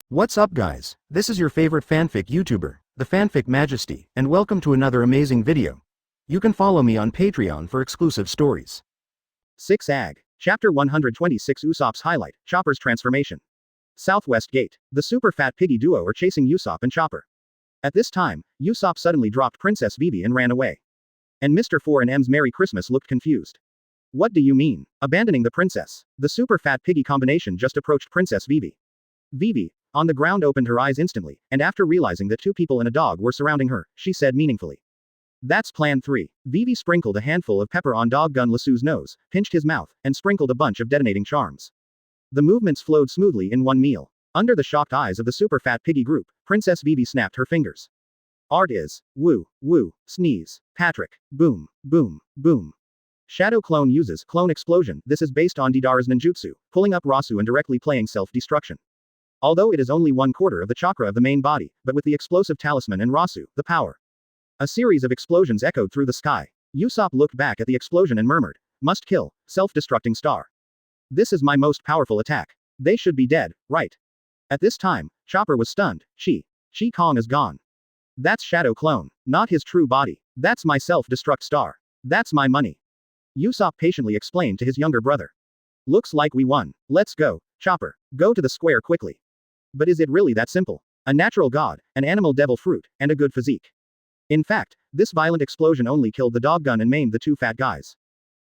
What's up guys, this is your favorite fanfic YouTuber, the Fanfic Majesty, and welcome to another amazing video. You can follow me on Patreon for exclusive stories. 6 AG. Chapter 126 Usopp's Highlight, Chopper's Transformation. Southwest Gate. The super fat piggy duo are chasing Usopp and Chopper. At this time, Usopp suddenly dropped Princess Vivi and ran away. And Mr. 4 and M's Merry Christmas looked confused. What do you mean, abandoning the princess? The super fat piggy combination just approached Princess Vivi. Vivi, on the ground, opened her eyes instantly, and after realizing that 2 people and a dog were surrounding her, she said meaningfully. That's Plan 3. Vivi sprinkled a handful of pepper on Dog Gun Lasso's nose, pinched his mouth, and sprinkled a bunch of detonating charms. The movements flowed smoothly in one meal. Under the shocked eyes of the super fat piggy group, Princess Vivi snapped her fingers. Art is, woo, woo, sneeze, Patrick, boom, boom, boom. Shadow Clone uses Clone Explosion. This is based on Deidara's ninjutsu, pulling up Rasu and directly playing self-destruction. Although it is only 1/4 of the chakra of the main body, but with the explosive talisman and Rasu, the power. A series of explosions echoed through the sky. Usopp looked back at the explosion and murmured, "Must kill, self-destructing star. This is my most powerful attack. They should be dead, right?" At this time, Chopper was stunned. Kong is gone. That's Shadow Clone, not his true body. That's my self-destruct star. That's my money. Usopp patiently explained to his younger brother. Looks like we won. Let's go, Chopper. Go to the square quickly. But is it really that simple? A natural god, an animal devil fruit, and a good physique. In fact, this violent explosion only killed the dog gun and maimed the 2 fat guys.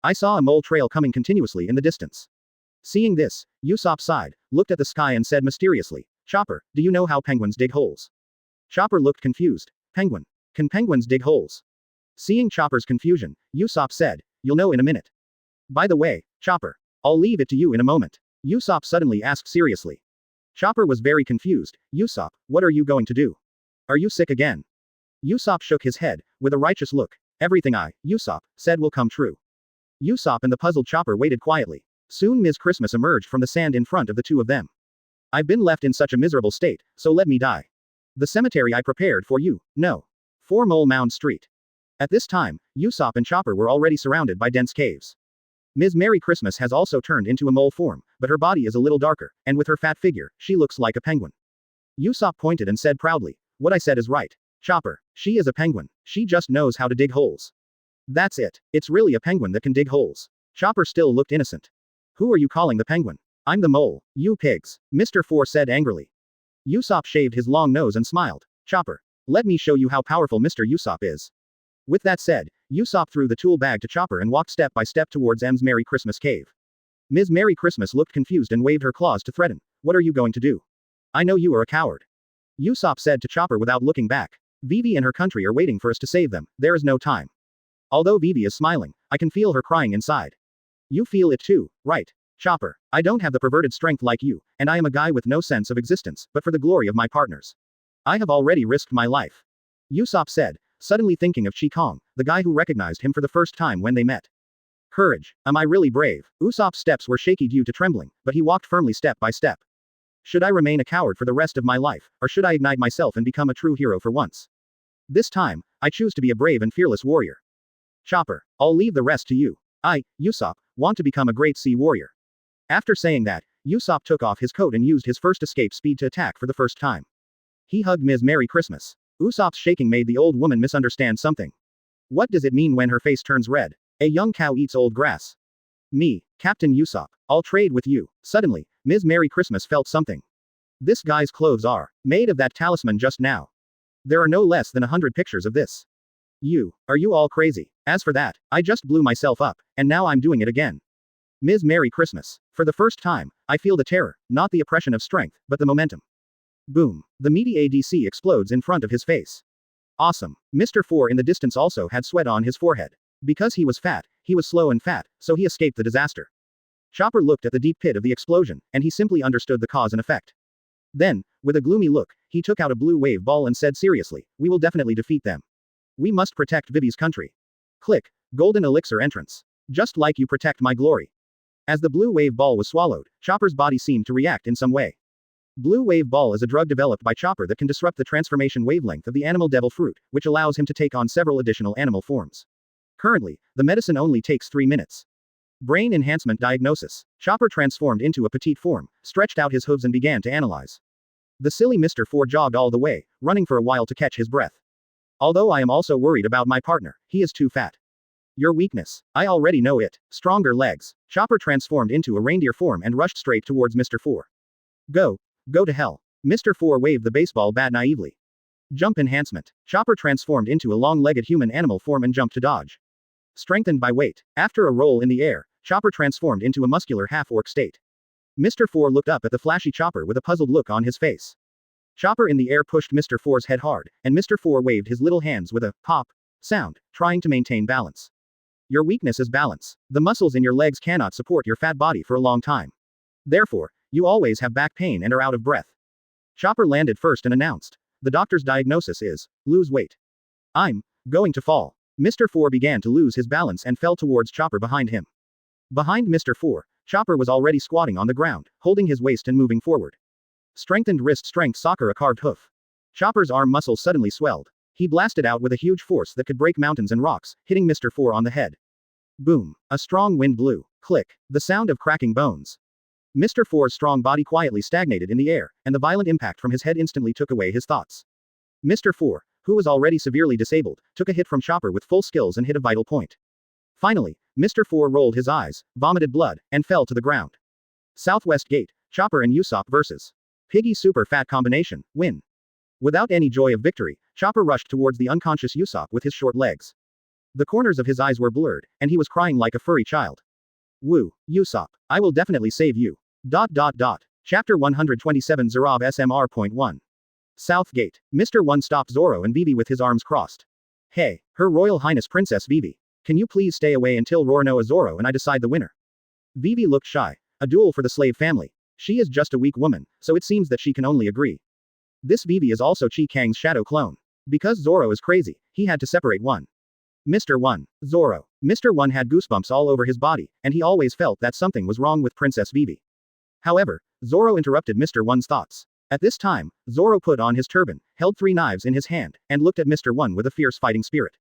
I saw a mole trail coming continuously in the distance. Seeing this, Usopp sighed, looked at the sky and said mysteriously, Chopper, do you know how penguins dig holes? Chopper looked confused. Penguin. Can penguins dig holes? Seeing Chopper's confusion, Usopp said, you'll know in a minute. By the way, Chopper, I'll leave it to you in a moment. Usopp suddenly asked seriously. Chopper was very confused. Usopp, what are you going to do? Are you sick again? Usopp shook his head, with a righteous look. Everything Usopp, said will come true. Usopp and the puzzled Chopper waited quietly. Soon Ms. Christmas emerged from the sand in front of the 2 of them. I've been left in such a miserable state, so let me die. The cemetery I prepared for you, no. 4 Mole Mound Street. At this time, Usopp and Chopper were already surrounded by dense caves. Ms. Merry Christmas has also turned into a mole form, but her body is a little darker, and with her fat figure, she looks like a penguin. Usopp pointed and said proudly, what I said is right. Chopper, she is a penguin. She just knows how to dig holes. That's it. It's really a penguin that can dig holes. Chopper still looked innocent. Who are you calling the penguin? I'm the mole, you pigs, Mr. 4 said angrily. Usopp shaved his long nose and smiled. Chopper, let me show you how powerful Mr. Usopp is. With that said, Usopp threw the tool bag to Chopper and walked step by step towards M's Merry Christmas cave. Ms. Merry Christmas looked confused and waved her claws to threaten. What are you going to do? I know you are a coward. Usopp said to Chopper without looking back. Vivi and her country are waiting for us to save them, there is no time. Although Vivi is smiling, I can feel her crying inside. You feel it too, right? Chopper, I don't have the perverted strength like you, and I am a guy with no sense of existence, but for the glory of my partners. I have already risked my life. Usopp said, suddenly thinking of Kang, the guy who recognized him for the first time when they met. Courage, am I really brave? Usopp's steps were shaky due to trembling, but he walked firmly step by step. Should I remain a coward for the rest of my life, or should I ignite myself and become a true hero for once? This time, I choose to be a brave and fearless warrior. Chopper, I'll leave the rest to you. I, Usopp, want to become a great sea warrior. After saying that, Usopp took off his coat and used his first escape speed to attack for the first time. He hugged Ms. Merry Christmas. Usopp's shaking made the old woman misunderstand something. What does it mean when her face turns red? A young cow eats old grass. Me, Captain Usopp, I'll trade with you. Suddenly, Ms. Merry Christmas felt something. This guy's clothes are made of that talisman just now. There are no less than 100 pictures of this. Are you all crazy? As for that, I just blew myself up, and now I'm doing it again. Ms. Merry Christmas. For the first time, I feel the terror, not the oppression of strength, but the momentum. Boom. The meaty ADC explodes in front of his face. Awesome. Mr. 4 in the distance also had sweat on his forehead. Because he was fat, he was slow and fat, so he escaped the disaster. Chopper looked at the deep pit of the explosion, and he simply understood the cause and effect. Then, with a gloomy look, he took out a blue wave ball and said seriously, we will definitely defeat them. We must protect Vivi's country. Click. Golden elixir entrance. Just like you protect my glory. As the blue wave ball was swallowed, Chopper's body seemed to react in some way. Blue wave ball is a drug developed by Chopper that can disrupt the transformation wavelength of the animal devil fruit, which allows him to take on several additional animal forms. Currently, the medicine only takes 3 minutes. Brain enhancement diagnosis. Chopper transformed into a petite form, stretched out his hooves and began to analyze. The silly Mr. 4 jogged all the way, running for a while to catch his breath. Although I am also worried about my partner, he is too fat. Your weakness. I already know it. Stronger legs. Chopper transformed into a reindeer form and rushed straight towards Mr. 4. Go. Go to hell. Mr. 4 waved the baseball bat naively. Jump enhancement. Chopper transformed into a long-legged human animal form and jumped to dodge. Strengthened by weight. After a roll in the air, Chopper transformed into a muscular half-orc state. Mr. 4 looked up at the flashy Chopper with a puzzled look on his face. Chopper in the air pushed Mr. 4's head hard, and Mr. 4 waved his little hands with a pop sound, trying to maintain balance. Your weakness is balance. The muscles in your legs cannot support your fat body for a long time. Therefore, you always have back pain and are out of breath. Chopper landed first and announced, the doctor's diagnosis is, lose weight. I'm going to fall. Mr. 4 began to lose his balance and fell towards Chopper behind him. Behind Mr. 4, Chopper was already squatting on the ground, holding his waist and moving forward. Strengthened wrist strength soccer a carved hoof. Chopper's arm muscles suddenly swelled. He blasted out with a huge force that could break mountains and rocks, hitting Mr. 4 on the head. Boom. A strong wind blew. Click. The sound of cracking bones. Mr. 4's strong body quietly stagnated in the air, and the violent impact from his head instantly took away his thoughts. Mr. 4, who was already severely disabled, took a hit from Chopper with full skills and hit a vital point. Finally, Mr. 4 rolled his eyes, vomited blood, and fell to the ground. Southwest Gate, Chopper and Usopp vs. Piggy Super Fat Combination, win. Without any joy of victory, Chopper rushed towards the unconscious Usopp with his short legs. The corners of his eyes were blurred, and he was crying like a furry child. Woo, Usopp, I will definitely save you. Chapter 127 Zorob SMR.1. Southgate. Mr. 1 stopped Zoro and Vivi with his arms crossed. Hey, Her Royal Highness Princess Vivi. Can you please stay away until Roronoa Zoro and I decide the winner? Vivi looked shy. A duel for the slave family. She is just a weak woman, so it seems that she can only agree. This Vivi is also Kang's shadow clone. Because Zoro is crazy, he had to separate one. Mr. 1. Zoro. Mr. 1 had goosebumps all over his body, and he always felt that something was wrong with Princess Vivi. However, Zoro interrupted Mr. 1's thoughts. At this time, Zoro put on his turban, held 3 knives in his hand, and looked at Mr. 1 with a fierce fighting spirit.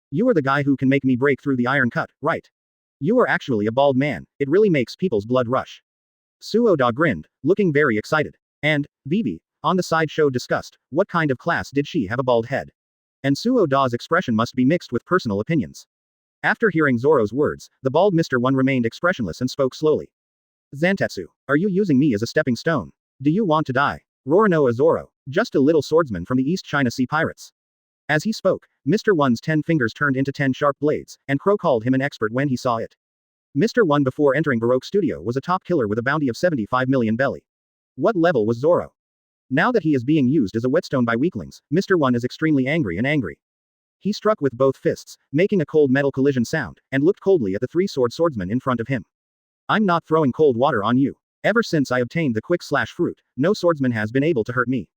You are the guy who can make me break through the iron cut, right? You are actually a bald man, it really makes people's blood rush. Suoda grinned, looking very excited. And, Vivi, on the side showed disgust, what kind of class did she have a bald head? And Suoda's expression must be mixed with personal opinions. After hearing Zoro's words, the bald Mr. 1 remained expressionless and spoke slowly. Zantetsu, are you using me as a stepping stone? Do you want to die? Roronoa Zoro, just a little swordsman from the East China Sea pirates. As he spoke, Mr. 1's 10 fingers turned into 10 sharp blades, and Crow called him an expert when he saw it. Mr. 1 before entering Baroque Studio was a top killer with a bounty of 75 million belly. What level was Zoro? Now that he is being used as a whetstone by weaklings, Mr. 1 is extremely angry. He struck with both fists, making a cold metal collision sound, and looked coldly at the 3-sword swordsman in front of him. I'm not throwing cold water on you. Ever since I obtained the quick slash fruit, no swordsman has been able to hurt me.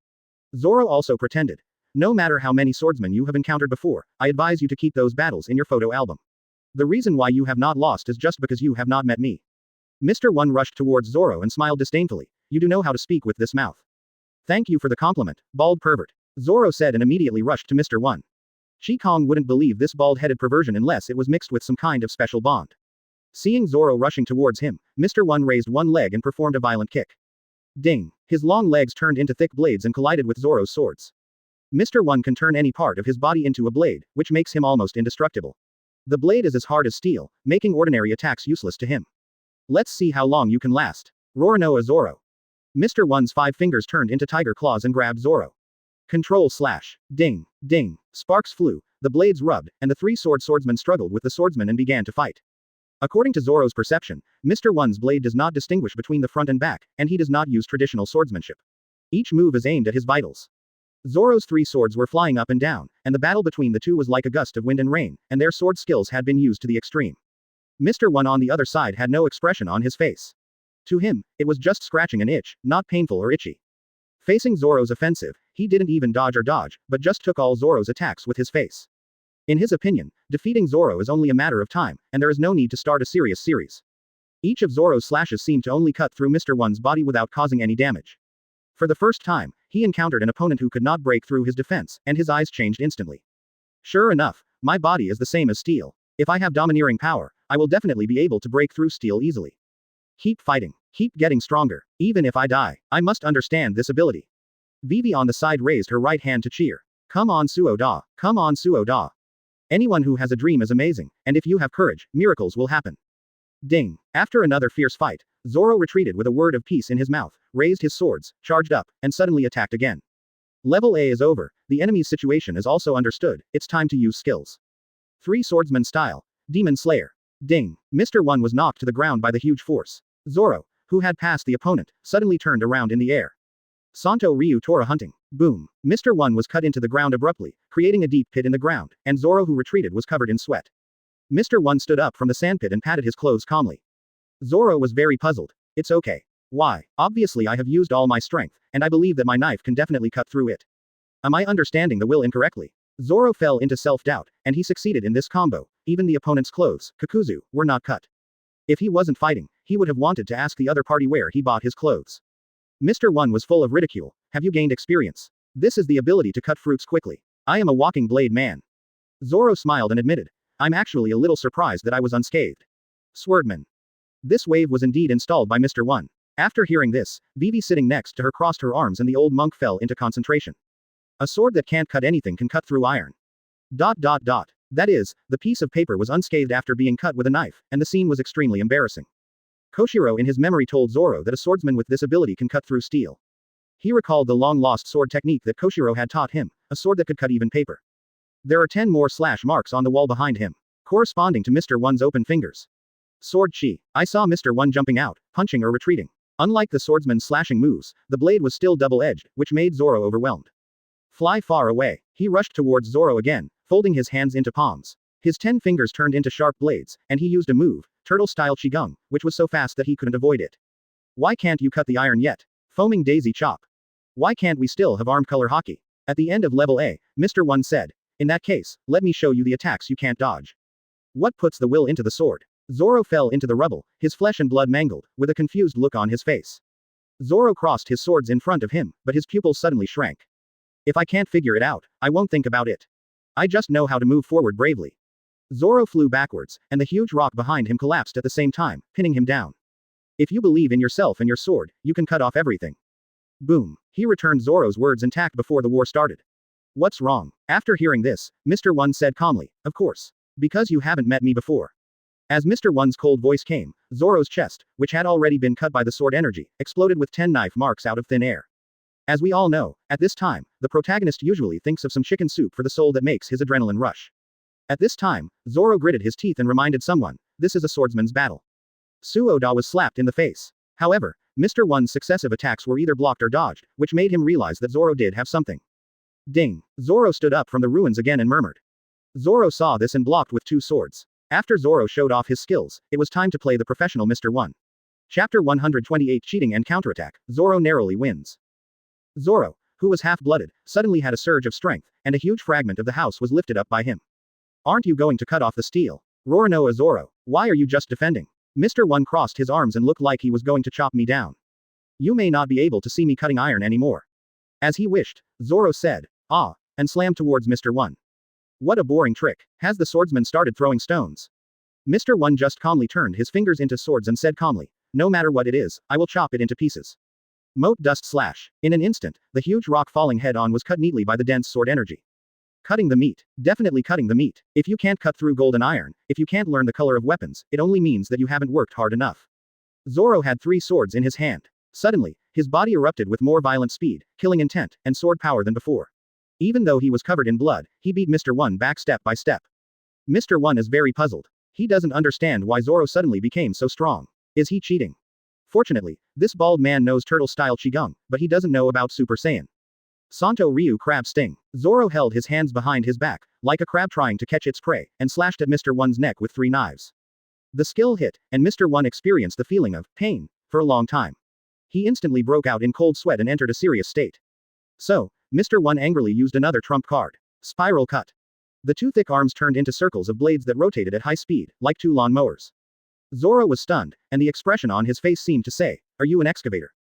Zoro also pretended. No matter how many swordsmen you have encountered before, I advise you to keep those battles in your photo album. The reason why you have not lost is just because you have not met me. Mr. 1 rushed towards Zoro and smiled disdainfully. You do know how to speak with this mouth. Thank you for the compliment, bald pervert. Zoro said and immediately rushed to Mr. 1. Kang wouldn't believe this bald-headed perversion unless it was mixed with some kind of special bond. Seeing Zoro rushing towards him, Mr. 1 raised one leg and performed a violent kick. Ding! His long legs turned into thick blades and collided with Zoro's swords. Mr. 1 can turn any part of his body into a blade, which makes him almost indestructible. The blade is as hard as steel, making ordinary attacks useless to him. Let's see how long you can last. Roronoa Zoro. Mr. 1's 5 fingers turned into tiger claws and grabbed Zoro. Control slash. Ding, ding. Sparks flew, the blades rubbed, and the 3-sword swordsman struggled with the swordsman and began to fight. According to Zoro's perception, Mr. 1's blade does not distinguish between the front and back, and he does not use traditional swordsmanship. Each move is aimed at his vitals. Zoro's 3 swords were flying up and down, and the battle between the two was like a gust of wind and rain, and their sword skills had been used to the extreme. Mr. 1 on the other side had no expression on his face. To him, it was just scratching an itch, not painful or itchy. Facing Zoro's offensive, he didn't even dodge, but just took all Zoro's attacks with his face. In his opinion, defeating Zoro is only a matter of time, and there is no need to start a serious series. Each of Zoro's slashes seemed to only cut through Mr. 1's body without causing any damage. For the first time, he encountered an opponent who could not break through his defense, and his eyes changed instantly. Sure enough, my body is the same as steel. If I have domineering power, I will definitely be able to break through steel easily. Keep fighting. Keep getting stronger. Even if I die, I must understand this ability. Vivi on the side raised her right hand to cheer. Come on Suo Da, come on Suo Da. Anyone who has a dream is amazing, and if you have courage, miracles will happen. Ding. After another fierce fight, Zoro retreated with a word of peace in his mouth, raised his swords, charged up, and suddenly attacked again. Level A is over, the enemy's situation is also understood, it's time to use skills. 3 swordsman style. Demon Slayer. Ding. Mr. One was knocked to the ground by the huge force. Zoro, who had passed the opponent, suddenly turned around in the air. Santo Ryu Tora hunting. Boom. Mr. One was cut into the ground abruptly, creating a deep pit in the ground, and Zoro who retreated was covered in sweat. Mr. One stood up from the sandpit and patted his clothes calmly. Zoro was very puzzled. It's okay. Why? Obviously I have used all my strength, and I believe that my knife can definitely cut through it. Am I understanding the will incorrectly? Zoro fell into self-doubt, and he succeeded in this combo. Even the opponent's clothes, Kakuzu, were not cut. If he wasn't fighting, he would have wanted to ask the other party where he bought his clothes. Mr. One was full of ridicule. Have you gained experience? This is the ability to cut fruits quickly. I am a walking blade man. Zoro smiled and admitted, I'm actually a little surprised that I was unscathed. Swordman. This wave was indeed installed by Mr. One. After hearing this, Vivi sitting next to her crossed her arms and the old monk fell into concentration. A sword that can't cut anything can cut through iron. ... That is, the piece of paper was unscathed after being cut with a knife, and the scene was extremely embarrassing. Koshiro in his memory told Zoro that a swordsman with this ability can cut through steel. He recalled the long-lost sword technique that Koshiro had taught him, a sword that could cut even paper. There are 10 more slash marks on the wall behind him, corresponding to Mr. One's open fingers. Sword chi. I saw Mr. One jumping out, punching or retreating. Unlike the swordsman's slashing moves, the blade was still double-edged, which made Zoro overwhelmed. Fly far away. He rushed towards Zoro again, folding his hands into palms. His 10 fingers turned into sharp blades, and he used a move, turtle-style qigong, which was so fast that he couldn't avoid it. Why can't you cut the iron yet? Foaming daisy chop. Why can't we still have arm color hockey? At the end of level A, Mr. One said, in that case, let me show you the attacks you can't dodge. What puts the will into the sword? Zoro fell into the rubble, his flesh and blood mangled, with a confused look on his face. Zoro crossed his swords in front of him, but his pupils suddenly shrank. If I can't figure it out, I won't think about it. I just know how to move forward bravely. Zoro flew backwards, and the huge rock behind him collapsed at the same time, pinning him down. If you believe in yourself and your sword, you can cut off everything. Boom. He returned Zoro's words intact before the war started. What's wrong? After hearing this, Mr. One said calmly, of course. Because you haven't met me before. As Mr. One's cold voice came, Zoro's chest, which had already been cut by the sword energy, exploded with 10 knife marks out of thin air. As we all know, at this time, the protagonist usually thinks of some chicken soup for the soul that makes his adrenaline rush. At this time, Zoro gritted his teeth and reminded someone, this is a swordsman's battle. Suoda was slapped in the face. However, Mr. One's successive attacks were either blocked or dodged, which made him realize that Zoro did have something. Ding. Zoro stood up from the ruins again and murmured. Zoro saw this and blocked with 2 swords. After Zoro showed off his skills, it was time to play the professional Mr. One. Chapter 128 Cheating and Counterattack, Zoro narrowly wins. Zoro, who was half-blooded, suddenly had a surge of strength, and a huge fragment of the house was lifted up by him. Aren't you going to cut off the steel? Roronoa Zoro, why are you just defending? Mr. One crossed his arms and looked like he was going to chop me down. You may not be able to see me cutting iron anymore. As he wished, Zoro said, ah, and slammed towards Mr. One. What a boring trick. Has the swordsman started throwing stones? Mr. One just calmly turned his fingers into swords and said calmly, no matter what it is, I will chop it into pieces. Mote dust slash. In an instant, the huge rock falling head-on was cut neatly by the dense sword energy. Cutting the meat. Definitely cutting the meat. If you can't cut through gold and iron, if you can't learn the color of weapons, it only means that you haven't worked hard enough. Zoro had 3 swords in his hand. Suddenly, his body erupted with more violent speed, killing intent, and sword power than before. Even though he was covered in blood, he beat Mr. One back step by step. Mr. One is very puzzled. He doesn't understand why Zoro suddenly became so strong. Is he cheating? Fortunately, this bald man knows turtle-style qigong, but he doesn't know about Super Saiyan. Santo Ryu Crab Sting. Zoro held his hands behind his back, like a crab trying to catch its prey, and slashed at Mr. One's neck with 3 knives. The skill hit, and Mr. One experienced the feeling of pain for a long time. He instantly broke out in cold sweat and entered a serious state. So, Mr. One angrily used another trump card. Spiral cut. The 2 thick arms turned into circles of blades that rotated at high speed, like 2 lawn mowers. Zoro was stunned, and the expression on his face seemed to say, are you an excavator?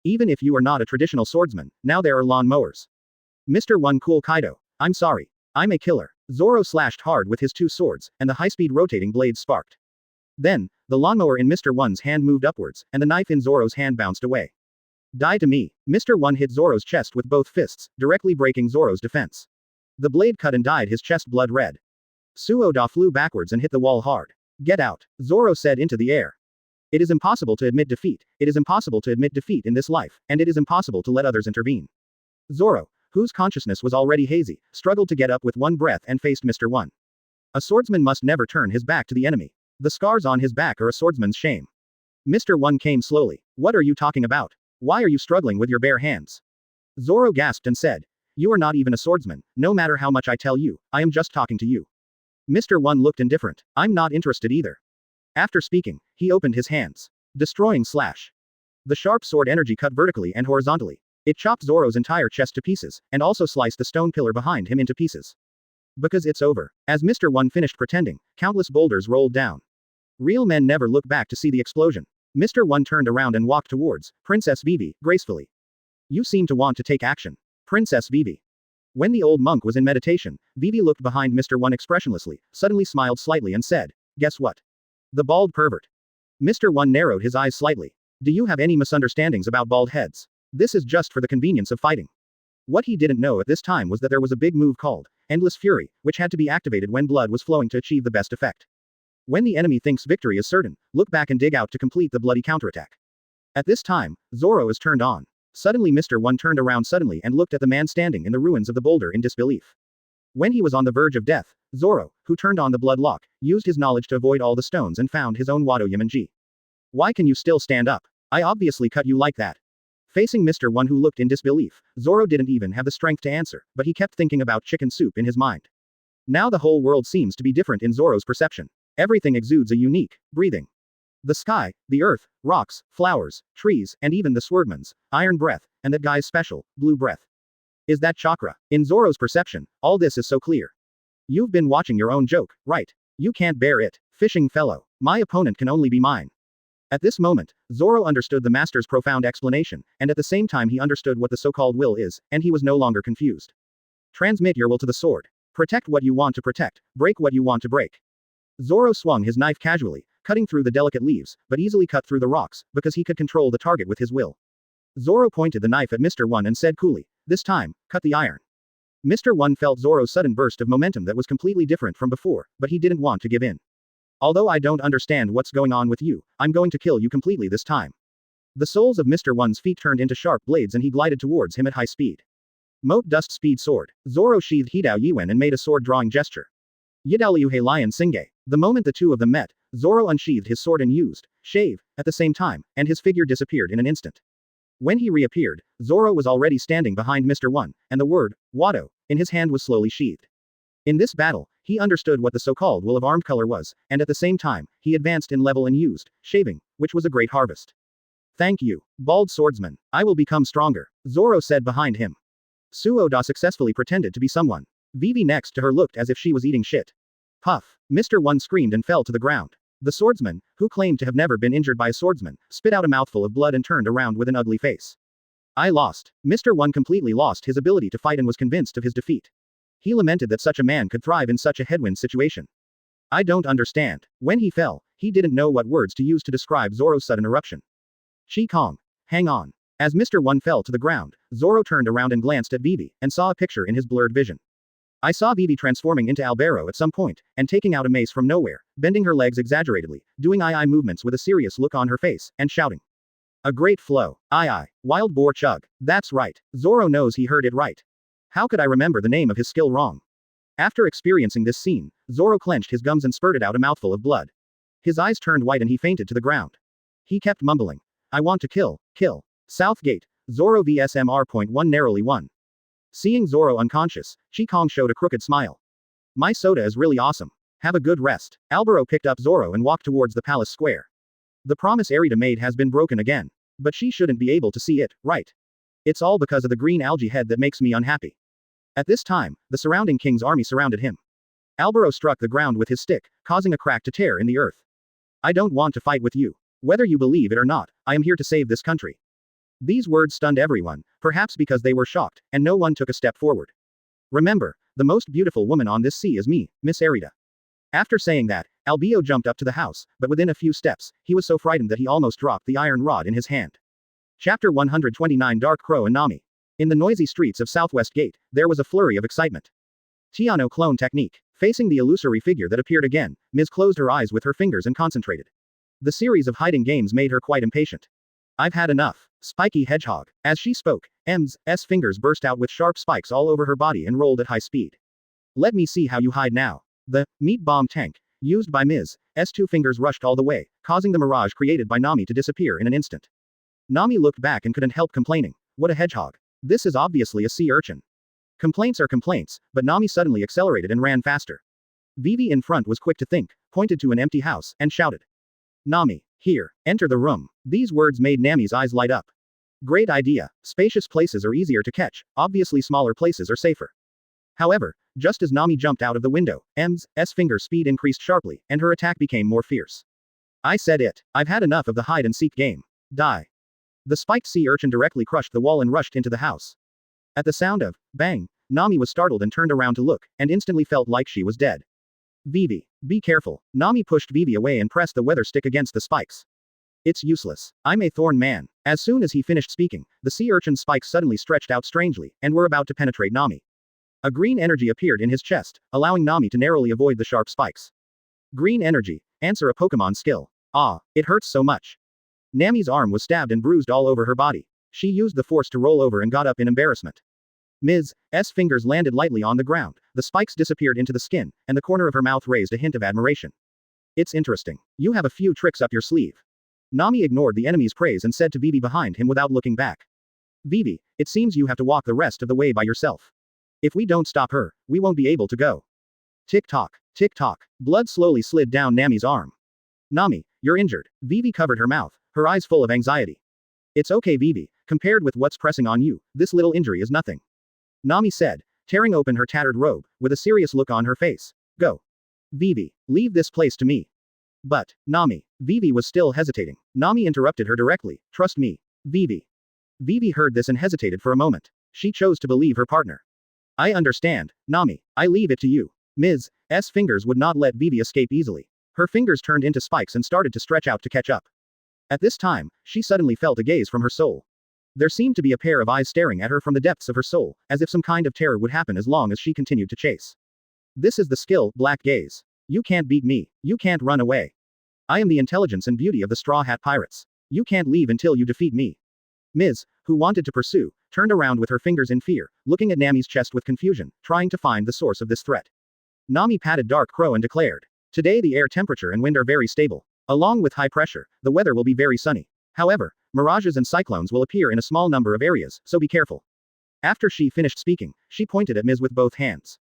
Even if you are not a traditional swordsman, now there are lawn mowers. Mr. One Cool Kaido. I'm sorry. I'm a killer. Zoro slashed hard with his 2 swords, and the high-speed rotating blades sparked. Then, the lawnmower in Mr. One's hand moved upwards, and the knife in Zoro's hand bounced away. Die to me. Mr. One hit Zoro's chest with both fists, directly breaking Zoro's defense. The blade cut and dyed his chest blood red. Suoda flew backwards and hit the wall hard. Get out, Zoro said into the air. It is impossible to admit defeat, it is impossible to admit defeat in this life, and it is impossible to let others intervene. Zoro, whose consciousness was already hazy, struggled to get up with one breath and faced Mr. One. A swordsman must never turn his back to the enemy. The scars on his back are a swordsman's shame. Mr. One came slowly. What are you talking about? Why are you struggling with your bare hands? Zoro gasped and said. You are not even a swordsman, no matter how much I tell you, I am just talking to you. Mr. One looked indifferent. I'm not interested either. After speaking, he opened his hands. Destroying slash. The sharp sword energy cut vertically and horizontally. It chopped Zoro's entire chest to pieces, and also sliced the stone pillar behind him into pieces. Because it's over. As Mr. One finished pretending, countless boulders rolled down. Real men never look back to see the explosion. Mr. One turned around and walked towards Princess Vivi, gracefully. You seem to want to take action. Princess Vivi. When the old monk was in meditation, Vivi looked behind Mr. One expressionlessly, suddenly smiled slightly and said, Guess what? The bald pervert. Mr. One narrowed his eyes slightly. Do you have any misunderstandings about bald heads? This is just for the convenience of fighting. What he didn't know at this time was that there was a big move called Endless Fury, which had to be activated when blood was flowing to achieve the best effect. When the enemy thinks victory is certain, look back and dig out to complete the bloody counterattack. At this time, Zoro is turned on. Suddenly Mr. One turned around suddenly and looked at the man standing in the ruins of the boulder in disbelief. When he was on the verge of death, Zoro, who turned on the blood lock, used his knowledge to avoid all the stones and found his own Wado Yamanji. Why can you still stand up? I obviously cut you like that. Facing Mr. One who looked in disbelief, Zoro didn't even have the strength to answer, but he kept thinking about chicken soup in his mind. Now the whole world seems to be different in Zoro's perception. Everything exudes a unique breathing. The sky, the earth, rocks, flowers, trees, and even the swordman's iron breath, and that guy's special blue breath. Is that chakra? In Zoro's perception, all this is so clear. You've been watching your own joke, right? You can't bear it, fishing fellow. My opponent can only be mine. At this moment, Zoro understood the master's profound explanation, and at the same time he understood what the so-called will is, and he was no longer confused. Transmit your will to the sword. Protect what you want to protect, break what you want to break. Zoro swung his knife casually, cutting through the delicate leaves, but easily cut through the rocks, because he could control the target with his will. Zoro pointed the knife at Mr. One and said coolly, this time, cut the iron. Mr. One felt Zoro's sudden burst of momentum that was completely different from before, but he didn't want to give in. Although I don't understand what's going on with you, I'm going to kill you completely this time. The soles of Mr. One's feet turned into sharp blades and he glided towards him at high speed. Moat Dust Speed Sword. Zoro sheathed Hidao Yuan and made a sword-drawing gesture. Yidao Liuhe Lion Singe. The moment the two of them met, Zoro unsheathed his sword and used shave at the same time, and his figure disappeared in an instant. When he reappeared, Zoro was already standing behind Mr. One, and the word Wado in his hand was slowly sheathed. In this battle, he understood what the so-called will of armed color was, and at the same time, he advanced in level and used shaving, which was a great harvest. Thank you, bald swordsman. I will become stronger, Zoro said behind him. Suoda successfully pretended to be someone. Vivi next to her looked as if she was eating shit. Puff. Mr. One screamed and fell to the ground. The swordsman, who claimed to have never been injured by a swordsman, spit out a mouthful of blood and turned around with an ugly face. I lost. Mr. One completely lost his ability to fight and was convinced of his defeat. He lamented that such a man could thrive in such a headwind situation. I don't understand. When he fell, he didn't know what words to use to describe Zoro's sudden eruption. Kong. Hang on. As Mr. One fell to the ground, Zoro turned around and glanced at Vivi, and saw a picture in his blurred vision. I saw Vivi transforming into Albero at some point, and taking out a mace from nowhere, bending her legs exaggeratedly, doing eye movements with a serious look on her face, and shouting. A great flow. Aye. Wild boar chug. That's right. Zoro knows he heard it right. How could I remember the name of his skill wrong? After experiencing this scene, Zoro clenched his gums and spurted out a mouthful of blood. His eyes turned white and he fainted to the ground. He kept mumbling. I want to kill. Southgate. Zoro vs MR.1 narrowly won. Seeing Zoro unconscious, Kong showed a crooked smile. My soda is really awesome. Have a good rest. Albero picked up Zoro and walked towards the palace square. The promise Arita made has been broken again. But she shouldn't be able to see it, right? It's all because of the green algae head that makes me unhappy. At this time, the surrounding king's army surrounded him. Albero struck the ground with his stick, causing a crack to tear in the earth. I don't want to fight with you. Whether you believe it or not, I am here to save this country. These words stunned everyone, perhaps because they were shocked, and no one took a step forward. Remember, the most beautiful woman on this sea is me, Miss Arita. After saying that, Albeo jumped up to the house, but within a few steps, he was so frightened that he almost dropped the iron rod in his hand. Chapter 129 Dark Crow and Nami. In the noisy streets of Southwest Gate, there was a flurry of excitement. Tiano clone technique. Facing the illusory figure that appeared again, Ms. closed her eyes with her fingers and concentrated. The series of hiding games made her quite impatient. I've had enough. Spiky hedgehog. As she spoke, M's fingers burst out with sharp spikes all over her body and rolled at high speed. Let me see how you hide now. The meat bomb tank, used by Ms. two fingers rushed all the way, causing the mirage created by Nami to disappear in an instant. Nami looked back and couldn't help complaining. What a hedgehog. This is obviously a sea urchin. Complaints are complaints, but Nami suddenly accelerated and ran faster. Vivi in front was quick to think, pointed to an empty house, and shouted. Nami, here, enter the room. These words made Nami's eyes light up. Great idea. Spacious places are easier to catch, obviously smaller places are safer. However, just as Nami jumped out of the window, M's finger speed increased sharply, and her attack became more fierce. I said it. I've had enough of the hide-and-seek game. Die. The spiked sea urchin directly crushed the wall and rushed into the house. At the sound of bang, Nami was startled and turned around to look, and instantly felt like she was dead. Vivi, be careful. Nami pushed Vivi away and pressed the weather stick against the spikes. It's useless. I'm a thorn man. As soon as he finished speaking, the sea urchin's spikes suddenly stretched out strangely, and were about to penetrate Nami. A green energy appeared in his chest, allowing Nami to narrowly avoid the sharp spikes. Green energy. Answer a Pokémon skill. Ah, it hurts so much. Nami's arm was stabbed and bruised all over her body. She used the force to roll over and got up in embarrassment. Ms. fingers landed lightly on the ground, the spikes disappeared into the skin, and the corner of her mouth raised a hint of admiration. It's interesting. You have a few tricks up your sleeve. Nami ignored the enemy's praise and said to Vivi behind him without looking back. Vivi, it seems you have to walk the rest of the way by yourself. If we don't stop her, we won't be able to go. Tick-tock, tick-tock. Blood slowly slid down Nami's arm. Nami, you're injured. Vivi covered her mouth, her eyes full of anxiety. It's okay, Vivi. Compared with what's pressing on you, this little injury is nothing. Nami said, tearing open her tattered robe, with a serious look on her face. Go. Vivi, leave this place to me. But, Nami. Vivi was still hesitating. Nami interrupted her directly. Trust me. Vivi. Vivi heard this and hesitated for a moment. She chose to believe her partner. I understand, Nami. I leave it to you. Ms. fingers would not let Vivi escape easily. Her fingers turned into spikes and started to stretch out to catch up. At this time, she suddenly felt a gaze from her soul. There seemed to be a pair of eyes staring at her from the depths of her soul, as if some kind of terror would happen as long as she continued to chase. This is the skill, Black Gaze. You can't beat me. You can't run away. I am the intelligence and beauty of the Straw Hat Pirates. You can't leave until you defeat me. Ms., who wanted to pursue, turned around with her fingers in fear, looking at Nami's chest with confusion, trying to find the source of this threat. Nami patted Dark Crow and declared. Today the air temperature and wind are very stable. Along with high pressure, the weather will be very sunny. However, mirages and cyclones will appear in a small number of areas, so be careful. After she finished speaking, she pointed at Ms. with both hands.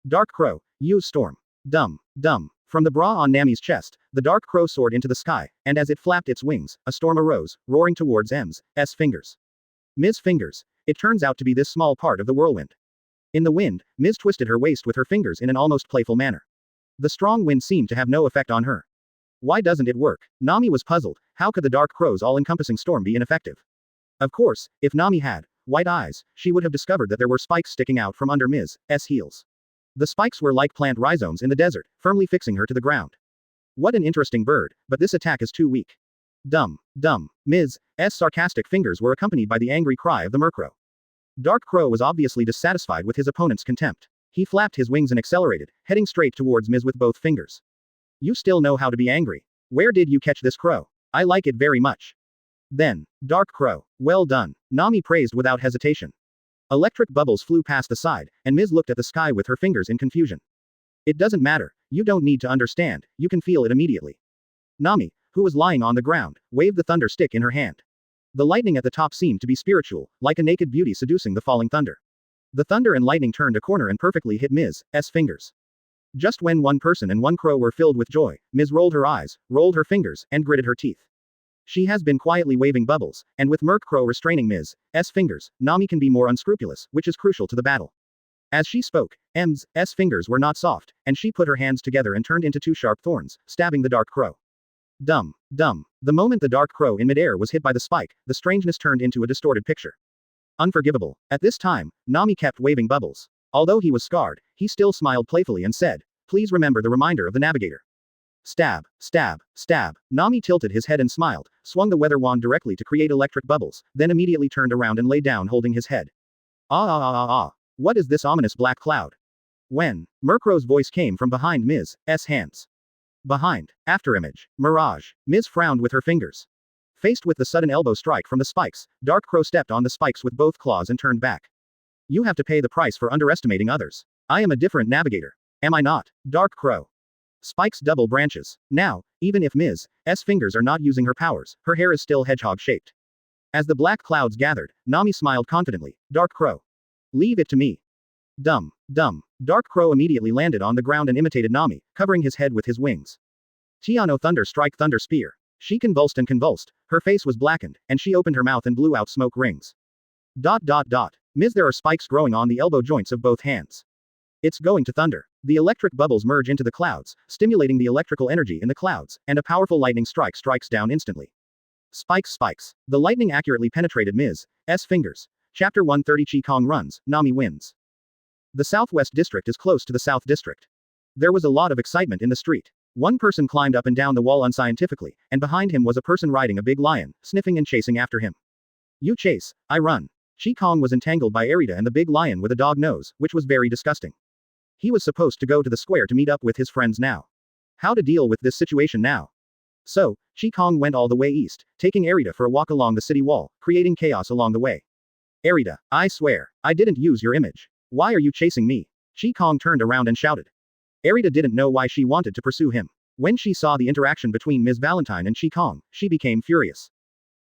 Dark Crow, use storm. Dumb. From the bra on Nami's chest, the Dark Crow soared into the sky, and as it flapped its wings, a storm arose, roaring towards M's fingers. Ms. fingers. It turns out to be this small part of the whirlwind. In the wind, Ms. twisted her waist with her fingers in an almost playful manner. The strong wind seemed to have no effect on her. Why doesn't it work? Nami was puzzled. How could the Dark Crow's all-encompassing storm be ineffective? Of course, if Nami had white eyes, she would have discovered that there were spikes sticking out from under Ms.'s heels. The spikes were like plant rhizomes in the desert, firmly fixing her to the ground. What an interesting bird, but this attack is too weak. Dumb. Ms.'s sarcastic fingers were accompanied by the angry cry of the Murkrow. Dark Crow was obviously dissatisfied with his opponent's contempt. He flapped his wings and accelerated, heading straight towards Ms. with both fingers. You still know how to be angry. Where did you catch this crow? I like it very much. Then, Dark Crow. Well done. Nami praised without hesitation. Electric bubbles flew past the side, and Ms. looked at the sky with her fingers in confusion. It doesn't matter. You don't need to understand. You can feel it immediately. Nami, who was lying on the ground, waved the thunder stick in her hand. The lightning at the top seemed to be spiritual, like a naked beauty seducing the falling thunder. The thunder and lightning turned a corner and perfectly hit Ms.'s fingers. Just when one person and one crow were filled with joy, Ms. rolled her eyes, rolled her fingers, and gritted her teeth. She has been quietly waving bubbles, and with Murkrow restraining Ms.'s fingers, Nami can be more unscrupulous, which is crucial to the battle. As she spoke, M's fingers were not soft, and she put her hands together and turned into two sharp thorns, stabbing the Dark Crow. Dumb. The moment the Dark Crow in midair was hit by the spike, the strangeness turned into a distorted picture. Unforgivable. At this time, Nami kept waving bubbles. Although he was scarred, he still smiled playfully and said, please remember the reminder of the navigator. Stab, stab, stab. Nami tilted his head and smiled, swung the weather wand directly to create electric bubbles, then immediately turned around and lay down holding his head. Ah ah ah ah ah. What is this ominous black cloud? When? Murkrow's voice came from behind Ms. S hands. Behind. Afterimage. Mirage. Ms. frowned with her fingers. Faced with the sudden elbow strike from the spikes, Dark Crow stepped on the spikes with both claws and turned back. You have to pay the price for underestimating others. I am a different navigator. Am I not? Dark Crow. Spikes double branches. Now, even if Ms. S fingers are not using her powers, her hair is still hedgehog-shaped. As the black clouds gathered, Nami smiled confidently. Dark Crow. Leave it to me. Dumb. Dumb. Dark Crow immediately landed on the ground and imitated Nami, covering his head with his wings. Tiano Thunder Strike Thunder Spear. She convulsed and convulsed, her face was blackened, and she opened her mouth and blew out smoke rings. Dot dot dot. Ms. There are spikes growing on the elbow joints of both hands. It's going to thunder. The electric bubbles merge into the clouds, stimulating the electrical energy in the clouds, and a powerful lightning strike strikes down instantly. Spikes spikes. The lightning accurately penetrated Ms. S fingers. Chapter 130 Chi Kong runs, Nami wins. The Southwest District is close to the South District. There was a lot of excitement in the street. One person climbed up and down the wall unscientifically, and behind him was a person riding a big lion, sniffing and chasing after him. You chase, I run. Chi Kong was entangled by Arita and the big lion with a dog nose, which was very disgusting. He was supposed to go to the square to meet up with his friends now. How to deal with this situation now? So, Chi Kong went all the way east, taking Arita for a walk along the city wall, creating chaos along the way. Arita, I swear, I didn't use your image. Why are you chasing me? Chi Kong turned around and shouted. Arita didn't know why she wanted to pursue him. When she saw the interaction between Ms. Valentine and Chi Kong, she became furious.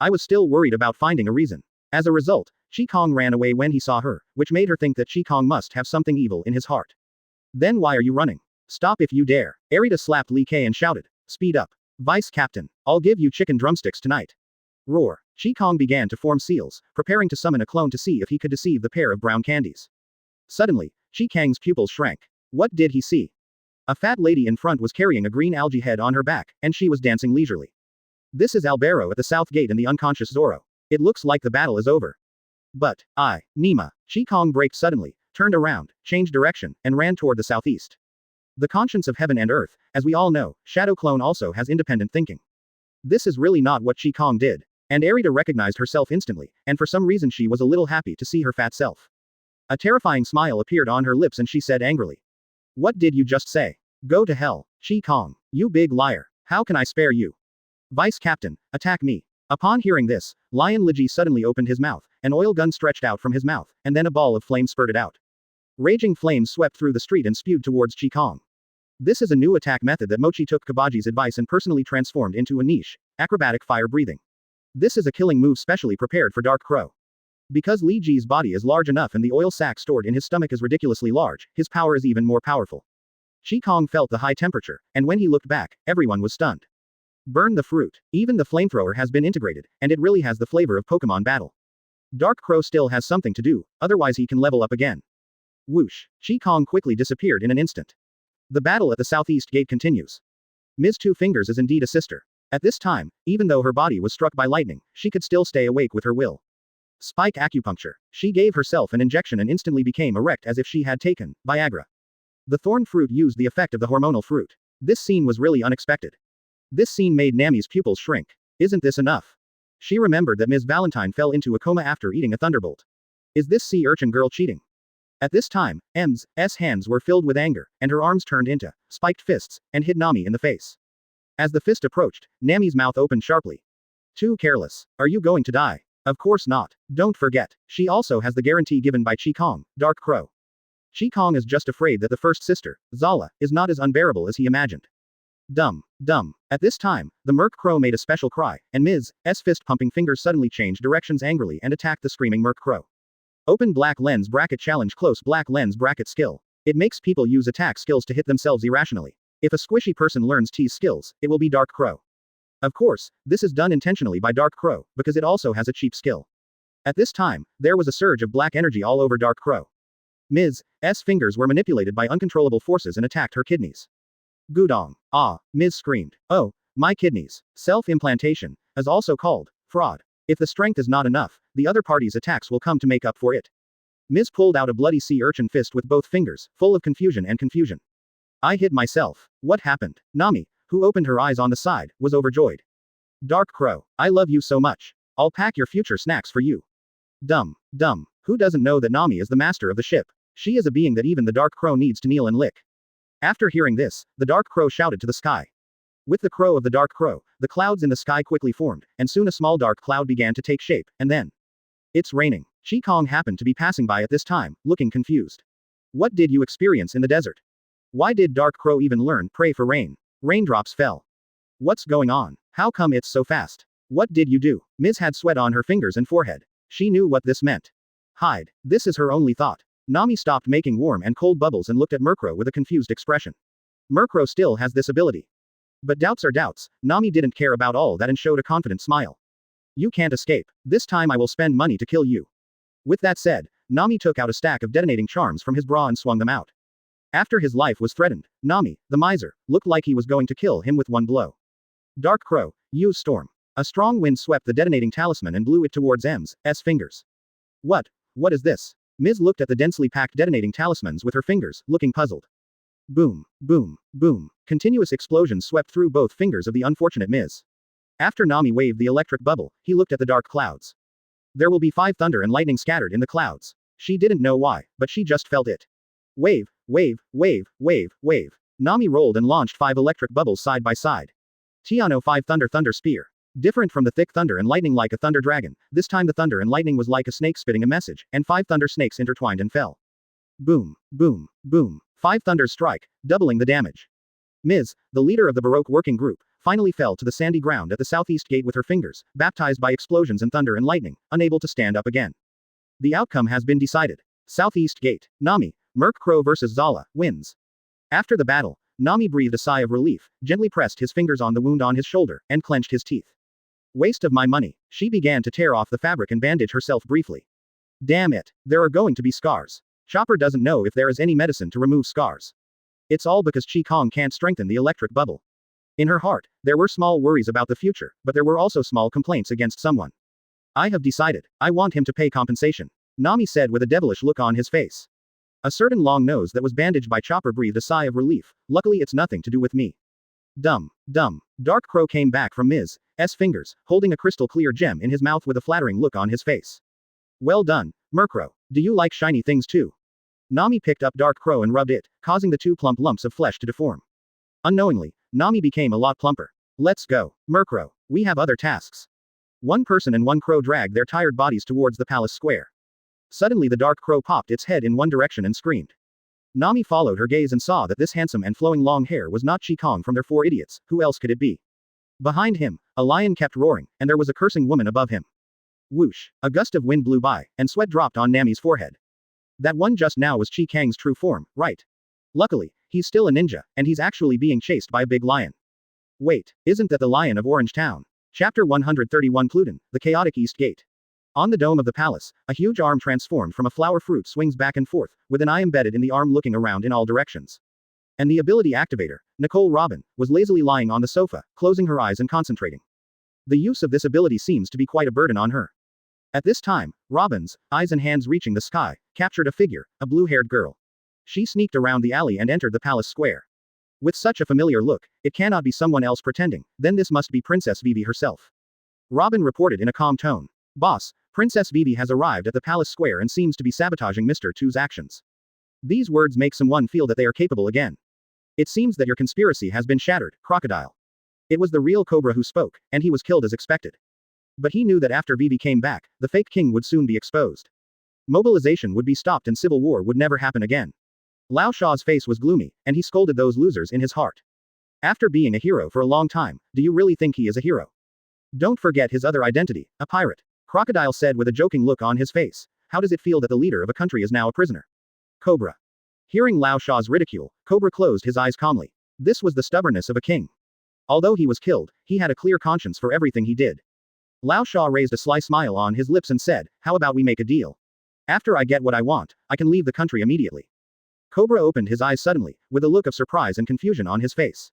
I was still worried about finding a reason. As a result, Chi Kong ran away when he saw her, which made her think that Chi Kong must have something evil in his heart. Then why are you running? Stop if you dare. Arita slapped Li Kei and shouted. Speed up. Vice Captain, I'll give you chicken drumsticks tonight. Roar. Chi Kong began to form seals, preparing to summon a clone to see if he could deceive the pair of brown candies. Suddenly, Chi Kang's pupils shrank. What did he see? A fat lady in front was carrying a green algae head on her back, and she was dancing leisurely. This is Albero at the south gate and the unconscious Zoro. It looks like the battle is over. But, Nima. Chi Kong braked suddenly, turned around, changed direction, and ran toward the southeast. The conscience of heaven and earth, as we all know, Shadow Clone also has independent thinking. This is really not what Chi Kong did. And Arita recognized herself instantly, and for some reason she was a little happy to see her fat self. A terrifying smile appeared on her lips and she said angrily. What did you just say? Go to hell, Chi Kong. You big liar. How can I spare you? Vice Captain, attack me. Upon hearing this, Lion Liji suddenly opened his mouth, an oil gun stretched out from his mouth, and then a ball of flame spurted out. Raging flames swept through the street and spewed towards Chi Kong. This is a new attack method that Mochi took Kabaji's advice and personally transformed into a niche, acrobatic fire breathing. This is a killing move specially prepared for Dark Crow. Because Li Ji's body is large enough and the oil sac stored in his stomach is ridiculously large, his power is even more powerful. Chi Kong felt the high temperature, and when he looked back, everyone was stunned. Burn the fruit. Even the flamethrower has been integrated, and it really has the flavor of Pokémon battle. Dark Crow still has something to do, otherwise he can level up again. Whoosh. Chi Kong quickly disappeared in an instant. The battle at the southeast gate continues. Ms. Two Fingers is indeed a sister. At this time, even though her body was struck by lightning, she could still stay awake with her will. Spike acupuncture. She gave herself an injection and instantly became erect as if she had taken Viagra. The thorn fruit used the effect of the hormonal fruit. This scene was really unexpected. This scene made Nami's pupils shrink. Isn't this enough? She remembered that Ms. Valentine fell into a coma after eating a thunderbolt. Is this sea urchin girl cheating? At this time, M's hands were filled with anger, and her arms turned into spiked fists, and hit Nami in the face. As the fist approached, Nami's mouth opened sharply. Too careless. Are you going to die? Of course not. Don't forget, she also has the guarantee given by Chi Kong, Dark Crow. Chi Kong is just afraid that the first sister, Zala, is not as unbearable as he imagined. Dumb. Dumb. At this time, the Merc Crow made a special cry, and Ms. S fist-pumping fingers suddenly changed directions angrily and attacked the screaming Merc Crow. Open black lens bracket challenge close black lens bracket skill. It makes people use attack skills to hit themselves irrationally. If a squishy person learns T's skills, it will be Dark Crow. Of course, this is done intentionally by Dark Crow, because it also has a cheap skill. At this time, there was a surge of black energy all over Dark Crow. Ms. S fingers were manipulated by uncontrollable forces and attacked her kidneys. Gudong. Ah, Ms. screamed. Oh, my kidneys. Self-implantation is also called fraud. If the strength is not enough, the other party's attacks will come to make up for it. Ms. pulled out a bloody sea urchin fist with both fingers, full of confusion and confusion. I hit myself. What happened? Nami, who opened her eyes on the side, was overjoyed. Dark Crow, I love you so much. I'll pack your future snacks for you. Dumb. Who doesn't know that Nami is the master of the ship? She is a being that even the Dark Crow needs to kneel and lick. After hearing this, the Dark Crow shouted to the sky. With the crow of the Dark Crow, the clouds in the sky quickly formed, and soon a small dark cloud began to take shape, and then. It's raining. Kang happened to be passing by at this time, looking confused. What did you experience in the desert? Why did Dark Crow even learn pray for rain? Raindrops fell. What's going on? How come it's so fast? What did you do? Ms. had sweat on her fingers and forehead. She knew what this meant. Hide. This is her only thought. Nami stopped making warm and cold bubbles and looked at Murkrow with a confused expression. Murkrow still has this ability. But doubts are doubts, Nami didn't care about all that and showed a confident smile. You can't escape. This time I will spend money to kill you. With that said, Nami took out a stack of detonating charms from his bra and swung them out. After his life was threatened, Nami, the miser, looked like he was going to kill him with one blow. Dark Crow, use Storm. A strong wind swept the detonating talisman and blew it towards M's fingers. What is this? Ms. looked at the densely packed detonating talismans with her fingers, looking puzzled. Boom, boom, boom. Continuous explosions swept through both fingers of the unfortunate Ms. After Nami waved the electric bubble, he looked at the dark clouds. There will be 5 thunder and lightning scattered in the clouds. She didn't know why, but she just felt it. Wave, wave, wave, wave, wave. Nami rolled and launched 5 electric bubbles side by side. Tiano 5 thunder spear. Different from the thick thunder and lightning like a thunder dragon, this time the thunder and lightning was like a snake spitting a message, and 5 thunder snakes intertwined and fell. Boom, boom, boom. 5 thunders strike, doubling the damage. Ms., the leader of the Baroque working group, finally fell to the sandy ground at the southeast gate with her fingers, baptized by explosions and thunder and lightning, unable to stand up again. The outcome has been decided. Southeast Gate. Nami, Murkrow vs. Zala, wins. After the battle, Nami breathed a sigh of relief, gently pressed his fingers on the wound on his shoulder, and clenched his teeth. Waste of my money. She began to tear off the fabric and bandage herself briefly. Damn it. There are going to be scars. Chopper doesn't know if there is any medicine to remove scars. It's all because Kang can't strengthen the electric bubble. In her heart, there were small worries about the future, but there were also small complaints against someone. I have decided. I want him to pay compensation. Nami said with a devilish look on his face. A certain long nose that was bandaged by Chopper breathed a sigh of relief. Luckily it's nothing to do with me. Dumb. Dark Crow came back from Ms.'s fingers, holding a crystal clear gem in his mouth with a flattering look on his face. Well done, Murkrow. Do you like shiny things too? Nami picked up Dark Crow and rubbed it, causing the 2 plump lumps of flesh to deform. Unknowingly, Nami became a lot plumper. Let's go, Murkrow. We have other tasks. 1 person and 1 crow dragged their tired bodies towards the palace square. Suddenly the Dark Crow popped its head in one direction and screamed. Nami followed her gaze and saw that this handsome and flowing long hair was not Kang from their 4 idiots, who else could it be? Behind him, a lion kept roaring, and there was a cursing woman above him. Whoosh! A gust of wind blew by, and sweat dropped on Nami's forehead. That one just now was Kang's true form, right? Luckily, he's still a ninja, and he's actually being chased by a big lion. Wait, isn't that the Lion of Orange Town? Chapter 131 Pluton, the Chaotic East Gate. On the dome of the palace, a huge arm transformed from a flower fruit swings back and forth, with an eye embedded in the arm looking around in all directions. And the ability activator, Nicole Robin, was lazily lying on the sofa, closing her eyes and concentrating. The use of this ability seems to be quite a burden on her. At this time, Robin's eyes and hands reaching the sky, captured a figure, a blue-haired girl. She sneaked around the alley and entered the palace square. With such a familiar look, it cannot be someone else pretending, then this must be Princess Vivi herself. Robin reported in a calm tone. Boss, Princess Vivi has arrived at the palace square and seems to be sabotaging Mr. Tu's actions. These words make someone feel that they are capable again. It seems that your conspiracy has been shattered, Crocodile. It was the real Cobra who spoke, and he was killed as expected. But he knew that after Vivi came back, the fake king would soon be exposed. Mobilization would be stopped and civil war would never happen again. Lao Shaw's face was gloomy, and he scolded those losers in his heart. After being a hero for a long time, do you really think he is a hero? Don't forget his other identity, a pirate. Crocodile said with a joking look on his face. How does it feel that the leader of a country is now a prisoner? Cobra. Hearing Lao Shaw's ridicule, Cobra closed his eyes calmly. This was the stubbornness of a king. Although he was killed, he had a clear conscience for everything he did. Lao Shaw raised a sly smile on his lips and said, how about we make a deal? After I get what I want, I can leave the country immediately. Cobra opened his eyes suddenly, with a look of surprise and confusion on his face.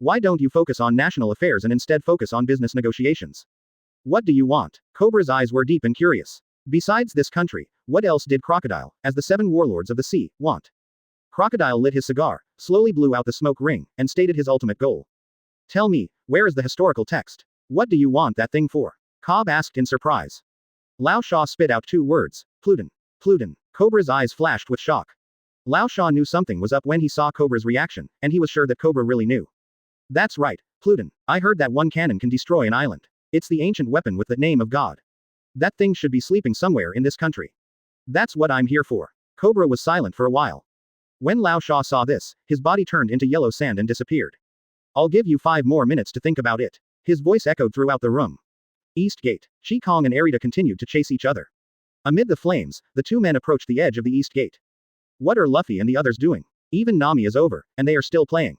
Why don't you focus on national affairs and instead focus on business negotiations? What do you want? Cobra's eyes were deep and curious. Besides this country, what else did Crocodile, as the 7 warlords of the sea, want? Crocodile lit his cigar, slowly blew out the smoke ring, and stated his ultimate goal. Tell me, where is the historical text? What do you want that thing for? Cobb asked in surprise. Lao Sha spit out 2 words, Pluton. Pluton. Cobra's eyes flashed with shock. Lao Sha knew something was up when he saw Cobra's reaction, and he was sure that Cobra really knew. That's right, Pluton. I heard that one cannon can destroy an island. It's the ancient weapon with the name of God. That thing should be sleeping somewhere in this country. That's what I'm here for. Cobra was silent for a while. When Lao Sha saw this, his body turned into yellow sand and disappeared. I'll give you 5 more minutes to think about it. His voice echoed throughout the room. East Gate. Kang and Arita continued to chase each other. Amid the flames, the 2 men approached the edge of the East Gate. What are Luffy and the others doing? Even Nami is over, and they are still playing.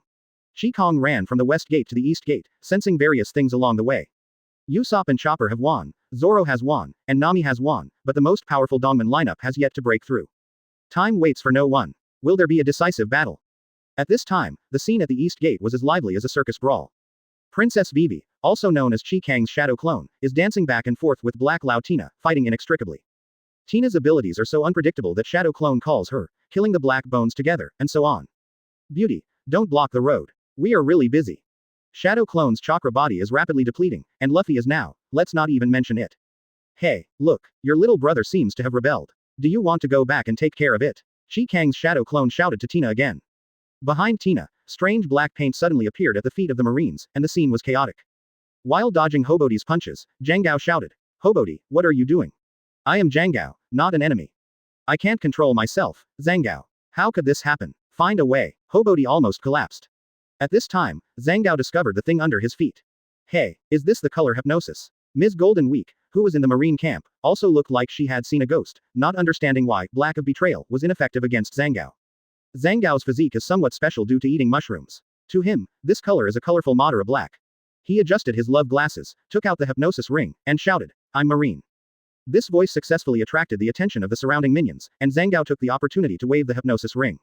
Kang ran from the West Gate to the East Gate, sensing various things along the way. Usopp and Chopper have won, Zoro has won, and Nami has won, but the most powerful Dongman lineup has yet to break through. Time waits for no one. Will there be a decisive battle? At this time, the scene at the East Gate was as lively as a circus brawl. Princess Vivi, also known as Kang's shadow clone, is dancing back and forth with Black Lao Tina, fighting inextricably. Tina's abilities are so unpredictable that Shadow Clone calls her, killing the black bones together, and so on. Beauty, don't block the road. We are really busy. Shadow Clone's chakra body is rapidly depleting, and Luffy is now, let's not even mention it. Hey, look, your little brother seems to have rebelled. Do you want to go back and take care of it? Kang's shadow clone shouted to Tina again. Behind Tina, strange black paint suddenly appeared at the feet of the Marines, and the scene was chaotic. While dodging Hobodi's punches, Jangao shouted, Hobodi, what are you doing? I am Jangao, not an enemy. I can't control myself, Zangao. How could this happen? Find a way. Hobodi almost collapsed. At this time, Zangao discovered the thing under his feet. Hey, is this the color hypnosis? Ms. Golden Week, who was in the Marine camp, also looked like she had seen a ghost, not understanding why Black of Betrayal was ineffective against Zangao. Zangao's physique is somewhat special due to eating mushrooms. To him, this color is a colorful Madara black. He adjusted his love glasses, took out the hypnosis ring, and shouted, I'm Marine. This voice successfully attracted the attention of the surrounding minions, and Zangao took the opportunity to wave the hypnosis ring.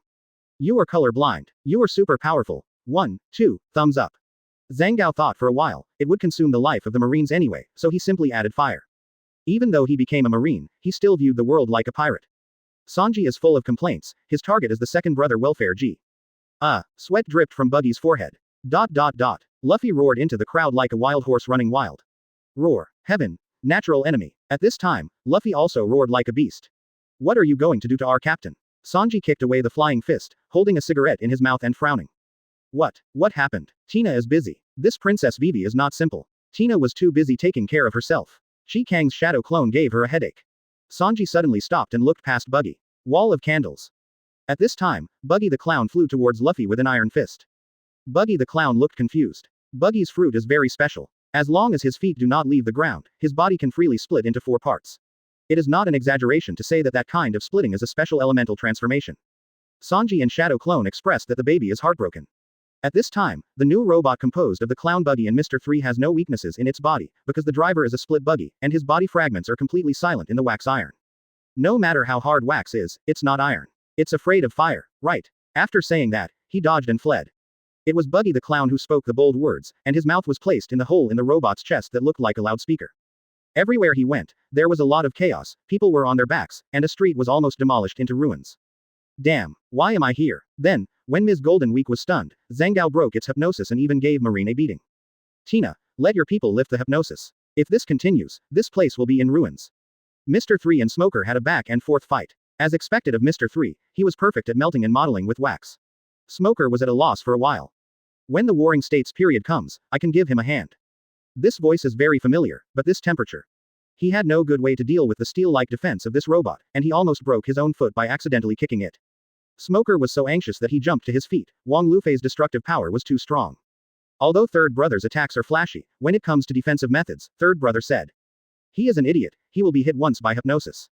You are color blind. You are super powerful. 1, 2, thumbs up. Zangao thought for a while, it would consume the life of the Marines anyway, so he simply added fire. Even though he became a Marine, he still viewed the world like a pirate. Sanji is full of complaints, his target is the second brother welfare G. Sweat dripped from Buggy's forehead. ... Luffy roared into the crowd like a wild horse running wild. Roar. Heaven. Natural enemy. At this time, Luffy also roared like a beast. What are you going to do to our captain? Sanji kicked away the flying fist, holding a cigarette in his mouth and frowning. What happened? Tina is busy. This Princess Vivi is not simple. Tina was too busy taking care of herself. Kang's shadow clone gave her a headache. Sanji suddenly stopped and looked past Buggy. Wall of candles. At this time, Buggy the clown flew towards Luffy with an iron fist. Buggy the clown looked confused. Buggy's fruit is very special. As long as his feet do not leave the ground, his body can freely split into 4 parts. It is not an exaggeration to say that that kind of splitting is a special elemental transformation. Sanji and Shadow Clone expressed that the baby is heartbroken. At this time, the new robot composed of the clown Buggy and Mr. 3 has no weaknesses in its body, because the driver is a split Buggy, and his body fragments are completely silent in the wax iron. No matter how hard wax is, it's not iron. It's afraid of fire, right? After saying that, he dodged and fled. It was Buggy the clown who spoke the bold words, and his mouth was placed in the hole in the robot's chest that looked like a loudspeaker. Everywhere he went, there was a lot of chaos, people were on their backs, and a street was almost demolished into ruins. Damn, why am I here? Then, when Ms. Golden Week was stunned, Zangao broke its hypnosis and even gave Marine a beating. Tina, let your people lift the hypnosis. If this continues, this place will be in ruins. Mr. 3 and Smoker had a back and forth fight. As expected of Mr. 3, he was perfect at melting and modeling with wax. Smoker was at a loss for a while. When the Warring States period comes, I can give him a hand. This voice is very familiar, but this temperature. He had no good way to deal with the steel-like defense of this robot, and he almost broke his own foot by accidentally kicking it. Smoker was so anxious that he jumped to his feet. Wang Lufei's destructive power was too strong. Although Third Brother's attacks are flashy, when it comes to defensive methods, Third Brother said. He is an idiot, he will be hit once by hypnosis.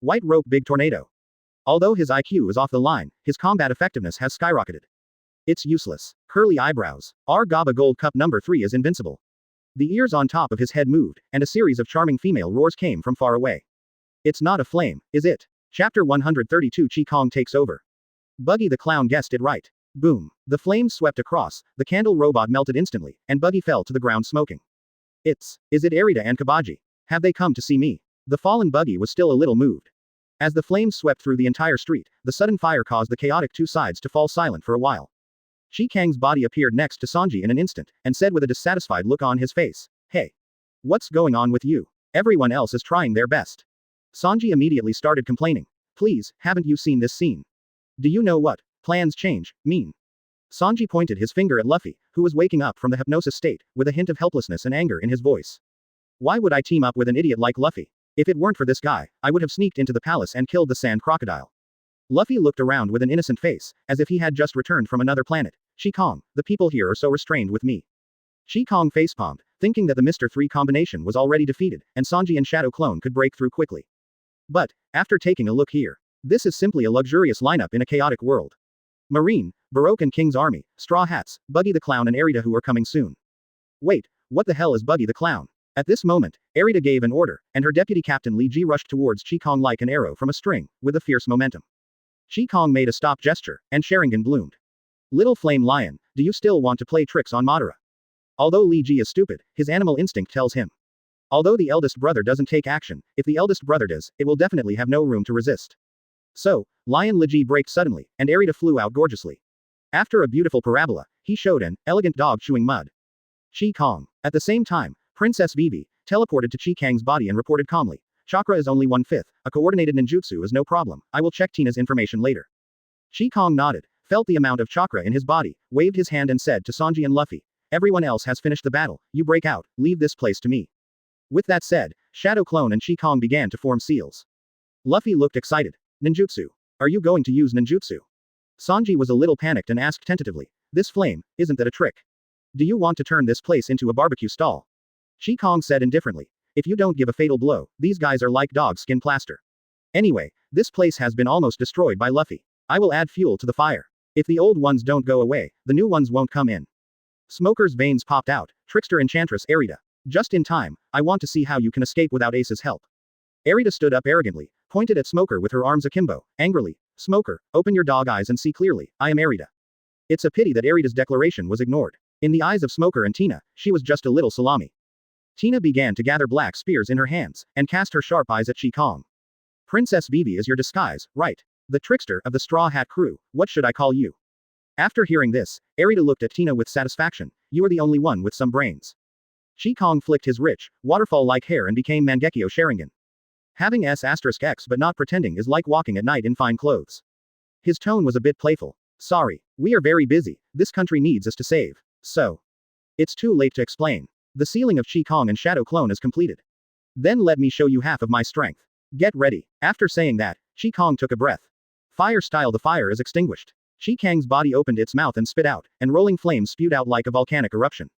White Rope Big Tornado. Although his IQ is off the line, his combat effectiveness has skyrocketed. It's useless. Curly eyebrows. Our Gaba Gold Cup number 3 is invincible. The ears on top of his head moved, and a series of charming female roars came from far away. It's not a flame, is it? Chapter 132 Kang takes over. Buggy the clown guessed it right. Boom. The flames swept across, the candle robot melted instantly, and Buggy fell to the ground smoking. Is it Arita and Kabaji? Have they come to see me? The fallen Buggy was still a little moved. As the flames swept through the entire street, the sudden fire caused the chaotic two sides to fall silent for a while. Chi Kang's body appeared next to Sanji in an instant, and said with a dissatisfied look on his face, "Hey. What's going on with you? Everyone else is trying their best." Sanji immediately started complaining. "Please, haven't you seen this scene? Do you know what plans change mean?" Sanji pointed his finger at Luffy, who was waking up from the hypnosis state, with a hint of helplessness and anger in his voice. "Why would I team up with an idiot like Luffy? If it weren't for this guy, I would have sneaked into the palace and killed the sand crocodile." Luffy looked around with an innocent face, as if he had just returned from another planet. "Chi Kong, the people here are so restrained with me." Chi Kong facepalmed, thinking that the Mr. 3 combination was already defeated, and Sanji and Shadow Clone could break through quickly. But, after taking a look here, this is simply a luxurious lineup in a chaotic world. Marine, Baroque and King's Army, Straw Hats, Buggy the Clown and Erida who are coming soon. Wait, what the hell is Buggy the Clown? At this moment, Erida gave an order, and her deputy captain Li Ji rushed towards Chi Kong like an arrow from a string, with a fierce momentum. Chi Kong made a stop gesture, and Sharingan bloomed. "Little Flame Lion, do you still want to play tricks on Madara?" Although Li Ji is stupid, his animal instinct tells him. Although the eldest brother doesn't take action, if the eldest brother does, it will definitely have no room to resist. So, Lion Li Ji braked suddenly, and Erida flew out gorgeously. After a beautiful parabola, he showed an elegant dog chewing mud. Chi Kong. At the same time, Princess Vivi teleported to Chi Kang's body and reported calmly, "Chakra is only 1/5, a coordinated ninjutsu is no problem, I will check Tina's information later." Chi Kong nodded, felt the amount of chakra in his body, waved his hand and said to Sanji and Luffy, "Everyone else has finished the battle, you break out, leave this place to me." With that said, Shadow Clone and Chi Kong began to form seals. Luffy looked excited. "Ninjutsu. Are you going to use ninjutsu?" Sanji was a little panicked and asked tentatively, "This flame, isn't that a trick? Do you want to turn this place into a barbecue stall?" Chi Kong said indifferently, "If you don't give a fatal blow, these guys are like dog skin plaster. Anyway, this place has been almost destroyed by Luffy. I will add fuel to the fire. If the old ones don't go away, the new ones won't come in." Smoker's veins popped out, trickster enchantress Erida. "Just in time, I want to see how you can escape without Ace's help." Erida stood up arrogantly, pointed at Smoker with her arms akimbo, angrily, "Smoker, open your dog eyes and see clearly, I am Erida." It's a pity that Erida's declaration was ignored. In the eyes of Smoker and Tina, she was just a little salami. Tina began to gather black spears in her hands, and cast her sharp eyes at Chi Kong. "Princess Vivi is your disguise, right? The trickster of the Straw Hat crew, what should I call you?" After hearing this, Erida looked at Tina with satisfaction, "You are the only one with some brains." Chi Kong flicked his rich, waterfall-like hair and became Mangekyo Sharingan. Having S*X but not pretending is like walking at night in fine clothes. His tone was a bit playful. "Sorry, we are very busy, this country needs us to save. So. It's too late to explain. The sealing of Chi Kong and Shadow Clone is completed. Then let me show you half of my strength. Get ready." After saying that, Chi Kong took a breath. Fire style, the fire is extinguished. Chi Kang's body opened its mouth and spit out, and rolling flames spewed out like a volcanic eruption.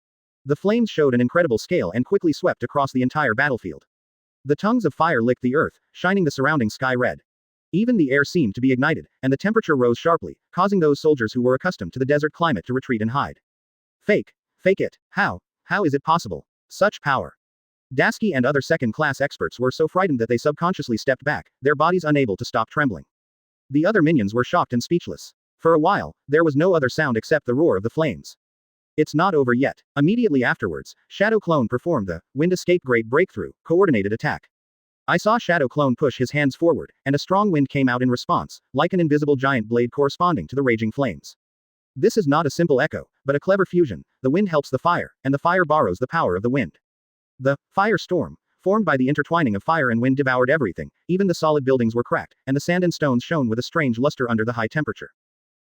The flames showed an incredible scale and quickly swept across the entire battlefield. The tongues of fire licked the earth, shining the surrounding sky red. Even the air seemed to be ignited, and the temperature rose sharply, causing those soldiers who were accustomed to the desert climate to retreat and hide. Fake it. How is it possible? Such power. Dasky and other second-class experts were so frightened that they subconsciously stepped back, their bodies unable to stop trembling. The other minions were shocked and speechless. For a while, there was no other sound except the roar of the flames. It's not over yet. Immediately afterwards, Shadow Clone performed the Wind Escape Great Breakthrough coordinated attack. I saw Shadow Clone push his hands forward, and a strong wind came out in response, like an invisible giant blade corresponding to the raging flames. This is not a simple echo, but a clever fusion. The wind helps the fire, and the fire borrows the power of the wind. The fire storm, formed by the intertwining of fire and wind, devoured everything. Even the solid buildings were cracked, and the sand and stones shone with a strange luster under the high temperature.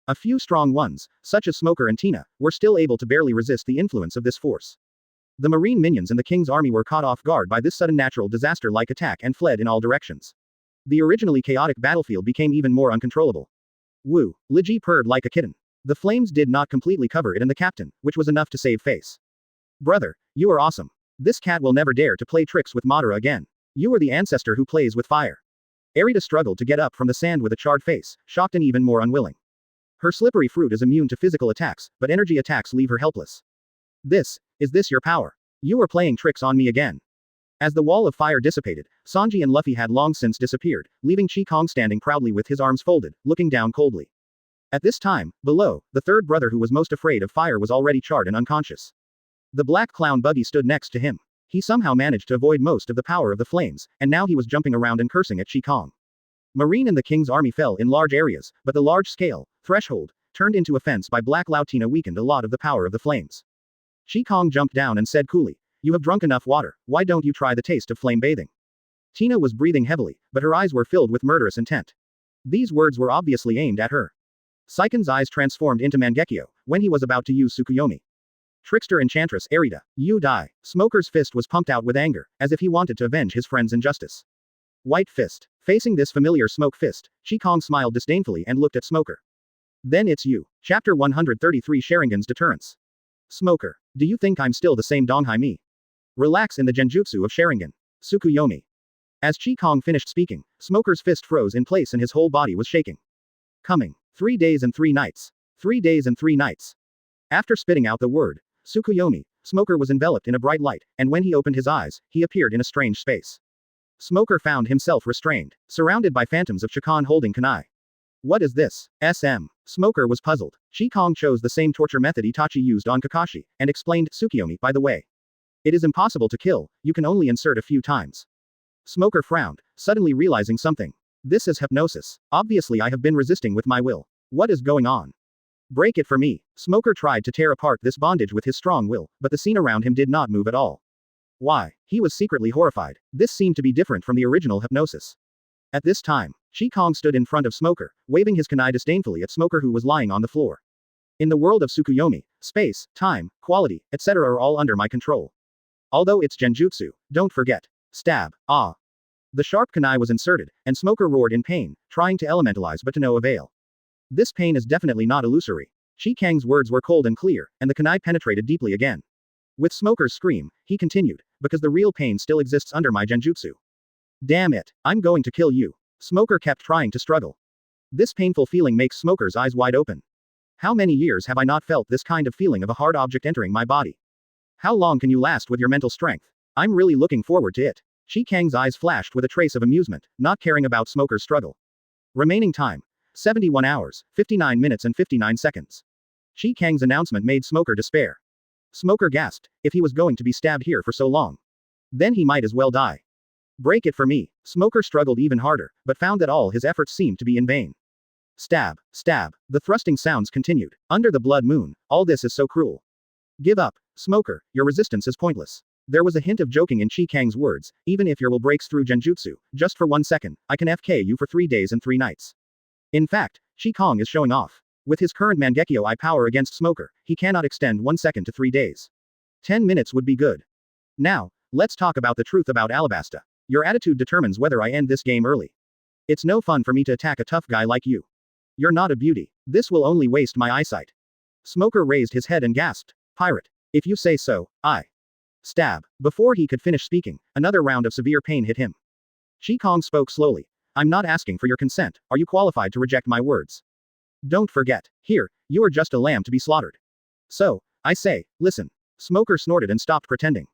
A few strong ones, such as Smoker and Tina, were still able to barely resist the influence of this force. The marine minions and the king's army were caught off guard by this sudden natural disaster-like attack and fled in all directions. The originally chaotic battlefield became even more uncontrollable. Woo! Li Ji purred like a kitten. The flames did not completely cover it and the captain, which was enough to save face. "Brother, you are awesome. This cat will never dare to play tricks with Madara again. You are the ancestor who plays with fire." Erida struggled to get up from the sand with a charred face, shocked and even more unwilling. Her slippery fruit is immune to physical attacks, but energy attacks leave her helpless. Is this your power? You are playing tricks on me again." As the wall of fire dissipated, Sanji and Luffy had long since disappeared, leaving Chi Kong standing proudly with his arms folded, looking down coldly. At this time, below, the third brother who was most afraid of fire was already charred and unconscious. The black clown Buggy stood next to him. He somehow managed to avoid most of the power of the flames, and now he was jumping around and cursing at Chi Kong. Marine and the king's army fell in large areas, but the large-scale threshold turned into a fence by Black Lao. Tina weakened a lot of the power of the flames. Kang jumped down and said coolly, "You have drunk enough water, why don't you try the taste of flame bathing?" Tina was breathing heavily, but her eyes were filled with murderous intent. These words were obviously aimed at her. Saiken's eyes transformed into Mangekyo, when he was about to use Tsukuyomi. Trickster Enchantress Arita, you die. Smoker's fist was pumped out with anger, as if he wanted to avenge his friend's injustice. White fist. Facing this familiar smoke fist, Kang smiled disdainfully and looked at Smoker. Then it's you. Chapter 133 Sharingan's Deterrence. Smoker. Do you think I'm still the same Donghai me? Relax in the genjutsu of Sharingan. Tsukuyomi. As Kang finished speaking, Smoker's fist froze in place and his whole body was shaking. Coming. 3 days and 3 nights. 3 days and 3 nights. After spitting out the word, Tsukuyomi, Smoker was enveloped in a bright light, and when he opened his eyes, he appeared in a strange space. Smoker found himself restrained, surrounded by phantoms of Chikan holding kunai. What is this? SM. Smoker was puzzled. Kang chose the same torture method Itachi used on Kakashi, and explained, Tsukuyomi, by the way. It is impossible to kill, you can only insert a few times. Smoker frowned, suddenly realizing something. This is hypnosis. Obviously I have been resisting with my will. What is going on? Break it for me. Smoker tried to tear apart this bondage with his strong will, but the scene around him did not move at all. Why? He was secretly horrified. This seemed to be different from the original hypnosis. At this time, Kang stood in front of Smoker, waving his kunai disdainfully at Smoker who was lying on the floor. In the world of Tsukuyomi, space, time, quality, etc. are all under my control. Although it's genjutsu, don't forget. Stab. Ah. The sharp kunai was inserted, and Smoker roared in pain, trying to elementalize but to no avail. This pain is definitely not illusory. Kang's words were cold and clear, and the kunai penetrated deeply again. With Smoker's scream, he continued, because the real pain still exists under my genjutsu. Damn it, I'm going to kill you. Smoker kept trying to struggle. This painful feeling makes Smoker's eyes wide open. How many years have I not felt this kind of feeling of a hard object entering my body? How long can you last with your mental strength? I'm really looking forward to it. Kang's eyes flashed with a trace of amusement, not caring about Smoker's struggle. Remaining time. 71 hours, 59 minutes and 59 seconds. Kang's announcement made Smoker despair. Smoker gasped, if he was going to be stabbed here for so long. Then he might as well die. Break it for me. Smoker struggled even harder, but found that all his efforts seemed to be in vain. Stab, stab. The thrusting sounds continued. Under the blood moon, all this is so cruel. Give up, Smoker, your resistance is pointless. There was a hint of joking in Kang's words, even if your will breaks through genjutsu, just for 1 second, I can FK you for 3 days and 3 nights. In fact, Kang is showing off. With his current Mangekyo I power against Smoker, he cannot extend 1 second to 3 days. 10 minutes would be good. Now, let's talk about the truth about Alabasta. Your attitude determines whether I end this game early. It's no fun for me to attack a tough guy like you. You're not a beauty. This will only waste my eyesight. Smoker raised his head and gasped. Pirate. If you say so, I. Stab. Before he could finish speaking, another round of severe pain hit him. Kang spoke slowly. I'm not asking for your consent, are you qualified to reject my words? Don't forget, here, you are just a lamb to be slaughtered. So, I say, listen. Smoker snorted and stopped pretending.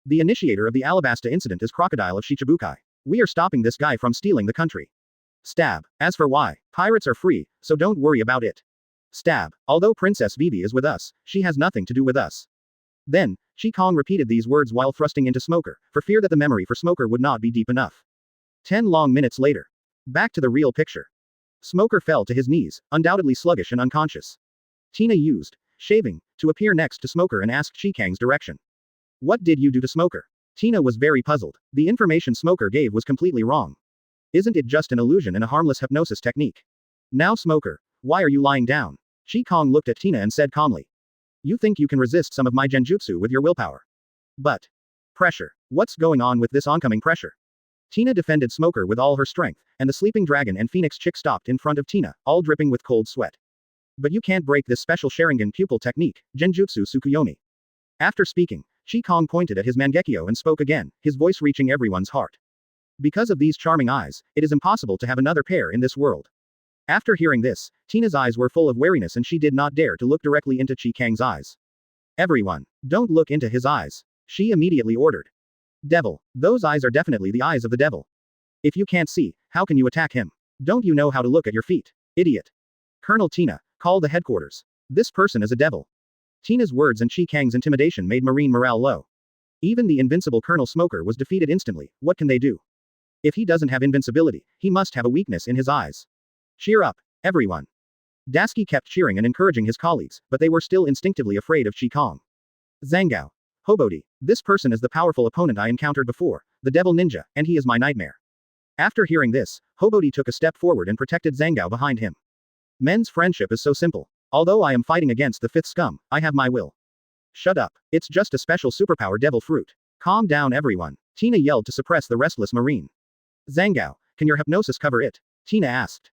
The initiator of the Alabasta incident is Crocodile of Shichibukai. We are stopping this guy from stealing the country. Stab. As for why, pirates are free, so don't worry about it. Stab. Although Princess Vivi is with us, she has nothing to do with us. Then, Kang repeated these words while thrusting into Smoker, for fear that the memory for Smoker would not be deep enough. 10 long minutes later. Back to the real picture. Smoker fell to his knees, undoubtedly sluggish and unconscious. Tina used shaving to appear next to Smoker and asked Kang's direction. What did you do to Smoker? Tina was very puzzled. The information Smoker gave was completely wrong. Isn't it just an illusion and a harmless hypnosis technique? Now Smoker, why are you lying down? Kang looked at Tina and said calmly. You think you can resist some of my genjutsu with your willpower. But. Pressure. What's going on with this oncoming pressure? Tina defended Smoker with all her strength, and the sleeping dragon and Phoenix chick stopped in front of Tina, all dripping with cold sweat. But you can't break this special Sharingan pupil technique, Genjutsu Tsukuyomi. After speaking, Kang pointed at his Mangekyo and spoke again, his voice reaching everyone's heart. Because of these charming eyes, it is impossible to have another pair in this world. After hearing this, Tina's eyes were full of wariness and she did not dare to look directly into Kang's eyes. Everyone, don't look into his eyes. She immediately ordered. Devil, those eyes are definitely the eyes of the devil. If you can't see, how can you attack him? Don't you know how to look at your feet? Idiot. Colonel Tina, call the headquarters. This person is a devil. Tina's words and Kang's intimidation made Marine morale low. Even the invincible Colonel Smoker was defeated instantly, what can they do? If he doesn't have invincibility, he must have a weakness in his eyes. Cheer up, everyone. Dasky kept cheering and encouraging his colleagues, but they were still instinctively afraid of Kang. Zhangao. Hobody. This person is the powerful opponent I encountered before, the devil ninja, and he is my nightmare. After hearing this, Hobody took a step forward and protected Zhangao behind him. Men's friendship is so simple. Although I am fighting against the fifth scum, I have my will. Shut up. It's just a special superpower devil fruit. Calm down everyone. Tina yelled to suppress the restless marine. Zhangao, can your hypnosis cover it? Tina asked.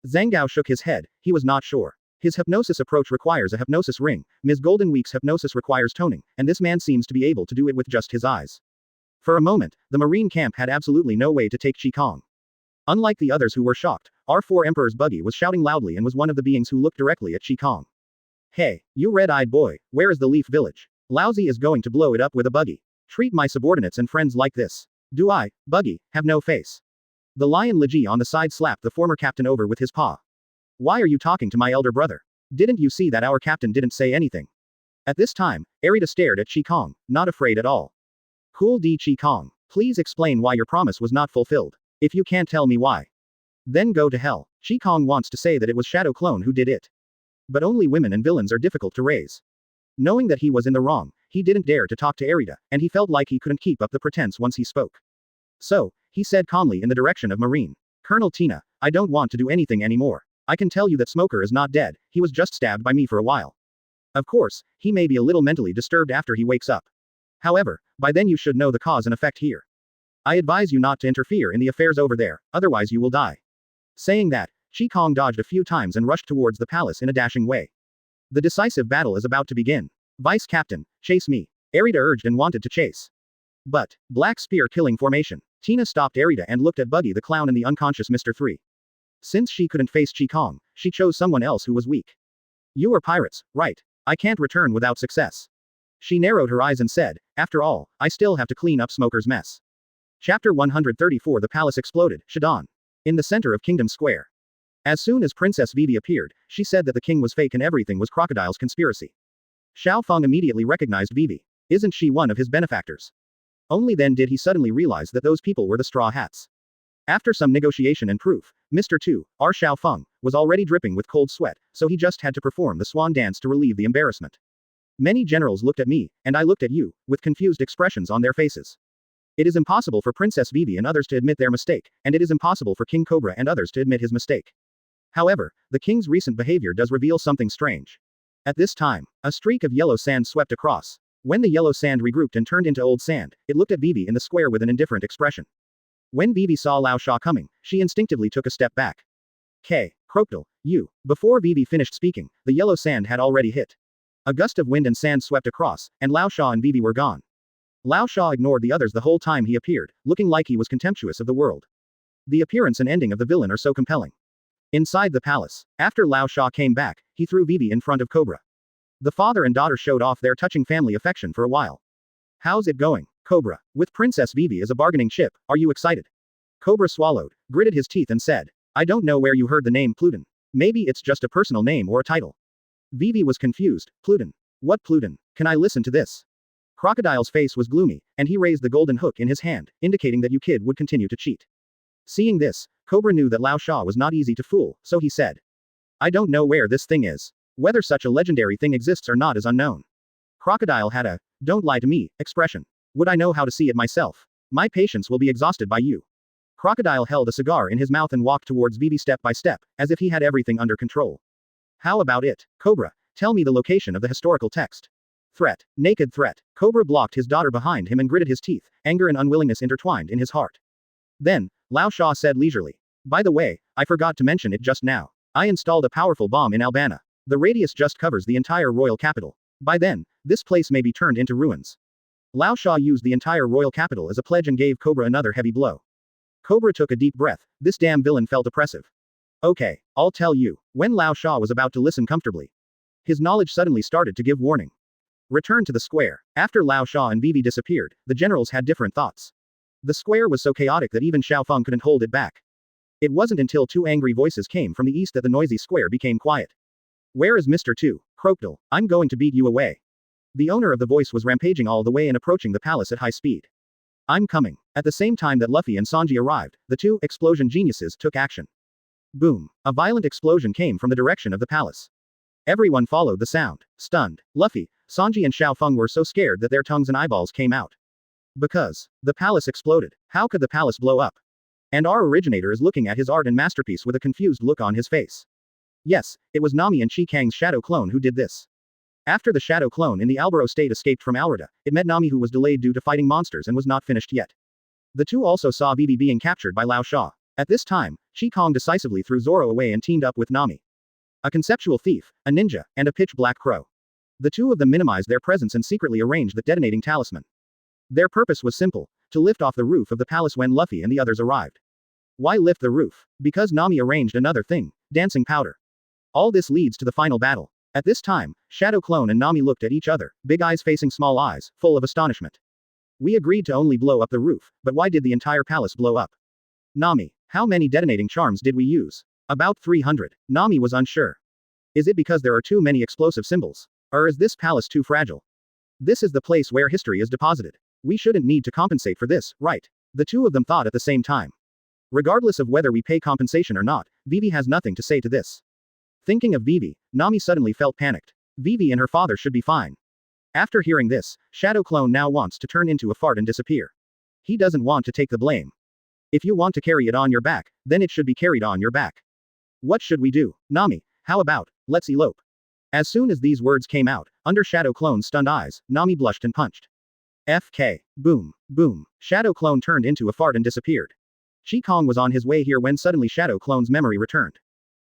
Zhangao shook his head, he was not sure. His hypnosis approach requires a hypnosis ring, Ms. Golden Week's hypnosis requires toning, and this man seems to be able to do it with just his eyes. For a moment, the marine camp had absolutely no way to take Kang. Unlike the others who were shocked, our four emperor's buggy was shouting loudly and was one of the beings who looked directly at Kang. Hey, you red-eyed boy, where is the Leaf Village? Lousy is going to blow it up with a buggy. Treat my subordinates and friends like this. Do I, buggy, have no face? The lion Leji on the side slapped the former captain over with his paw. Why are you talking to my elder brother? Didn't you see that our captain didn't say anything? At this time, Arita stared at Kang, not afraid at all. Cool D Kang, please explain why your promise was not fulfilled. If you can't tell me why, then go to hell. Kang wants to say that it was Shadow Clone who did it. But only women and villains are difficult to raise. Knowing that he was in the wrong, he didn't dare to talk to Arita, and he felt like he couldn't keep up the pretense once he spoke. So, he said calmly in the direction of Marine. Colonel Tina, I don't want to do anything anymore. I can tell you that Smoker is not dead, he was just stabbed by me for a while. Of course, he may be a little mentally disturbed after he wakes up. However, by then you should know the cause and effect here. I advise you not to interfere in the affairs over there, otherwise you will die. Saying that, Kang dodged a few times and rushed towards the palace in a dashing way. The decisive battle is about to begin. Vice Captain, chase me. Arita urged and wanted to chase. But, Black Spear killing formation. Tina stopped Arita and looked at Buggy the Clown and the unconscious Mr. 3. Since she couldn't face Kang, she chose someone else who was weak. You are pirates, right? I can't return without success. She narrowed her eyes and said, after all, I still have to clean up Smoker's mess. Chapter 134 The palace exploded, Shadon. In the center of Kingdom Square. As soon as Princess Vivi appeared, she said that the king was fake and everything was Crocodile's conspiracy. Xiao Feng immediately recognized Vivi. Isn't she one of his benefactors? Only then did he suddenly realize that those people were the Straw Hats. After some negotiation and proof, Mr. 2, our Xiao Feng, was already dripping with cold sweat, so he just had to perform the swan dance to relieve the embarrassment. Many generals looked at me, and I looked at you, with confused expressions on their faces. It is impossible for Princess Vivi and others to admit their mistake, and it is impossible for King Cobra and others to admit his mistake. However, the king's recent behavior does reveal something strange. At this time, a streak of yellow sand swept across. When the yellow sand regrouped and turned into old sand, it looked at Vivi in the square with an indifferent expression. When Vivi saw Lao Sha coming, she instinctively took a step back. Crocodile, you. Before Vivi finished speaking, the yellow sand had already hit. A gust of wind and sand swept across, and Lao Sha and Vivi were gone. Lao Sha ignored the others the whole time he appeared, looking like he was contemptuous of the world. The appearance and ending of the villain are so compelling. Inside the palace, after Lao Sha came back, he threw Vivi in front of Cobra. The father and daughter showed off their touching family affection for a while. How's it going, Cobra? With Princess Vivi as a bargaining chip, are you excited? Cobra swallowed, gritted his teeth and said, I don't know where you heard the name Pluton. Maybe it's just a personal name or a title. Vivi was confused. Pluton. What Pluton? Can I listen to this? Crocodile's face was gloomy, and he raised the golden hook in his hand, indicating that you kid would continue to cheat. Seeing this, Cobra knew that Lao Sha was not easy to fool, so he said. I don't know where this thing is. Whether such a legendary thing exists or not is unknown. Crocodile had a, don't lie to me, expression. Would I know how to see it myself? My patience will be exhausted by you. Crocodile held a cigar in his mouth and walked towards Vivi step by step, as if he had everything under control. How about it, Cobra? Tell me the location of the historical text. Threat. Naked threat. Cobra blocked his daughter behind him and gritted his teeth, anger and unwillingness intertwined in his heart. Then, Lao Sha said leisurely. By the way, I forgot to mention it just now. I installed a powerful bomb in Albana. The radius just covers the entire royal capital. By then, this place may be turned into ruins. Lao Sha used the entire royal capital as a pledge and gave Cobra another heavy blow. Cobra took a deep breath. This damn villain felt oppressive. Okay, I'll tell you. When Lao Sha was about to listen comfortably, his knowledge suddenly started to give warning. Return to the square. After Lao Sha and Vivi disappeared, the generals had different thoughts. The square was so chaotic that even Xiao Feng couldn't hold it back. It wasn't until two angry voices came from the east that the noisy square became quiet. Where is Mr. 2, Crocodile? I'm going to beat you away. The owner of the voice was rampaging all the way and approaching the palace at high speed. I'm coming. At the same time that Luffy and Sanji arrived, the two explosion geniuses took action. Boom. A violent explosion came from the direction of the palace. Everyone followed the sound. Stunned, Luffy, Sanji and Xiao Feng were so scared that their tongues and eyeballs came out. Because the palace exploded. How could the palace blow up? And our originator is looking at his art and masterpiece with a confused look on his face. Yes, it was Nami and Kang's shadow clone who did this. After the shadow clone in the Albaro state escaped from Alrida, it met Nami, who was delayed due to fighting monsters and was not finished yet. The two also saw Vivi being captured by Lao Sha. At this time, Kang decisively threw Zoro away and teamed up with Nami. A conceptual thief, a ninja, and a pitch-black crow. The two of them minimized their presence and secretly arranged the detonating talisman. Their purpose was simple, to lift off the roof of the palace when Luffy and the others arrived. Why lift the roof? Because Nami arranged another thing, dancing powder. All this leads to the final battle. At this time, Shadow Clone and Nami looked at each other, big eyes facing small eyes, full of astonishment. We agreed to only blow up the roof, but why did the entire palace blow up? Nami, how many detonating charms did we use? About 300. Nami was unsure. Is it because there are too many explosive symbols? Or is this palace too fragile? This is the place where history is deposited. We shouldn't need to compensate for this, right? The two of them thought at the same time. Regardless of whether we pay compensation or not, Vivi has nothing to say to this. Thinking of Vivi, Nami suddenly felt panicked. Vivi and her father should be fine. After hearing this, Shadow Clone now wants to turn into a fart and disappear. He doesn't want to take the blame. If you want to carry it on your back, then it should be carried on your back. What should we do? Nami, how about, let's elope? As soon as these words came out, under Shadow Clone's stunned eyes, Nami blushed and punched. FK. Boom. Boom. Shadow Clone turned into a fart and disappeared. Kang was on his way here when suddenly Shadow Clone's memory returned.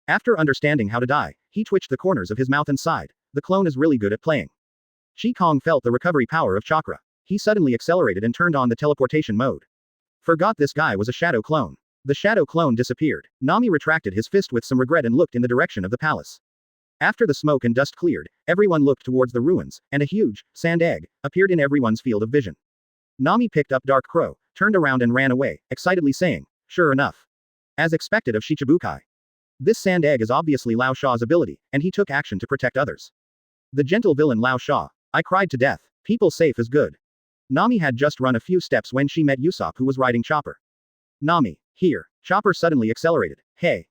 After understanding how to die, he twitched the corners of his mouth and sighed. The clone is really good at playing. Kang felt the recovery power of chakra. He suddenly accelerated and turned on the teleportation mode. Forgot this guy was a Shadow Clone. The Shadow Clone disappeared. Nami retracted his fist with some regret and looked in the direction of the palace. After the smoke and dust cleared, everyone looked towards the ruins, and a huge, sand egg, appeared in everyone's field of vision. Nami picked up Dark Crow, turned around and ran away, excitedly saying, sure enough. As expected of Shichibukai. This sand egg is obviously Lao Sha's ability, and he took action to protect others. The gentle villain Lao Sha. I cried to death. People safe is good. Nami had just run a few steps when she met Usopp, who was riding Chopper. Nami, here. Chopper suddenly accelerated. Hey,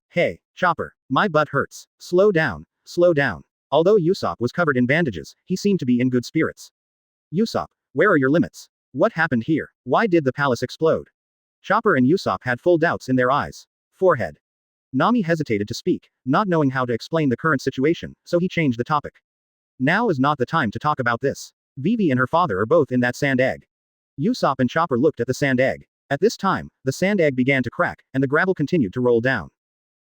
Chopper, my butt hurts. Slow down. Slow down. Although Usopp was covered in bandages, he seemed to be in good spirits. Usopp, where are your limits? What happened here? Why did the palace explode? Chopper and Usopp had full doubts in their eyes. Forehead. Nami hesitated to speak, not knowing how to explain the current situation, so he changed the topic. Now is not the time to talk about this. Vivi and her father are both in that sand egg. Usopp and Chopper looked at the sand egg. At this time, the sand egg began to crack, and the gravel continued to roll down.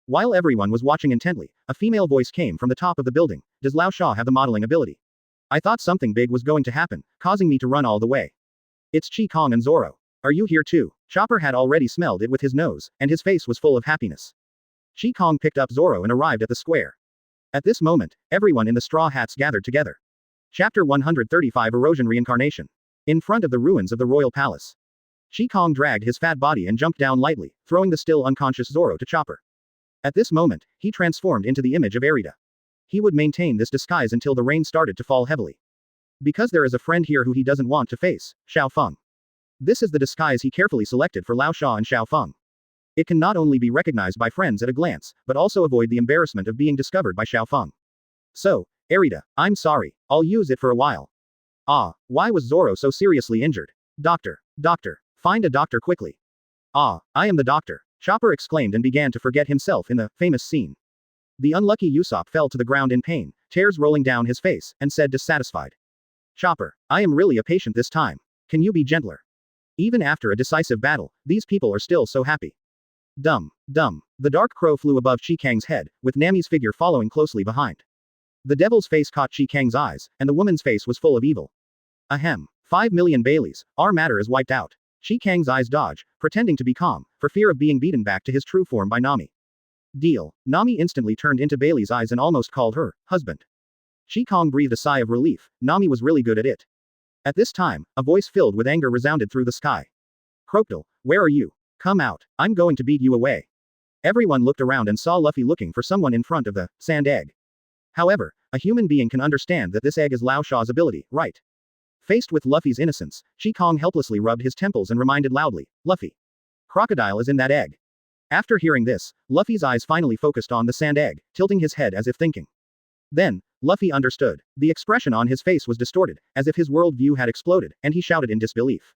While everyone was watching intently, a female voice came from the top of the building. Does Lao Sha have the modeling ability? I thought something big was going to happen, causing me to run all the way. It's Kang and Zoro. Are you here too? Chopper had already smelled it with his nose, and his face was full of happiness. Kang picked up Zoro and arrived at the square. At this moment, everyone in the straw hats gathered together. Chapter 135 Erosion Reincarnation. In front of the ruins of the royal palace. Kang dragged his fat body and jumped down lightly, throwing the still unconscious Zoro to Chopper. At this moment, he transformed into the image of Arita. He would maintain this disguise until the rain started to fall heavily. Because there is a friend here who he doesn't want to face, Xiao Feng. This is the disguise he carefully selected for Lao Sha and Xiao Feng. It can not only be recognized by friends at a glance, but also avoid the embarrassment of being discovered by Xiao Feng. So, Arita, I'm sorry, I'll use it for a while. Why was Zoro so seriously injured? Doctor, find a doctor quickly. I am the doctor. Chopper exclaimed and began to forget himself in the famous scene. The unlucky Usopp fell to the ground in pain, tears rolling down his face, and said dissatisfied. Chopper, I am really a patient this time. Can you be gentler? Even after a decisive battle, these people are still so happy. Dumb. The dark crow flew above Kang's head, with Nami's figure following closely behind. The devil's face caught Kang's eyes, and the woman's face was full of evil. Ahem. 5 million Baileys, our matter is wiped out. Kang's eyes dodge, pretending to be calm, for fear of being beaten back to his true form by Nami. Deal. Nami instantly turned into Bailey's eyes and almost called her husband. Kang breathed a sigh of relief. Nami was really good at it. At this time, a voice filled with anger resounded through the sky. Crocodile, where are you? Come out. I'm going to beat you away. Everyone looked around and saw Luffy looking for someone in front of the sand egg. However, a human being can understand that this egg is Lao Sha's ability, right? Faced with Luffy's innocence, Kang helplessly rubbed his temples and reminded loudly, Luffy. Crocodile is in that egg. After hearing this, Luffy's eyes finally focused on the sand egg, tilting his head as if thinking. Then, Luffy understood. The expression on his face was distorted, as if his world view had exploded, and he shouted in disbelief.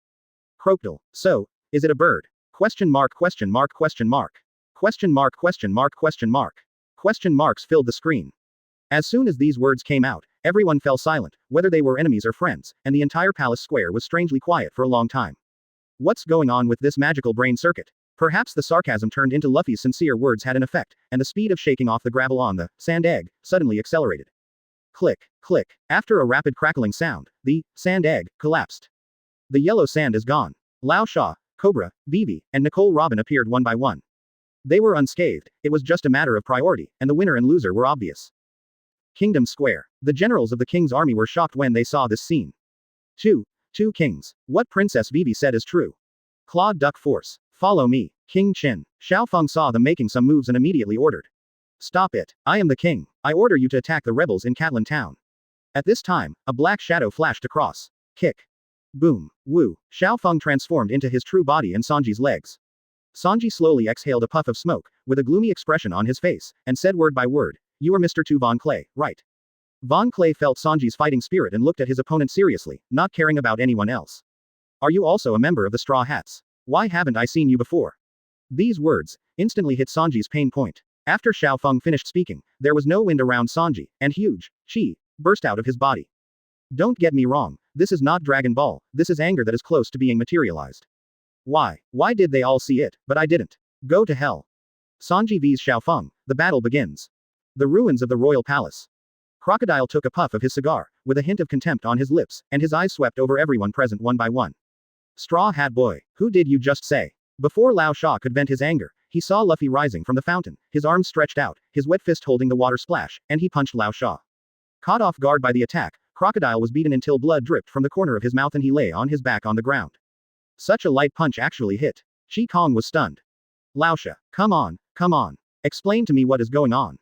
Crocodile. So, is it a bird? Question mark question mark question mark. Question mark question mark question mark. Question marks filled the screen. As soon as these words came out, everyone fell silent, whether they were enemies or friends, and the entire palace square was strangely quiet for a long time. What's going on with this magical brain circuit? Perhaps the sarcasm turned into Luffy's sincere words had an effect, and the speed of shaking off the gravel on the sand egg suddenly accelerated. Click, click. After a rapid crackling sound, the sand egg collapsed. The yellow sand is gone. Lao Sha, Cobra, Vivi, and Nicole Robin appeared one by one. They were unscathed, it was just a matter of priority, and the winner and loser were obvious. Kingdom Square. The generals of the king's army were shocked when they saw this scene. Two kings. What Princess Vivi said is true. Clawed Duck Force. Follow me. King Qin. Xiaofeng saw them making some moves and immediately ordered. Stop it. I am the king. I order you to attack the rebels in Catlin Town. At this time, a black shadow flashed across. Kick. Boom. Woo. Xiaofeng transformed into his true body and Sanji's legs. Sanji slowly exhaled a puff of smoke, with a gloomy expression on his face, and said word by word, "You are Mr. Tu Von Clay, right?" Von Clay felt Sanji's fighting spirit and looked at his opponent seriously, not caring about anyone else. Are you also a member of the Straw Hats? Why haven't I seen you before? These words instantly hit Sanji's pain point. After Xiaofeng finished speaking, there was no wind around Sanji, and huge qi burst out of his body. Don't get me wrong, this is not Dragon Ball, this is anger that is close to being materialized. Why did they all see it, but I didn't? Go to hell. Sanji vs Xiaofeng, the battle begins. The ruins of the royal palace. Crocodile took a puff of his cigar, with a hint of contempt on his lips, and his eyes swept over everyone present one by one. Straw Hat Boy, who did you just say? Before Lao Sha could vent his anger, he saw Luffy rising from the fountain, his arms stretched out, his wet fist holding the water splash, and he punched Lao Sha. Caught off guard by the attack, Crocodile was beaten until blood dripped from the corner of his mouth and he lay on his back on the ground. Such a light punch actually hit. Chi Kong was stunned. Lao Sha, come on. Explain to me what is going on.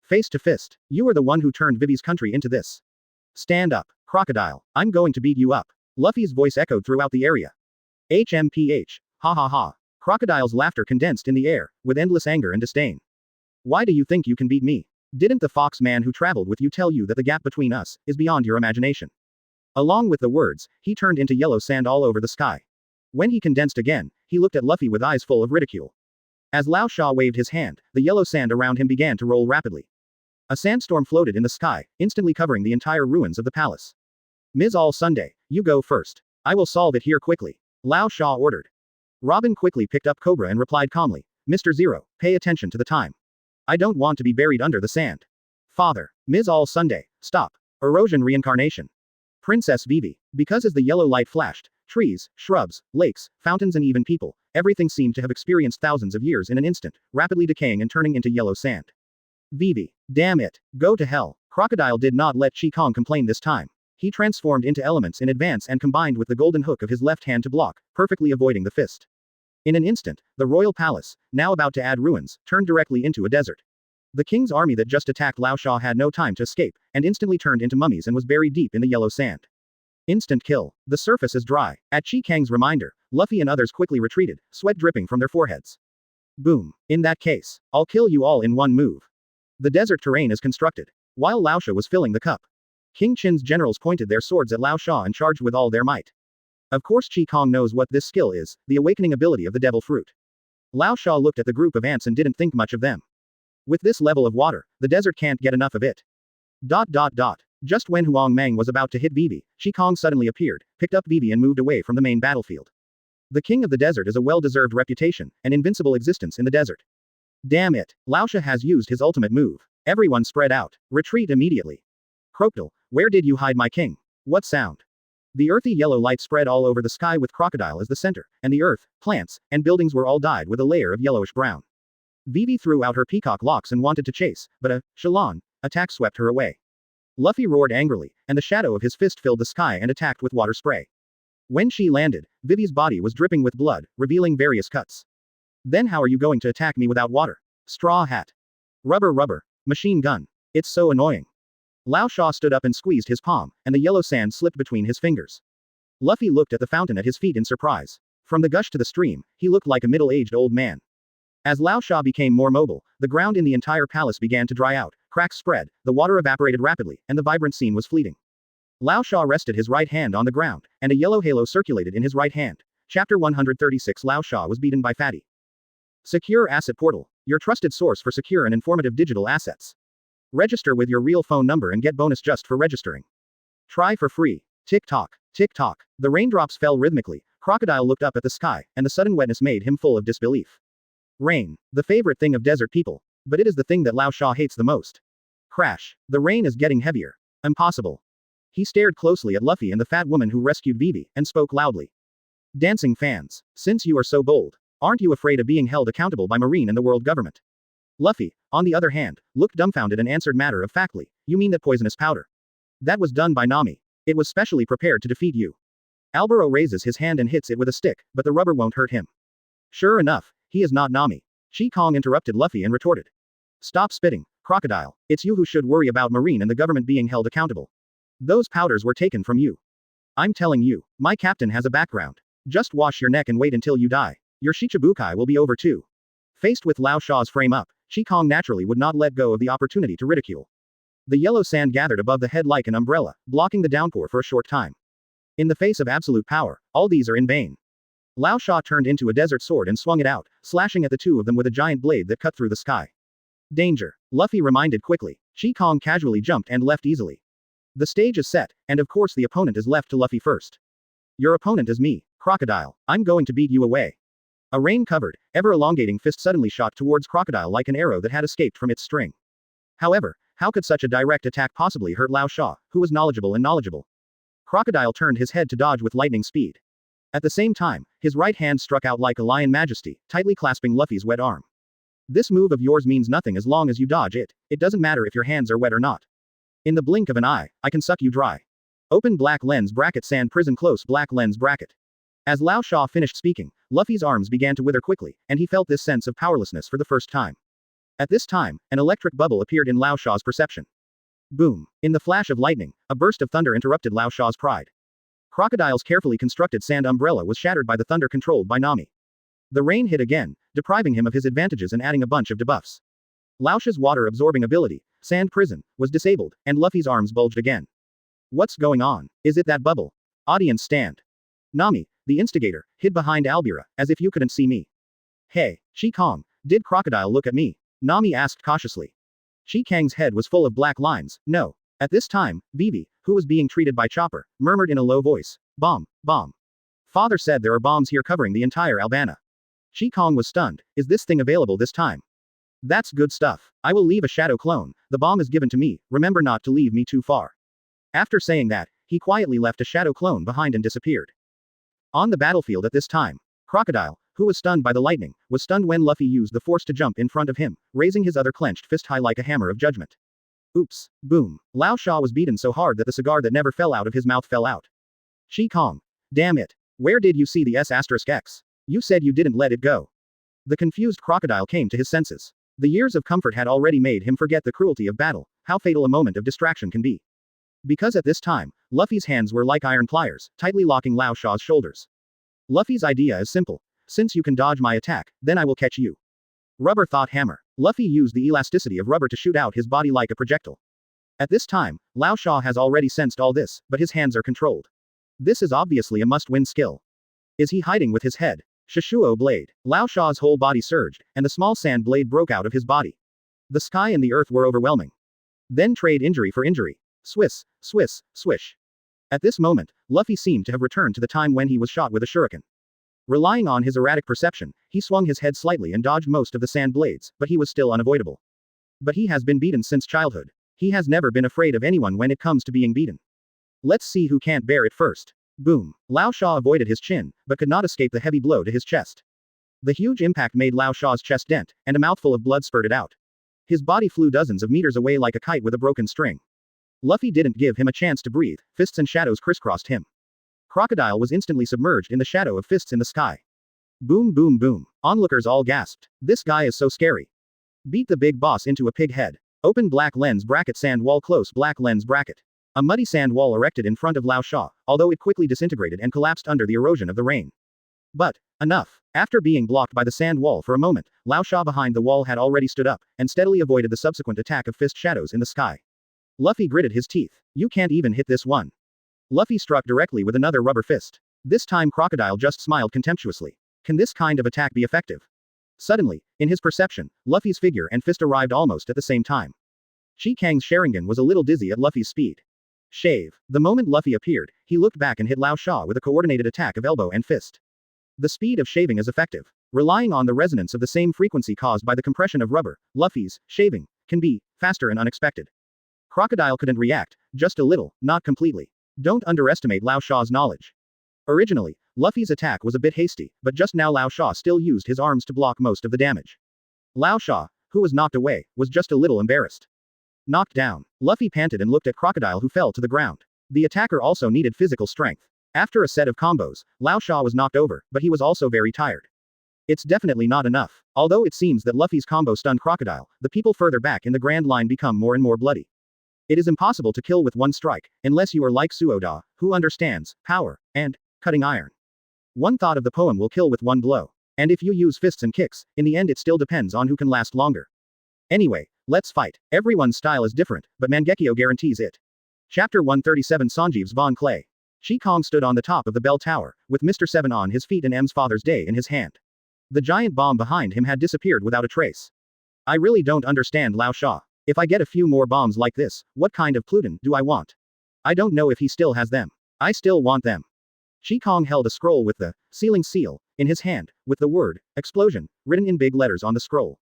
Face to fist, you are the one who turned Vivi's country into this. Stand up, Crocodile, I'm going to beat you up. Luffy's voice echoed throughout the area. HMPH, ha ha ha. Crocodile's laughter condensed in the air, with endless anger and disdain. Why do you think you can beat me? Didn't the fox man who traveled with you tell you that the gap between us is beyond your imagination? Along with the words, he turned into yellow sand all over the sky. When he condensed again, he looked at Luffy with eyes full of ridicule. As Lao Sha waved his hand, the yellow sand around him began to roll rapidly. A sandstorm floated in the sky, instantly covering the entire ruins of the palace. Ms. All Sunday, you go first. I will solve it here quickly. Lao Sha ordered. Robin quickly picked up Cobra and replied calmly, Mr. Zero, pay attention to the time. I don't want to be buried under the sand. Father, Ms. All Sunday, stop. Erosion reincarnation. Princess Vivi, because as the yellow light flashed, trees, shrubs, lakes, fountains and even people, everything seemed to have experienced thousands of years in an instant, rapidly decaying and turning into yellow sand. Vivi, damn it, go to hell. Crocodile did not let Chi Kong complain this time. He transformed into elements in advance and combined with the golden hook of his left hand to block, perfectly avoiding the fist. In an instant, the royal palace, now about to add ruins, turned directly into a desert. The king's army that just attacked Lao Sha had no time to escape, and instantly turned into mummies and was buried deep in the yellow sand. Instant kill. The surface is dry. At Chi Kang's reminder, Luffy and others quickly retreated, sweat dripping from their foreheads. Boom. In that case, I'll kill you all in one move. The desert terrain is constructed. While Lao Sha was filling the cup, King Qin's generals pointed their swords at Lao Sha and charged with all their might. Of course Chi Kong knows what this skill is, the awakening ability of the devil fruit. Lao Sha looked at the group of ants and didn't think much of them. With this level of water, the desert can't get enough of it. Just when Huang Meng was about to hit Vivi, Chi Kong suddenly appeared, picked up Vivi and moved away from the main battlefield. The king of the desert is a well-deserved reputation, an invincible existence in the desert. Damn it, Lao Sha has used his ultimate move. Everyone spread out. Retreat immediately. Crocodile, where did you hide my king? What sound? The earthy yellow light spread all over the sky with Crocodile as the center, and the earth, plants, and buildings were all dyed with a layer of yellowish brown. Vivi threw out her peacock locks and wanted to chase, but a Shalon attack swept her away. Luffy roared angrily, and the shadow of his fist filled the sky and attacked with water spray. When she landed, Vivi's body was dripping with blood, revealing various cuts. Then how are you going to attack me without water? Straw Hat. Rubber. Machine gun. It's so annoying. Lao Sha stood up and squeezed his palm, and the yellow sand slipped between his fingers. Luffy looked at the fountain at his feet in surprise. From the gush to the stream, he looked like a middle-aged old man. As Lao Sha became more mobile, the ground in the entire palace began to dry out, cracks spread, the water evaporated rapidly, and the vibrant scene was fleeting. Lao Sha rested his right hand on the ground, and a yellow halo circulated in his right hand. Chapter 136 Lao Sha was beaten by Fatty. Secure Asset Portal, your trusted source for secure and informative digital assets. Register with your real phone number and get bonus just for registering. Try for free. Tick tock, tick tock. The raindrops fell rhythmically. Crocodile looked up at the sky, and the sudden wetness made him full of disbelief. Rain, the favorite thing of desert people, but it is the thing that Lao Sha hates the most. Crash. The rain is getting heavier. Impossible. He stared closely at Luffy and the fat woman who rescued Vivi, and spoke loudly. Dancing fans, since you are so bold, aren't you afraid of being held accountable by Marine and the world government? Luffy, on the other hand, looked dumbfounded and answered matter-of-factly, you mean that poisonous powder? That was done by Nami. It was specially prepared to defeat you. Albaro raises his hand and hits it with a stick, but the rubber won't hurt him. Sure enough, he is not Nami. Kong interrupted Luffy and retorted. Stop spitting, Crocodile, it's you who should worry about Marine and the government being held accountable. Those powders were taken from you. I'm telling you, my captain has a background. Just wash your neck and wait until you die. Your Shichibukai will be over too. Faced with Lao Sha's frame up, Kong naturally would not let go of the opportunity to ridicule. The yellow sand gathered above the head like an umbrella, blocking the downpour for a short time. In the face of absolute power, all these are in vain. Lao Sha turned into a desert sword and swung it out, slashing at the two of them with a giant blade that cut through the sky. Danger, Luffy reminded quickly. Kong casually jumped and left easily. The stage is set, and of course the opponent is left to Luffy first. Your opponent is me, Crocodile. I'm going to beat you away. A rain-covered, ever-elongating fist suddenly shot towards Crocodile like an arrow that had escaped from its string. However, how could such a direct attack possibly hurt Lao Sha, who was knowledgeable? Crocodile turned his head to dodge with lightning speed. At the same time, his right hand struck out like a lion majesty, tightly clasping Luffy's wet arm. This move of yours means nothing as long as you dodge it. It doesn't matter if your hands are wet or not. In the blink of an eye, I can suck you dry. Open black lens bracket sand prison close black lens bracket. As Lao Sha finished speaking, Luffy's arms began to wither quickly, and he felt this sense of powerlessness for the first time. At this time, an electric bubble appeared in Lao Sha's perception. Boom. In the flash of lightning, a burst of thunder interrupted Lao Sha's pride. Crocodile's carefully constructed sand umbrella was shattered by the thunder controlled by Nami. The rain hit again, depriving him of his advantages and adding a bunch of debuffs. Lao Sha's water-absorbing ability, Sand Prison, was disabled, and Luffy's arms bulged again. What's going on? Is it that bubble? Audience stand. Nami, the instigator, hid behind Albira, as if you couldn't see me. Hey, Kang, did Crocodile look at me? Nami asked cautiously. Kang's head was full of black lines. No. At this time, Vivi, who was being treated by Chopper, murmured in a low voice. Bomb, bomb. Father said there are bombs here covering the entire Albana. Kang was stunned. Is this thing available this time? That's good stuff. I will leave a shadow clone. The bomb is given to me. Remember not to leave me too far. After saying that, he quietly left a shadow clone behind and disappeared. On the battlefield at this time, Crocodile, who was stunned by the lightning, was stunned when Luffy used the force to jump in front of him, raising his other clenched fist high like a hammer of judgment. Oops. Boom. Lao Sha was beaten so hard that the cigar that never fell out of his mouth fell out. Kang. Damn it. Where did you see the S**X? You said you didn't let it go. The confused Crocodile came to his senses. The years of comfort had already made him forget the cruelty of battle, how fatal a moment of distraction can be. Because at this time, Luffy's hands were like iron pliers, tightly locking Lao Sha's shoulders. Luffy's idea is simple. Since you can dodge my attack, then I will catch you. Rubber thought hammer. Luffy used the elasticity of rubber to shoot out his body like a projectile. At this time, Lao Sha has already sensed all this, but his hands are controlled. This is obviously a must-win skill. Is he hiding with his head? Shishuo blade. Lao Sha's whole body surged, and the small sand blade broke out of his body. The sky and the earth were overwhelming. Then trade injury for injury. Swiss, swiss, swish. At this moment, Luffy seemed to have returned to the time when he was shot with a shuriken. Relying on his erratic perception, he swung his head slightly and dodged most of the sand blades, but he was still unavoidable. But he has been beaten since childhood. He has never been afraid of anyone when it comes to being beaten. Let's see who can't bear it first. Boom. Lao Sha avoided his chin, but could not escape the heavy blow to his chest. The huge impact made Lao Sha's chest dent, and a mouthful of blood spurted out. His body flew dozens of meters away like a kite with a broken string. Luffy didn't give him a chance to breathe, fists and shadows crisscrossed him. Crocodile was instantly submerged in the shadow of fists in the sky. Boom boom boom. Onlookers all gasped. This guy is so scary. Beat the big boss into a pig head. Open black lens bracket sand wall close black lens bracket. A muddy sand wall erected in front of Lao Sha, although it quickly disintegrated and collapsed under the erosion of the rain. But, enough. After being blocked by the sand wall for a moment, Lao Sha behind the wall had already stood up, and steadily avoided the subsequent attack of fist shadows in the sky. Luffy gritted his teeth. You can't even hit this one. Luffy struck directly with another rubber fist. This time Crocodile just smiled contemptuously. Can this kind of attack be effective? Suddenly, in his perception, Luffy's figure and fist arrived almost at the same time. Kang's Sharingan was a little dizzy at Luffy's speed. Shave. The moment Luffy appeared, he looked back and hit Lao Sha with a coordinated attack of elbow and fist. The speed of shaving is effective. Relying on the resonance of the same frequency caused by the compression of rubber, Luffy's shaving can be faster and unexpected. Crocodile couldn't react, just a little, not completely. Don't underestimate Lao Sha's knowledge. Originally, Luffy's attack was a bit hasty, but just now Lao Sha still used his arms to block most of the damage. Lao Sha, who was knocked away, was just a little embarrassed. Knocked down. Luffy panted and looked at Crocodile, who fell to the ground. The attacker also needed physical strength. After a set of combos, Lao Sha was knocked over, but he was also very tired. It's definitely not enough. Although it seems that Luffy's combo stunned Crocodile, the people further back in the Grand Line become more and more bloody. It is impossible to kill with one strike, unless you are like Suoda, who understands power and cutting iron. One thought of the poem will kill with one blow. And if you use fists and kicks, in the end it still depends on who can last longer. Anyway, let's fight. Everyone's style is different, but Mangekyo guarantees it. Chapter 137 Sanjeev's Von Clay. Kang stood on the top of the bell tower, with Mr. Seven on his feet and M's Father's Day in his hand. The giant bomb behind him had disappeared without a trace. I really don't understand Lao Sha. If I get a few more bombs like this, what kind of Pluton do I want? I don't know if he still has them. I still want them. Kang held a scroll with the sealing seal in his hand, with the word explosion written in big letters on the scroll.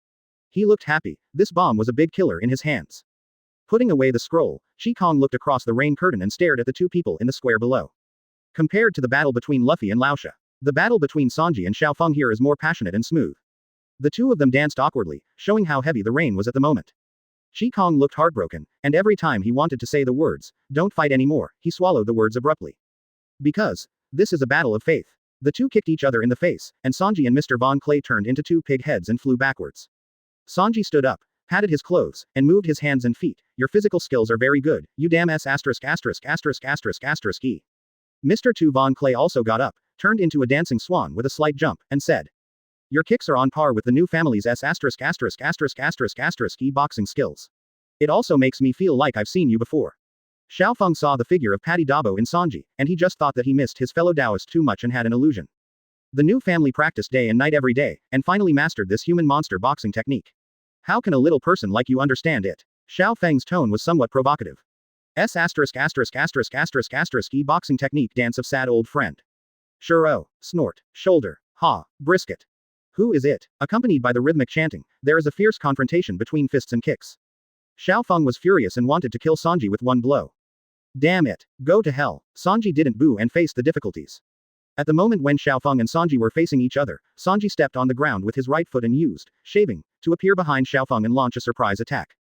He looked happy. This bomb was a big killer in his hands. Putting away the scroll, Kang looked across the rain curtain and stared at the two people in the square below. Compared to the battle between Luffy and Lao Sha, the battle between Sanji and Xiao Feng here is more passionate and smooth. The two of them danced awkwardly, showing how heavy the rain was at the moment. Kang looked heartbroken, and every time he wanted to say the words, "Don't fight anymore," he swallowed the words abruptly. Because this is a battle of faith. The two kicked each other in the face, and Sanji and Mr. Von Clay turned into two pig heads and flew backwards. Sanji stood up, patted his clothes, and moved his hands and feet. Your physical skills are very good, you damn s*************. Mr. Tu Von Clay also got up, turned into a dancing swan with a slight jump, and said, your kicks are on par with the new family's boxing skills. It also makes me feel like I've seen you before. Xiao Feng saw the figure of Patty Dabo in Sanji, and he just thought that he missed his fellow Taoist too much and had an illusion. The new family practiced day and night every day, and finally mastered this human monster boxing technique. How can a little person like you understand it? Xiao Feng's tone was somewhat provocative. Boxing technique dance of sad old friend. Sure, snort, shoulder, ha, brisket. Who is it? Accompanied by the rhythmic chanting, there is a fierce confrontation between fists and kicks. Xiao Feng was furious and wanted to kill Sanji with one blow. Damn it. Go to hell. Sanji didn't boo and faced the difficulties. At the moment when Xiao Feng and Sanji were facing each other, Sanji stepped on the ground with his right foot and used shaving to appear behind Xiao Feng and launch a surprise attack.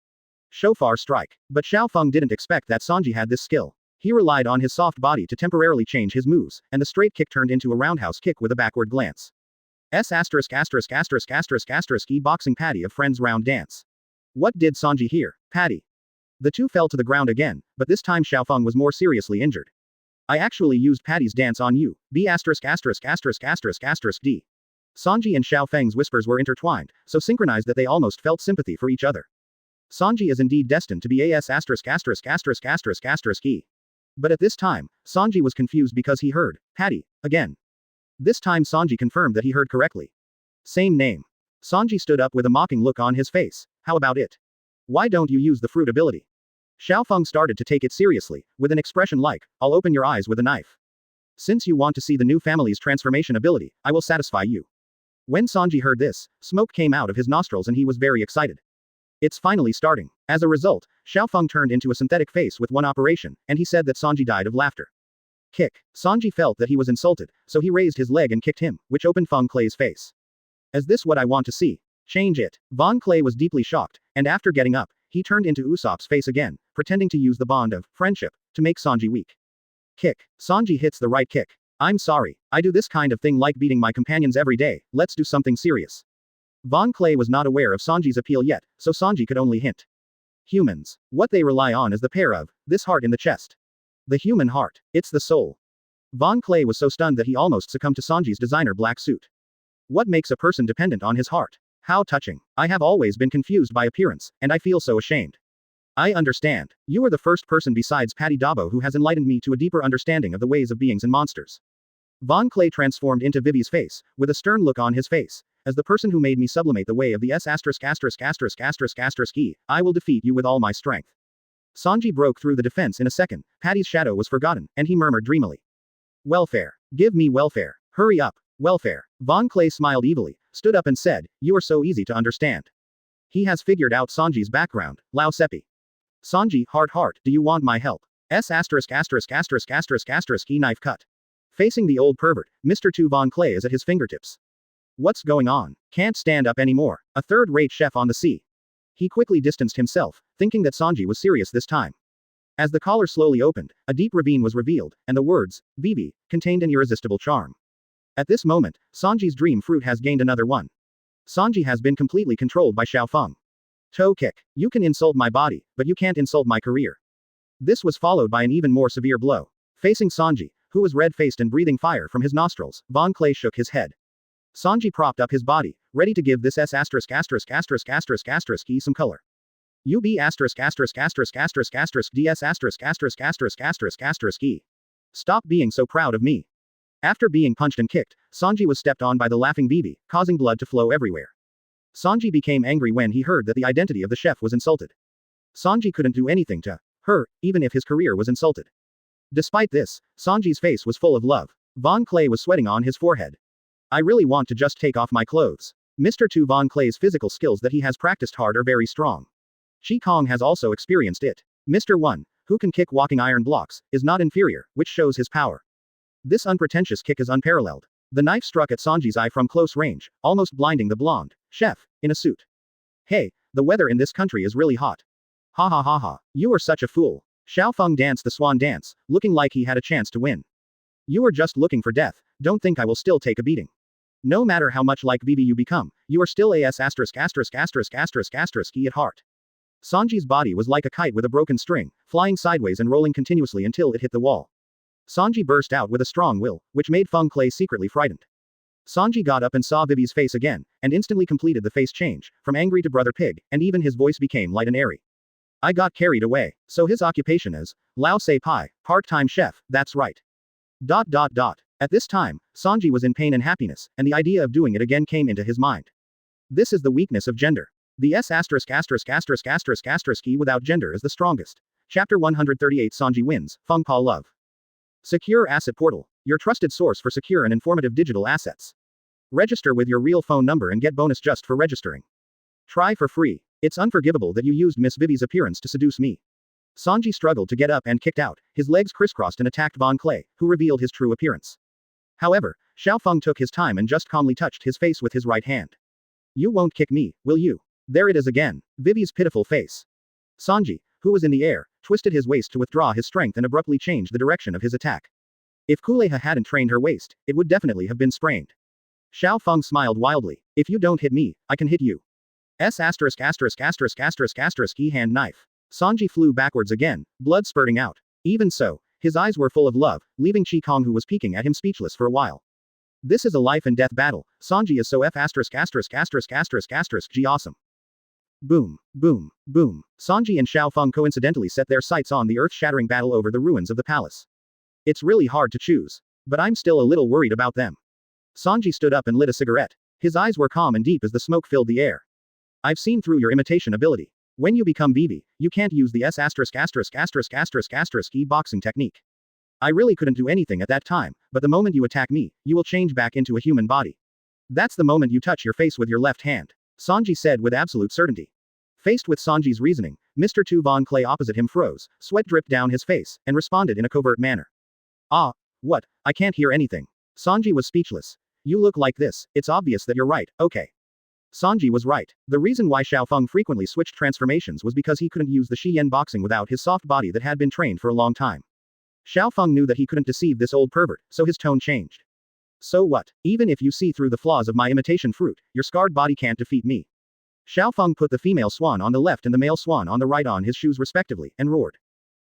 Shofar strike. But Xiao Feng didn't expect that Sanji had this skill. He relied on his soft body to temporarily change his moves, and the straight kick turned into a roundhouse kick with a backward glance. Boxing Patty of Friends round dance. What did Sanji hear? Patty. The two fell to the ground again, but this time Xiao Feng was more seriously injured. I actually used Patty's dance on you. B*************. D. Sanji and Xiao Feng's whispers were intertwined, so synchronized that they almost felt sympathy for each other. Sanji is indeed destined to be But at this time, Sanji was confused because he heard Patty again. This time Sanji confirmed that he heard correctly. Same name. Sanji stood up with a mocking look on his face. How about it? Why don't you use the fruit ability? Xiao Feng started to take it seriously, with an expression like, I'll open your eyes with a knife. Since you want to see the new family's transformation ability, I will satisfy you. When Sanji heard this, smoke came out of his nostrils and he was very excited. It's finally starting. As a result, Xiao Feng turned into a synthetic face with one operation, and he said that Sanji died of laughter. Kick. Sanji felt that he was insulted, so he raised his leg and kicked him, which opened Feng Clay's face. Is this what I want to see? Change it. Von Clay was deeply shocked, and after getting up, he turned into Usopp's face again, pretending to use the bond of friendship to make Sanji weak. Kick. Sanji hits the right kick. I'm sorry, I do this kind of thing like beating my companions every day, let's do something serious. Von Clay was not aware of Sanji's appeal yet, so Sanji could only hint. Humans. What they rely on is the pair of this heart in the chest. The human heart. It's the soul. Von Clay was so stunned that he almost succumbed to Sanji's designer black suit. What makes a person dependent on his heart? How touching. I have always been confused by appearance, and I feel so ashamed. I understand. You are the first person besides Patty Dabo who has enlightened me to a deeper understanding of the ways of beings and monsters. Von Clay transformed into Vivi's face, with a stern look on his face. As the person who made me sublimate the way of the S**********, I will defeat you with all my strength. Sanji broke through the defense in a second. Patty's shadow was forgotten, and he murmured dreamily. Welfare. Give me welfare. Hurry up. Welfare. Von Clay smiled evilly, stood up and said, you are so easy to understand. He has figured out Sanji's background. Lao Seppi. Sanji, heart, do you want my help? E knife cut. Facing the old pervert, Mr. Tu Von Clay is at his fingertips. What's going on? Can't stand up anymore. A third-rate chef on the sea. He quickly distanced himself, thinking that Sanji was serious this time. As the collar slowly opened, a deep ravine was revealed, and the words, Vivi, contained an irresistible charm. At this moment, Sanji's dream fruit has gained another one. Sanji has been completely controlled by Xiao Feng. Toe kick. You can insult my body, but you can't insult my career. This was followed by an even more severe blow. Facing Sanji, who was red-faced and breathing fire from his nostrils, Von Clay shook his head. Sanji propped up his body, ready to give this some color. Stop being so proud of me. After being punched and kicked, Sanji was stepped on by the laughing Vivi, causing blood to flow everywhere. Sanji became angry when he heard that the identity of the chef was insulted. Sanji couldn't do anything to her, even if his career was insulted. Despite this, Sanji's face was full of love. Von Clay was sweating on his forehead. I really want to just take off my clothes. Mr. Tu Von Clay's physical skills that he has practiced hard are very strong. Chi Kong has also experienced it. Mr. 1, who can kick walking iron blocks, is not inferior, which shows his power. This unpretentious kick is unparalleled. The knife struck at Sanji's eye from close range, almost blinding the blonde chef in a suit. Hey, the weather in this country is really hot. Ha ha ha ha. You are such a fool. Xiao Feng danced the swan dance, looking like he had a chance to win. You are just looking for death. Don't think I will still take a beating. No matter how much like Vivi you become, you are still at heart. Sanji's body was like a kite with a broken string, flying sideways and rolling continuously until it hit the wall. Sanji burst out with a strong will, which made Feng Clay secretly frightened. Sanji got up and saw Vivi's face again, and instantly completed the face change, from angry to brother pig, and even his voice became light and airy. I got carried away. So his occupation is Lao Sei Pai, part-time chef, that's right. At this time, Sanji was in pain and happiness, and the idea of doing it again came into his mind. This is the weakness of gender. The key without gender is the strongest. Chapter 138 Sanji wins, Feng Pa love. Secure Asset Portal, your trusted source for secure and informative digital assets. Register with your real phone number and get bonus just for registering. Try for free. It's unforgivable that you used Miss Vivi's appearance to seduce me. Sanji struggled to get up and kicked out, his legs crisscrossed and attacked Von Clay, who revealed his true appearance. However, Xiao Feng took his time and just calmly touched his face with his right hand. You won't kick me, will you? There it is again, Vivi's pitiful face. Sanji, who was in the air, twisted his waist to withdraw his strength and abruptly changed the direction of his attack. If Kuleha hadn't trained her waist, it would definitely have been sprained. Xiao Feng smiled wildly. If you don't hit me, I can hit you. Hand knife. Sanji flew backwards again, blood spurting out. Even so, his eyes were full of love, leaving Chi Kong who was peeking at him speechless for a while. This is a life and death battle. Sanji is so awesome. Boom, boom, boom. Sanji and Xiao Feng coincidentally set their sights on the earth-shattering battle over the ruins of the palace. It's really hard to choose. But I'm still a little worried about them. Sanji stood up and lit a cigarette. His eyes were calm and deep as the smoke filled the air. I've seen through your imitation ability. When you become Vivi, you can't use the boxing technique. I really couldn't do anything at that time, but the moment you attack me, you will change back into a human body. That's the moment you touch your face with your left hand. Sanji said with absolute certainty. Faced with Sanji's reasoning, Mr. Tu Von Clay opposite him froze, sweat dripped down his face, and responded in a covert manner. Ah, what? I can't hear anything. Sanji was speechless. You look like this, it's obvious that you're right, okay. Sanji was right. The reason why Xiao Feng frequently switched transformations was because he couldn't use the Shi Yen boxing without his soft body that had been trained for a long time. Xiao Feng knew that he couldn't deceive this old pervert, so his tone changed. So what? Even if you see through the flaws of my imitation fruit, your scarred body can't defeat me. Xiao Feng put the female swan on the left and the male swan on the right on his shoes respectively, and roared.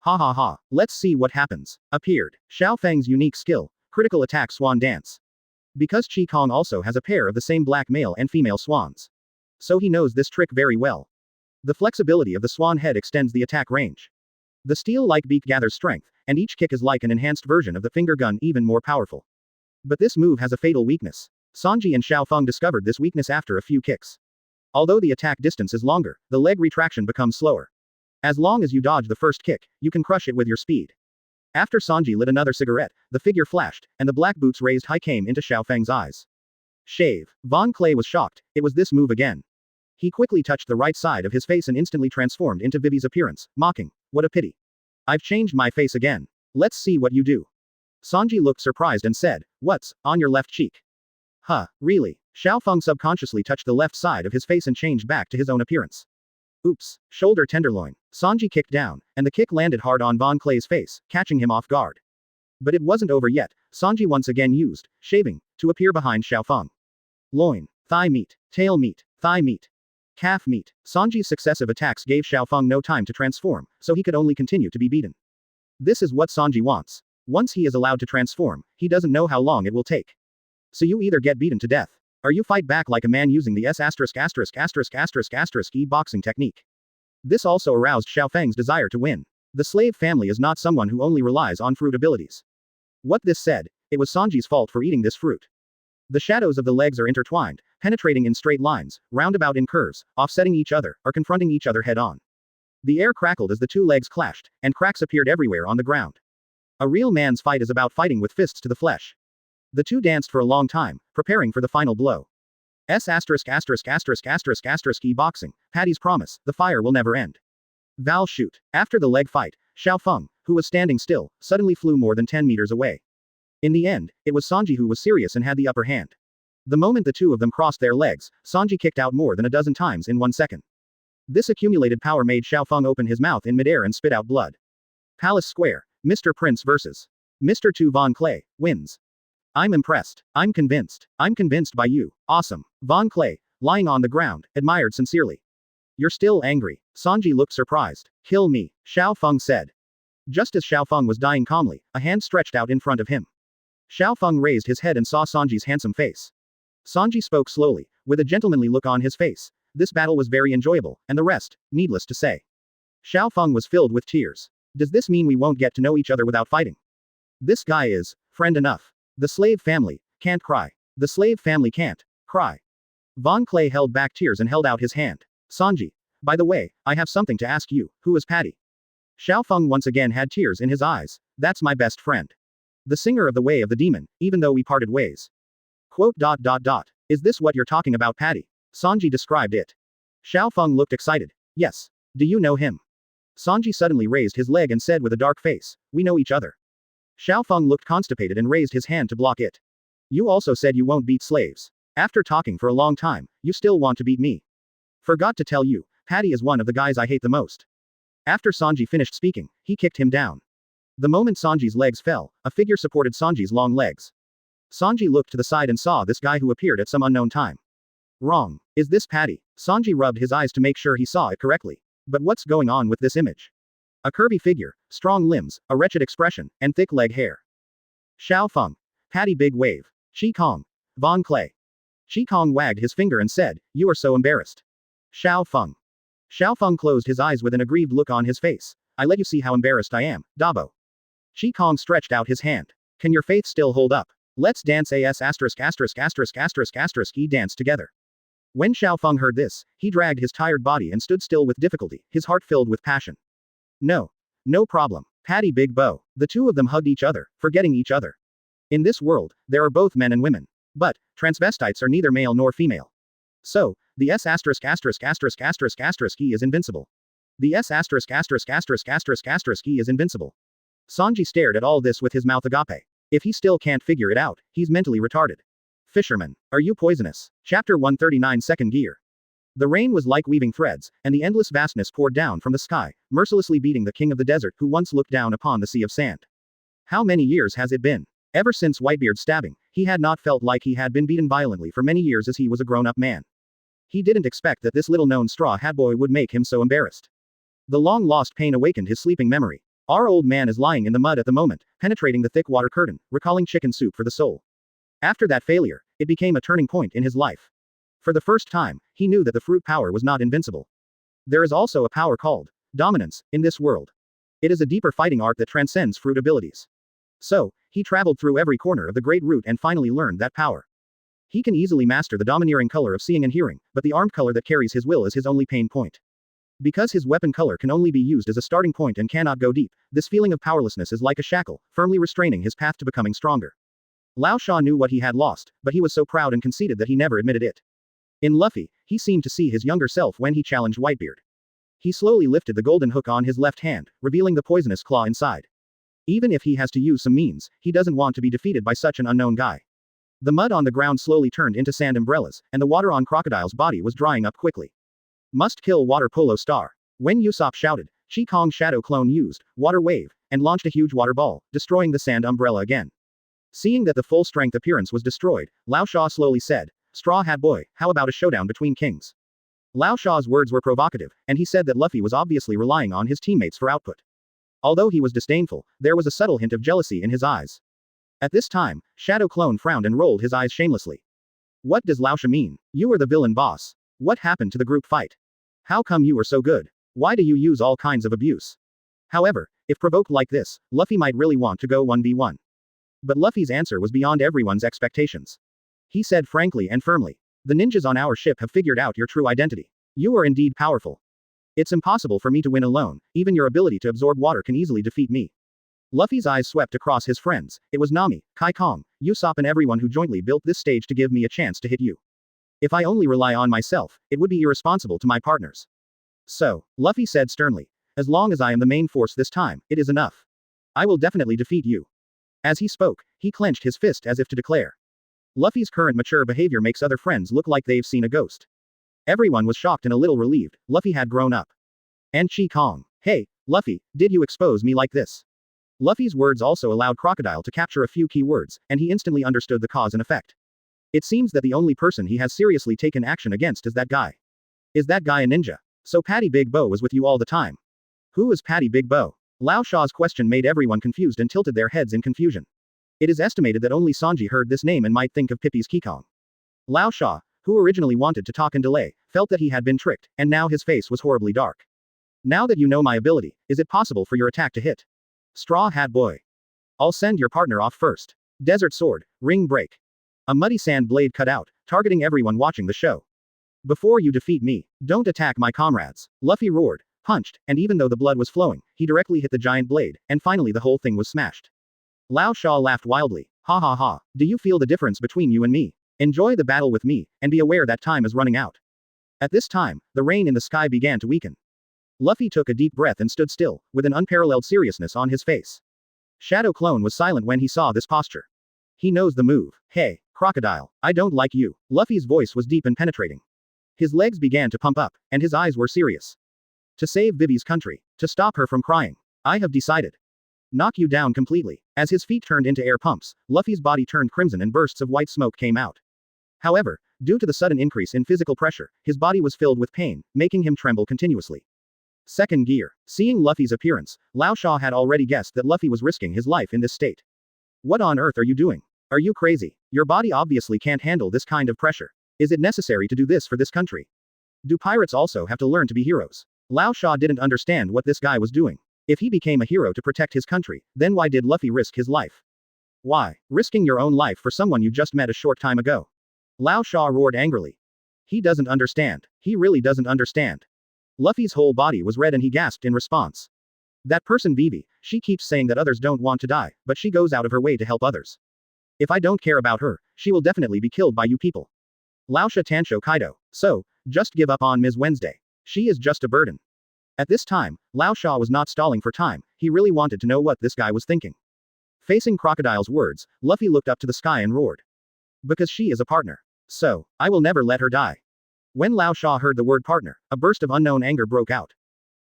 Ha ha ha, let's see what happens. Appeared. Xiao Feng's unique skill, critical attack swan dance. Because Chi Kong also has a pair of the same black male and female swans. So he knows this trick very well. The flexibility of the swan head extends the attack range. The steel-like beak gathers strength, and each kick is like an enhanced version of the finger gun, even more powerful. But this move has a fatal weakness. Sanji and Xiaofeng discovered this weakness after a few kicks. Although the attack distance is longer, the leg retraction becomes slower. As long as you dodge the first kick, you can crush it with your speed. After Sanji lit another cigarette, the figure flashed, and the black boots raised high came into Xiaofeng's eyes. Shave. Von Clay was shocked, it was this move again. He quickly touched the right side of his face and instantly transformed into Vivi's appearance, mocking, "What a pity. I've changed my face again. Let's see what you do." Sanji looked surprised and said, "What's on your left cheek?" "Huh, really?" Xiaofeng subconsciously touched the left side of his face and changed back to his own appearance. Oops. Shoulder tenderloin. Sanji kicked down, and the kick landed hard on Von Clay's face, catching him off guard. But it wasn't over yet. Sanji once again used shaving to appear behind Xiaofeng. Loin, thigh meat, tail meat, thigh meat, calf meat. Sanji's successive attacks gave Xiaofeng no time to transform, so he could only continue to be beaten. This is what Sanji wants. Once he is allowed to transform, he doesn't know how long it will take. So you either get beaten to death, or you fight back like a man using the E boxing technique. This also aroused Xiaofeng's desire to win. The slave family is not someone who only relies on fruit abilities. What this said, it was Sanji's fault for eating this fruit. The shadows of the legs are intertwined, penetrating in straight lines, roundabout in curves, offsetting each other, or confronting each other head-on. The air crackled as the two legs clashed, and cracks appeared everywhere on the ground. A real man's fight is about fighting with fists to the flesh. The two danced for a long time, preparing for the final blow. E boxing, Patty's promise, the fire will never end. Val shoot. After the leg fight, Xiaofeng, who was standing still, suddenly flew more than 10 meters away. In the end, it was Sanji who was serious and had the upper hand. The moment the two of them crossed their legs, Sanji kicked out more than a dozen times in 1 second. This accumulated power made Xiaofeng open his mouth in midair and spit out blood. Palace Square, Mr. Prince vs. Mr. 2 Von Clay, wins. I'm impressed. I'm convinced. I'm convinced by you. Awesome. Von Clay, lying on the ground, admired sincerely. You're still angry. Sanji looked surprised. Kill me, Xiaofeng said. Just as Xiaofeng was dying calmly, a hand stretched out in front of him. Xiaofeng raised his head and saw Sanji's handsome face. Sanji spoke slowly, with a gentlemanly look on his face. This battle was very enjoyable, and the rest, needless to say. Xiaofeng was filled with tears. Does this mean we won't get to know each other without fighting? This guy is friend enough. The slave family can't cry. The slave family can't cry. Von Clay held back tears and held out his hand. Sanji, by the way, I have something to ask you. Who is Patty? Xiaofeng once again had tears in his eyes. That's my best friend. The singer of the Way of the Demon, even though we parted ways. Quote. Is this what you're talking about, Patty? Sanji described it. Xiaofeng looked excited. Yes. Do you know him? Sanji suddenly raised his leg and said with a dark face, we know each other. Xiaofeng looked constipated and raised his hand to block it. You also said you won't beat slaves. After talking for a long time, you still want to beat me. Forgot to tell you, Patty is one of the guys I hate the most. After Sanji finished speaking, he kicked him down. The moment Sanji's legs fell, a figure supported Sanji's long legs. Sanji looked to the side and saw this guy who appeared at some unknown time. Wrong. Is this Patty? Sanji rubbed his eyes to make sure he saw it correctly. But what's going on with this image? A curvy figure, strong limbs, a wretched expression, and thick leg hair. Xiaofeng. Patty big wave. Chi Kong. Von Clay. Chi Kong wagged his finger and said, you are so embarrassed. Xiaofeng. Xiaofeng closed his eyes with an aggrieved look on his face. I let you see how embarrassed I am, Dabo. Chi Kong stretched out his hand. Can your faith still hold up? Let's dance he danced together. When Xiaofeng heard this, he dragged his tired body and stood still with difficulty, his heart filled with passion. No. No problem. Patty big bow. The two of them hugged each other, forgetting each other. In this world, there are both men and women. But, transvestites are neither male nor female. So, the is invincible. The is invincible. Sanji stared at all this with his mouth agape. If he still can't figure it out, he's mentally retarded. Fisherman, are you poisonous? Chapter 139 Second Gear. The rain was like weaving threads, and the endless vastness poured down from the sky, mercilessly beating the king of the desert who once looked down upon the sea of sand. How many years has it been? Ever since Whitebeard's stabbing, he had not felt like he had been beaten violently for many years as he was a grown-up man. He didn't expect that this little-known straw hat boy would make him so embarrassed. The long-lost pain awakened his sleeping memory. Our old man is lying in the mud at the moment, penetrating the thick water curtain, recalling chicken soup for the soul. After that failure, it became a turning point in his life. For the first time, he knew that the fruit power was not invincible. There is also a power called dominance in this world. It is a deeper fighting art that transcends fruit abilities. So, he traveled through every corner of the Great Root and finally learned that power. He can easily master the domineering color of seeing and hearing, but the armed color that carries his will is his only pain point. Because his weapon color can only be used as a starting point and cannot go deep, this feeling of powerlessness is like a shackle, firmly restraining his path to becoming stronger. Lao Sha knew what he had lost, but he was so proud and conceited that he never admitted it. In Luffy, he seemed to see his younger self when he challenged Whitebeard. He slowly lifted the golden hook on his left hand, revealing the poisonous claw inside. Even if he has to use some means, he doesn't want to be defeated by such an unknown guy. The mud on the ground slowly turned into sand umbrellas, and the water on Crocodile's body was drying up quickly. Must kill water polo star. When Usopp shouted, Kong's shadow clone used water wave, and launched a huge water ball, destroying the sand umbrella again. Seeing that the full strength appearance was destroyed, Lao Sha slowly said, Straw Hat Boy, how about a showdown between kings? Lao Sha's words were provocative, and he said that Luffy was obviously relying on his teammates for output. Although he was disdainful, there was a subtle hint of jealousy in his eyes. At this time, Shadow Clone frowned and rolled his eyes shamelessly. What does Lao Sha mean? You are the villain boss. What happened to the group fight? How come you are so good? Why do you use all kinds of abuse? However, if provoked like this, Luffy might really want to go 1v1. But Luffy's answer was beyond everyone's expectations. He said frankly and firmly, the ninjas on our ship have figured out your true identity. You are indeed powerful. It's impossible for me to win alone, even your ability to absorb water can easily defeat me. Luffy's eyes swept across his friends. It was Nami, Kong, Usopp and everyone who jointly built this stage to give me a chance to hit you. If I only rely on myself, it would be irresponsible to my partners. So, Luffy said sternly, as long as I am the main force this time, it is enough. I will definitely defeat you. As he spoke, he clenched his fist as if to declare. Luffy's current mature behavior makes other friends look like they've seen a ghost. Everyone was shocked and a little relieved. Luffy had grown up. And Kong. Hey, Luffy, did you expose me like this? Luffy's words also allowed Crocodile to capture a few key words, and he instantly understood the cause and effect. It seems that the only person he has seriously taken action against is that guy. Is that guy a ninja? So Patty Big Bow was with you all the time. Who is Patty Big Bow? Lao Sha's question made everyone confused and tilted their heads in confusion. It is estimated that only Sanji heard this name and might think of Pippi's Kikong. Lao Sha, who originally wanted to talk and delay, felt that he had been tricked, and now his face was horribly dark. Now that you know my ability, is it possible for your attack to hit? Straw Hat Boy. I'll send your partner off first. Desert Sword, Ring Break. A muddy sand blade cut out, targeting everyone watching the show. Before you defeat me, don't attack my comrades. Luffy roared, punched, and even though the blood was flowing, he directly hit the giant blade, and finally the whole thing was smashed. Lao Sha laughed wildly. Ha ha ha, do you feel the difference between you and me? Enjoy the battle with me, and be aware that time is running out. At this time, the rain in the sky began to weaken. Luffy took a deep breath and stood still, with an unparalleled seriousness on his face. Shadow Clone was silent when he saw this posture. He knows the move. Hey, Crocodile, I don't like you. Luffy's voice was deep and penetrating. His legs began to pump up, and his eyes were serious. To save Vivi's country. To stop her from crying. I have decided. Knock you down completely. As his feet turned into air pumps, Luffy's body turned crimson and bursts of white smoke came out. However, due to the sudden increase in physical pressure, his body was filled with pain, making him tremble continuously. Second gear. Seeing Luffy's appearance, Lao Sha had already guessed that Luffy was risking his life in this state. What on earth are you doing? Are you crazy? Your body obviously can't handle this kind of pressure. Is it necessary to do this for this country? Do pirates also have to learn to be heroes? Lao Sha didn't understand what this guy was doing. If he became a hero to protect his country, then why did Luffy risk his life? Why? Risking your own life for someone you just met a short time ago. Lao Sha roared angrily. He doesn't understand. He really doesn't understand. Luffy's whole body was red and he gasped in response. That person Vivi, she keeps saying that others don't want to die, but she goes out of her way to help others. If I don't care about her, she will definitely be killed by you people. Laosha Tansho Kaido. So, just give up on Ms. Wednesday. She is just a burden. At this time, Lao Sha was not stalling for time, he really wanted to know what this guy was thinking. Facing Crocodile's words, Luffy looked up to the sky and roared. Because she is a partner. So, I will never let her die. When Lao Sha heard the word partner, a burst of unknown anger broke out.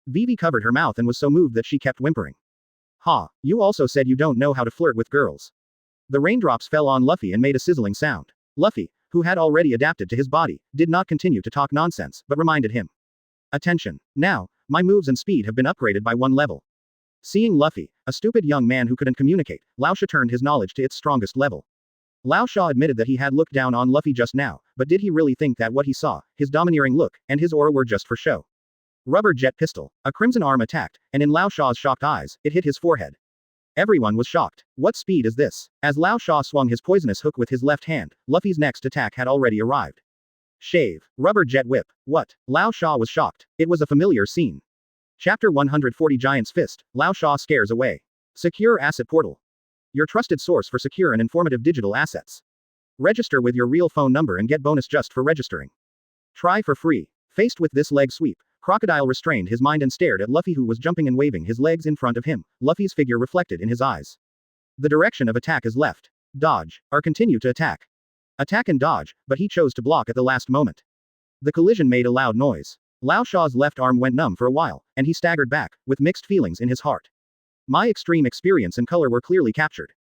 Vivi covered her mouth and was so moved that she kept whimpering. Ha, you also said you don't know how to flirt with girls. The raindrops fell on Luffy and made a sizzling sound. Luffy, who had already adapted to his body, did not continue to talk nonsense, but reminded him. Attention. Now, my moves and speed have been upgraded by 1 level. Seeing Luffy, a stupid young man who couldn't communicate, Lao Sha turned his knowledge to its strongest level. Lao Sha admitted that he had looked down on Luffy just now, but did he really think that what he saw, his domineering look, and his aura were just for show? Rubber jet pistol. A crimson arm attacked, and in Lao Sha's shocked eyes, it hit his forehead. Everyone was shocked. What speed is this? As Lao Sha swung his poisonous hook with his left hand, Luffy's next attack had already arrived. Shave. Rubber jet whip. What? Lao Sha was shocked. It was a familiar scene. Chapter 140 Giant's Fist. Lao Sha scares away. Secure Asset Portal. Your trusted source for secure and informative digital assets. Register with your real phone number and get bonus just for registering. Try for free. Faced with this leg sweep, Crocodile restrained his mind and stared at Luffy, who was jumping and waving his legs in front of him, Luffy's figure reflected in his eyes. The direction of attack is left. Dodge, or continue to attack. Attack and dodge, but he chose to block at the last moment. The collision made a loud noise. Lao Sha's left arm went numb for a while, and he staggered back, with mixed feelings in his heart. My extreme experience and color were clearly captured.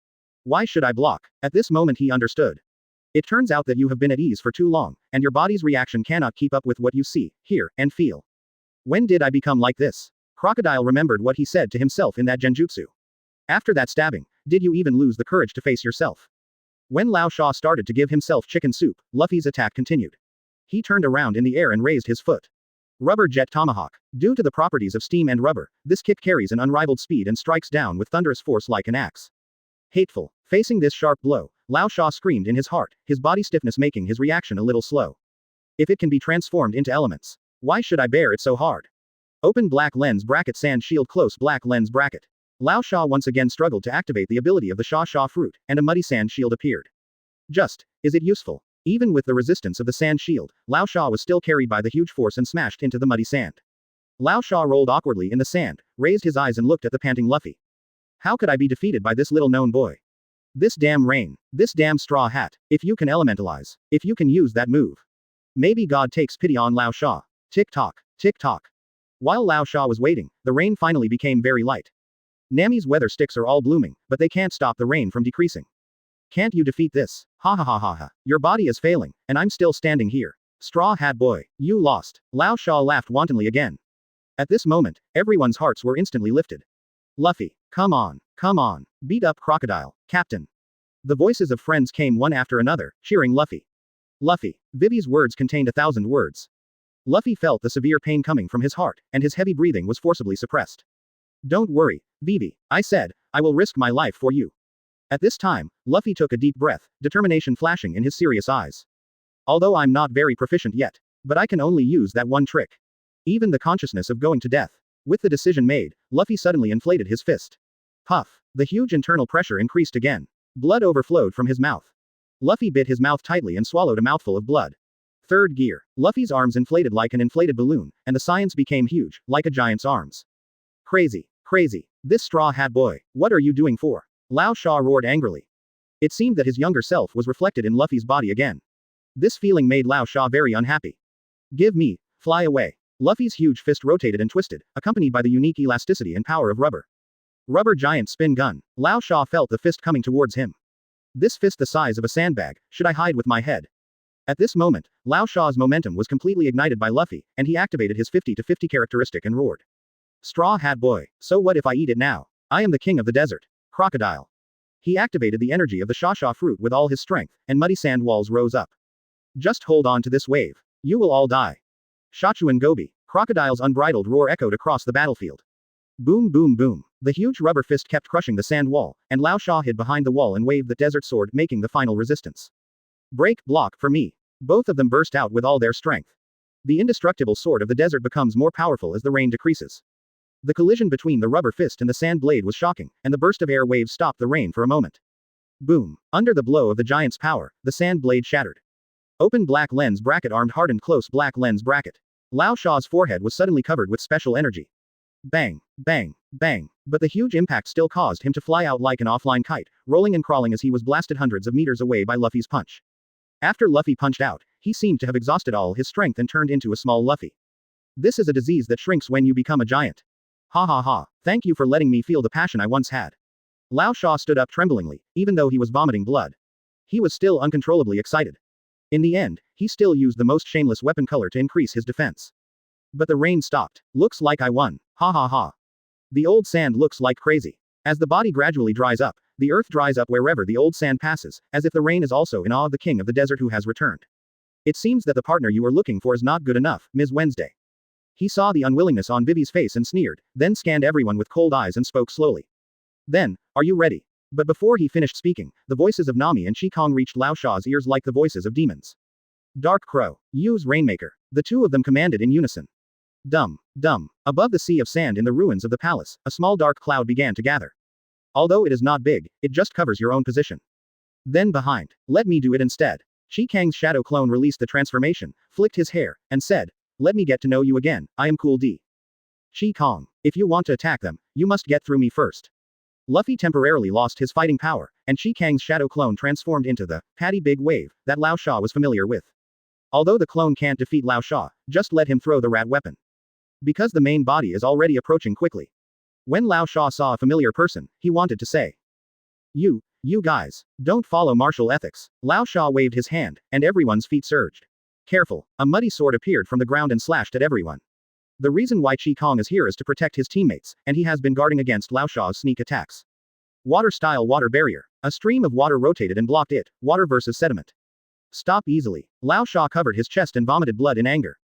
Why should I block? At this moment he understood. It turns out that you have been at ease for too long, and your body's reaction cannot keep up with what you see, hear, and feel. When did I become like this? Crocodile remembered what he said to himself in that genjutsu. After that stabbing, did you even lose the courage to face yourself? When Lao Sha started to give himself chicken soup, Luffy's attack continued. He turned around in the air and raised his foot. Rubber jet tomahawk. Due to the properties of steam and rubber, this kick carries an unrivaled speed and strikes down with thunderous force like an axe. Hateful. Facing this sharp blow, Lao Sha screamed in his heart, his body stiffness making his reaction a little slow. If it can be transformed into elements, why should I bear it so hard? Open black lens bracket sand shield close black lens bracket. Lao Sha once again struggled to activate the ability of the Sha fruit, and a muddy sand shield appeared. Is it useful? Even with the resistance of the sand shield, Lao Sha was still carried by the huge force and smashed into the muddy sand. Lao Sha rolled awkwardly in the sand, raised his eyes and looked at the panting Luffy. How could I be defeated by this little known boy? This damn rain. This damn straw hat. If you can elementalize. If you can use that move. Maybe God takes pity on Lao Sha. Tick tock. Tick tock. While Lao Sha was waiting, the rain finally became very light. Nami's weather sticks are all blooming, but they can't stop the rain from decreasing. Can't you defeat this? Ha ha ha ha ha. Your body is failing, and I'm still standing here. Straw hat boy, you lost. Lao Sha laughed wantonly again. At this moment, everyone's hearts were instantly lifted. Luffy, come on, come on, beat up Crocodile, Captain. The voices of friends came one after another, cheering Luffy. Luffy. Vivi's words contained 1,000 words. Luffy felt the severe pain coming from his heart, and his heavy breathing was forcibly suppressed. Don't worry, Vivi, I said, I will risk my life for you. At this time, Luffy took a deep breath, determination flashing in his serious eyes. Although I'm not very proficient yet, but I can only use that one trick. Even the consciousness of going to death. With the decision made, Luffy suddenly inflated his fist. Puff. The huge internal pressure increased again. Blood overflowed from his mouth. Luffy bit his mouth tightly and swallowed a mouthful of blood. Third gear. Luffy's arms inflated like an inflated balloon, and the science became huge, like a giant's arms. Crazy. Crazy. This straw hat boy, what are you doing for? Lao Sha roared angrily. It seemed that his younger self was reflected in Luffy's body again. This feeling made Lao Sha very unhappy. Give me, fly away. Luffy's huge fist rotated and twisted, accompanied by the unique elasticity and power of rubber. Rubber giant spin gun. Lao Sha felt the fist coming towards him. This fist the size of a sandbag, should I hide with my head? At this moment, Lao Sha's momentum was completely ignited by Luffy, and he activated his 50-50 characteristic and roared. Straw hat boy, so what if I eat it now? I am the king of the desert. Crocodile. He activated the energy of the Sha fruit with all his strength, and muddy sand walls rose up. Just hold on to this wave. You will all die. Shachuan Gobi. Crocodile's unbridled roar echoed across the battlefield. Boom boom boom. The huge rubber fist kept crushing the sand wall, and Lao Sha hid behind the wall and waved the desert sword, making the final resistance. Break, block, for me. Both of them burst out with all their strength. The indestructible sword of the desert becomes more powerful as the rain decreases. The collision between the rubber fist and the sand blade was shocking, and the burst of air waves stopped the rain for a moment. Boom. Under the blow of the giant's power, the sand blade shattered. Open black lens bracket armed hardened close black lens bracket. Lao Sha's forehead was suddenly covered with special energy. Bang, bang, bang, but the huge impact still caused him to fly out like an offline kite, rolling and crawling as he was blasted hundreds of meters away by Luffy's punch. After Luffy punched out, he seemed to have exhausted all his strength and turned into a small Luffy. This is a disease that shrinks when you become a giant. Ha ha ha, thank you for letting me feel the passion I once had. Lao Sha stood up tremblingly, even though he was vomiting blood. He was still uncontrollably excited. In the end, he still used the most shameless weapon color to increase his defense. But the rain stopped. Looks like I won. Ha ha ha. The old sand looks like crazy. As the body gradually dries up, the earth dries up wherever the old sand passes, as if the rain is also in awe of the king of the desert who has returned. It seems that the partner you are looking for is not good enough, Ms. Wednesday. He saw the unwillingness on Vivi's face and sneered, then scanned everyone with cold eyes and spoke slowly. Then, are you ready? But before he finished speaking, the voices of Nami and Kang reached Lao Sha's ears like the voices of demons. Dark Crow, use Rainmaker. The two of them commanded in unison. Dum, dum. Above the sea of sand in the ruins of the palace, a small dark cloud began to gather. Although it is not big, it just covers your own position. Then behind. Let me do it instead. Kang's shadow clone released the transformation, flicked his hair, and said, let me get to know you again, I am Cool D. Kang, if you want to attack them, you must get through me first. Luffy temporarily lost his fighting power, and Kang's shadow clone transformed into the patty big wave that Lao Sha was familiar with. Although the clone can't defeat Lao Sha, just let him throw the rat weapon. Because the main body is already approaching quickly. When Lao Sha saw a familiar person, he wanted to say, You guys, don't follow martial ethics. Lao Sha waved his hand, and everyone's feet surged. Careful, a muddy sword appeared from the ground and slashed at everyone. The reason why Kang is here is to protect his teammates, and he has been guarding against Lao Sha's sneak attacks. Water-style water barrier. A stream of water rotated and blocked it, water versus sediment. Stop easily. Lao Sha covered his chest and vomited blood in anger.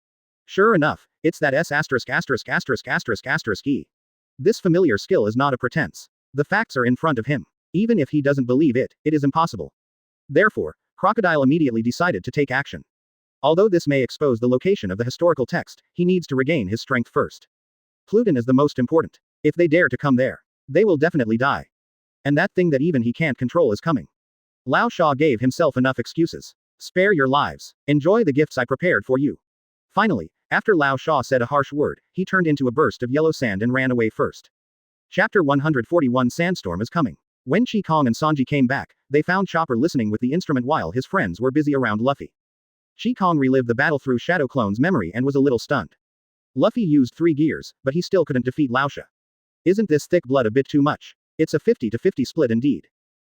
Sure enough, it's that S*********E. This familiar skill is not a pretense. The facts are in front of him. Even if he doesn't believe it, it is impossible. Therefore, Crocodile immediately decided to take action. Although this may expose the location of the historical text, he needs to regain his strength first. Pluton is the most important. If they dare to come there, they will definitely die. And that thing that even he can't control is coming. Lao Sha gave himself enough excuses. Spare your lives. Enjoy the gifts I prepared for you. Finally, after Lao Sha said a harsh word, he turned into a burst of yellow sand and ran away first. Chapter 141 Sandstorm is coming. When Kang and Sanji came back, they found Chopper listening with the instrument while his friends were busy around Luffy. Kang relived the battle through Shadow Clone's memory and was a little stunned. Luffy used 3 gears, but he still couldn't defeat Lao Sha. Isn't this thick blood a bit too much? It's a 50-50 split indeed.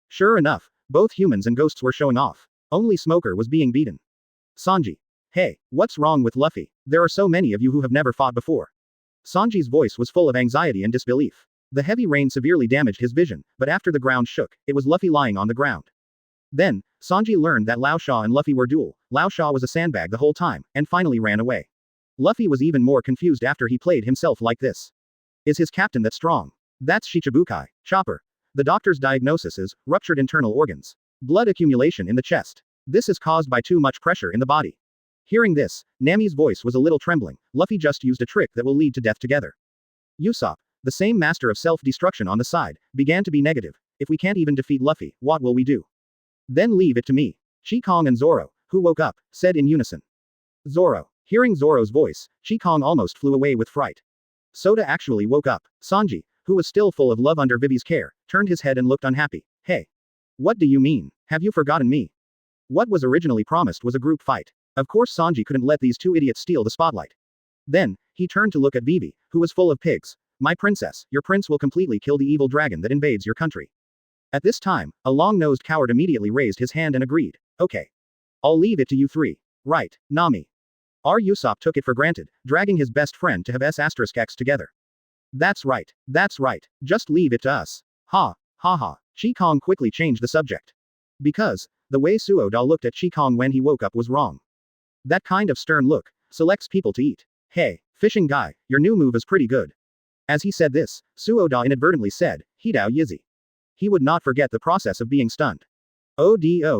Sure enough, both humans and ghosts were showing off. Only Smoker was being beaten. Sanji. Hey, what's wrong with Luffy? There are so many of you who have never fought before. Sanji's voice was full of anxiety and disbelief. The heavy rain severely damaged his vision, but after the ground shook, it was Luffy lying on the ground. Then, Sanji learned that Lao Sha and Luffy were dual. Lao Sha was a sandbag the whole time, and finally ran away. Luffy was even more confused after he played himself like this. Is his captain that strong? That's Shichibukai. Chopper. The doctor's diagnosis is ruptured internal organs. Blood accumulation in the chest. This is caused by too much pressure in the body. Hearing this, Nami's voice was a little trembling. Luffy just used a trick that will lead to death together. Usopp, the same master of self-destruction on the side, began to be negative. If we can't even defeat Luffy, what will we do? Then leave it to me. Kang and Zoro, who woke up, said in unison. Zoro. Hearing Zoro's voice, Kang almost flew away with fright. Soda actually woke up. Sanji, who was still full of love under Vivi's care, turned his head and looked unhappy. Hey. What do you mean? Have you forgotten me? What was originally promised was a group fight. Of course Sanji couldn't let these two idiots steal the spotlight. Then, he turned to look at Vivi, who was full of pigs. My princess, your prince will completely kill the evil dragon that invades your country. At this time, a long-nosed coward immediately raised his hand and agreed. Okay. I'll leave it to you 3. Right, Nami. Usopp took it for granted, dragging his best friend to have S***X together. That's right. Just leave it to us. Ha ha. Kang quickly changed the subject. Because, the way Suoda looked at Kang when he woke up was wrong. That kind of stern look selects people to eat. Hey, fishing guy, your new move is pretty good. As he said this, Suoda inadvertently said, Hidao Yizi. He would not forget the process of being stunned. Oh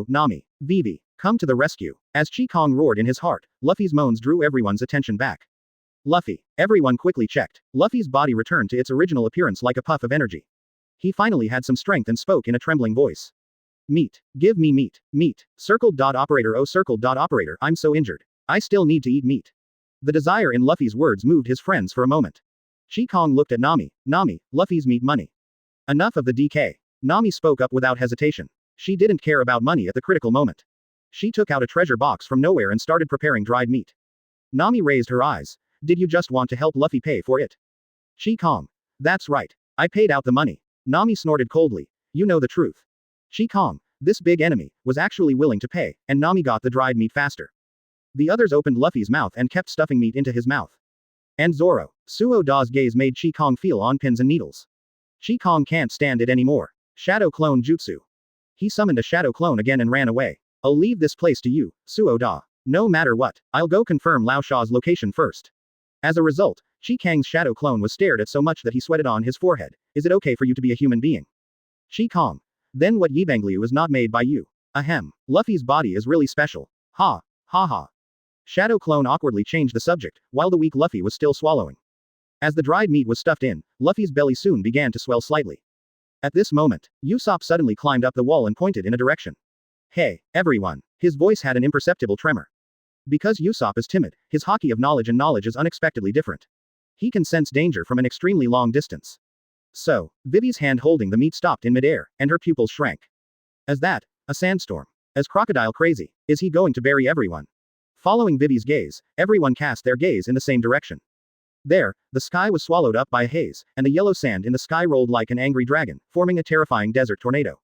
Nami, Vivi, come to the rescue. As Kang roared in his heart, Luffy's moans drew everyone's attention back. Luffy. Everyone quickly checked. Luffy's body returned to its original appearance like a puff of energy. He finally had some strength and spoke in a trembling voice. Meat. Give me meat. Meat. Operator. Oh Operator, I'm so injured. I still need to eat meat. The desire in Luffy's words moved his friends for a moment. Kang looked at Nami. Nami, Luffy's meat money. Enough of the DK. Nami spoke up without hesitation. She didn't care about money at the critical moment. She took out a treasure box from nowhere and started preparing dried meat. Nami raised her eyes. Did you just want to help Luffy pay for it? Kang. That's right. I paid out the money. Nami snorted coldly. You know the truth. Kang, this big enemy, was actually willing to pay, and Nami got the dried meat faster. The others opened Luffy's mouth and kept stuffing meat into his mouth. And Zoro. Suoda's gaze made Kang feel on pins and needles. Kang can't stand it anymore. Shadow Clone Jutsu. He summoned a shadow clone again and ran away. I'll leave this place to you, Suo Da. No matter what, I'll go confirm Lao Sha's location first. As a result, Chi Kang's shadow clone was stared at so much that he sweated on his forehead. Is it okay for you to be a human being? Chi Kang. Then what Yibangliu is not made by you. Ahem. Luffy's body is really special. Ha. Ha ha. Shadow clone awkwardly changed the subject, while the weak Luffy was still swallowing. As the dried meat was stuffed in, Luffy's belly soon began to swell slightly. At this moment, Usopp suddenly climbed up the wall and pointed in a direction. Hey, everyone. His voice had an imperceptible tremor. Because Usopp is timid, his haki of knowledge and knowledge is unexpectedly different. He can sense danger from an extremely long distance. So, Vivi's hand holding the meat stopped in midair, and her pupils shrank. As that, a sandstorm. As crocodile crazy, is he going to bury everyone? Following Vivi's gaze, everyone cast their gaze in the same direction. There, the sky was swallowed up by a haze, and the yellow sand in the sky rolled like an angry dragon, forming a terrifying desert tornado.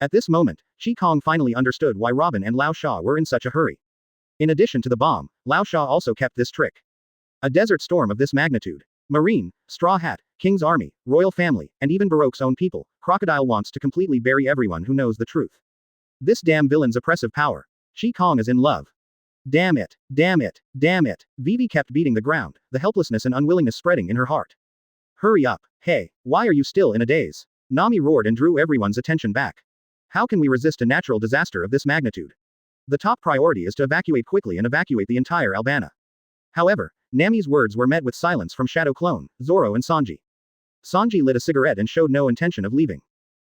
At this moment, Chi Kong finally understood why Robin and Lao Sha were in such a hurry. In addition to the bomb, Lao Sha also kept this trick. A desert storm of this magnitude. Marine, Straw Hat, King's Army, Royal Family, and even Baroque's own people, Crocodile wants to completely bury everyone who knows the truth. This damn villain's oppressive power. Chi Kong is in love. Damn it, damn it, damn it. Vivi kept beating the ground, the helplessness and unwillingness spreading in her heart. Hurry up, hey, why are you still in a daze? Nami roared and drew everyone's attention back. How can we resist a natural disaster of this magnitude? The top priority is to evacuate quickly and evacuate the entire Albana. However, Nami's words were met with silence from Shadow Clone, Zoro and Sanji. Sanji lit a cigarette and showed no intention of leaving.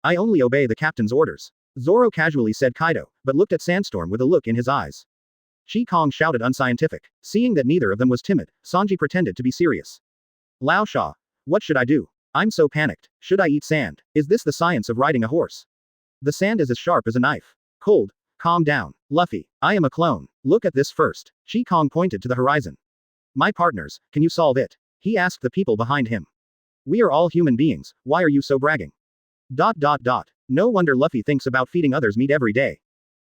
I only obey the captain's orders. Zoro casually said Kaido, but looked at Sandstorm with a look in his eyes. Chi Kong shouted unscientific. Seeing that neither of them was timid, Sanji pretended to be serious. Lao Sha. What should I do? I'm so panicked. Should I eat sand? Is this the science of riding a horse? The sand is as sharp as a knife. Cold. Calm down. Luffy. I am a clone. Look at this first. Chi Kong pointed to the horizon. My partners, can you solve it? He asked the people behind him. We are all human beings, why are you so bragging? ... No wonder Luffy thinks about feeding others meat every day.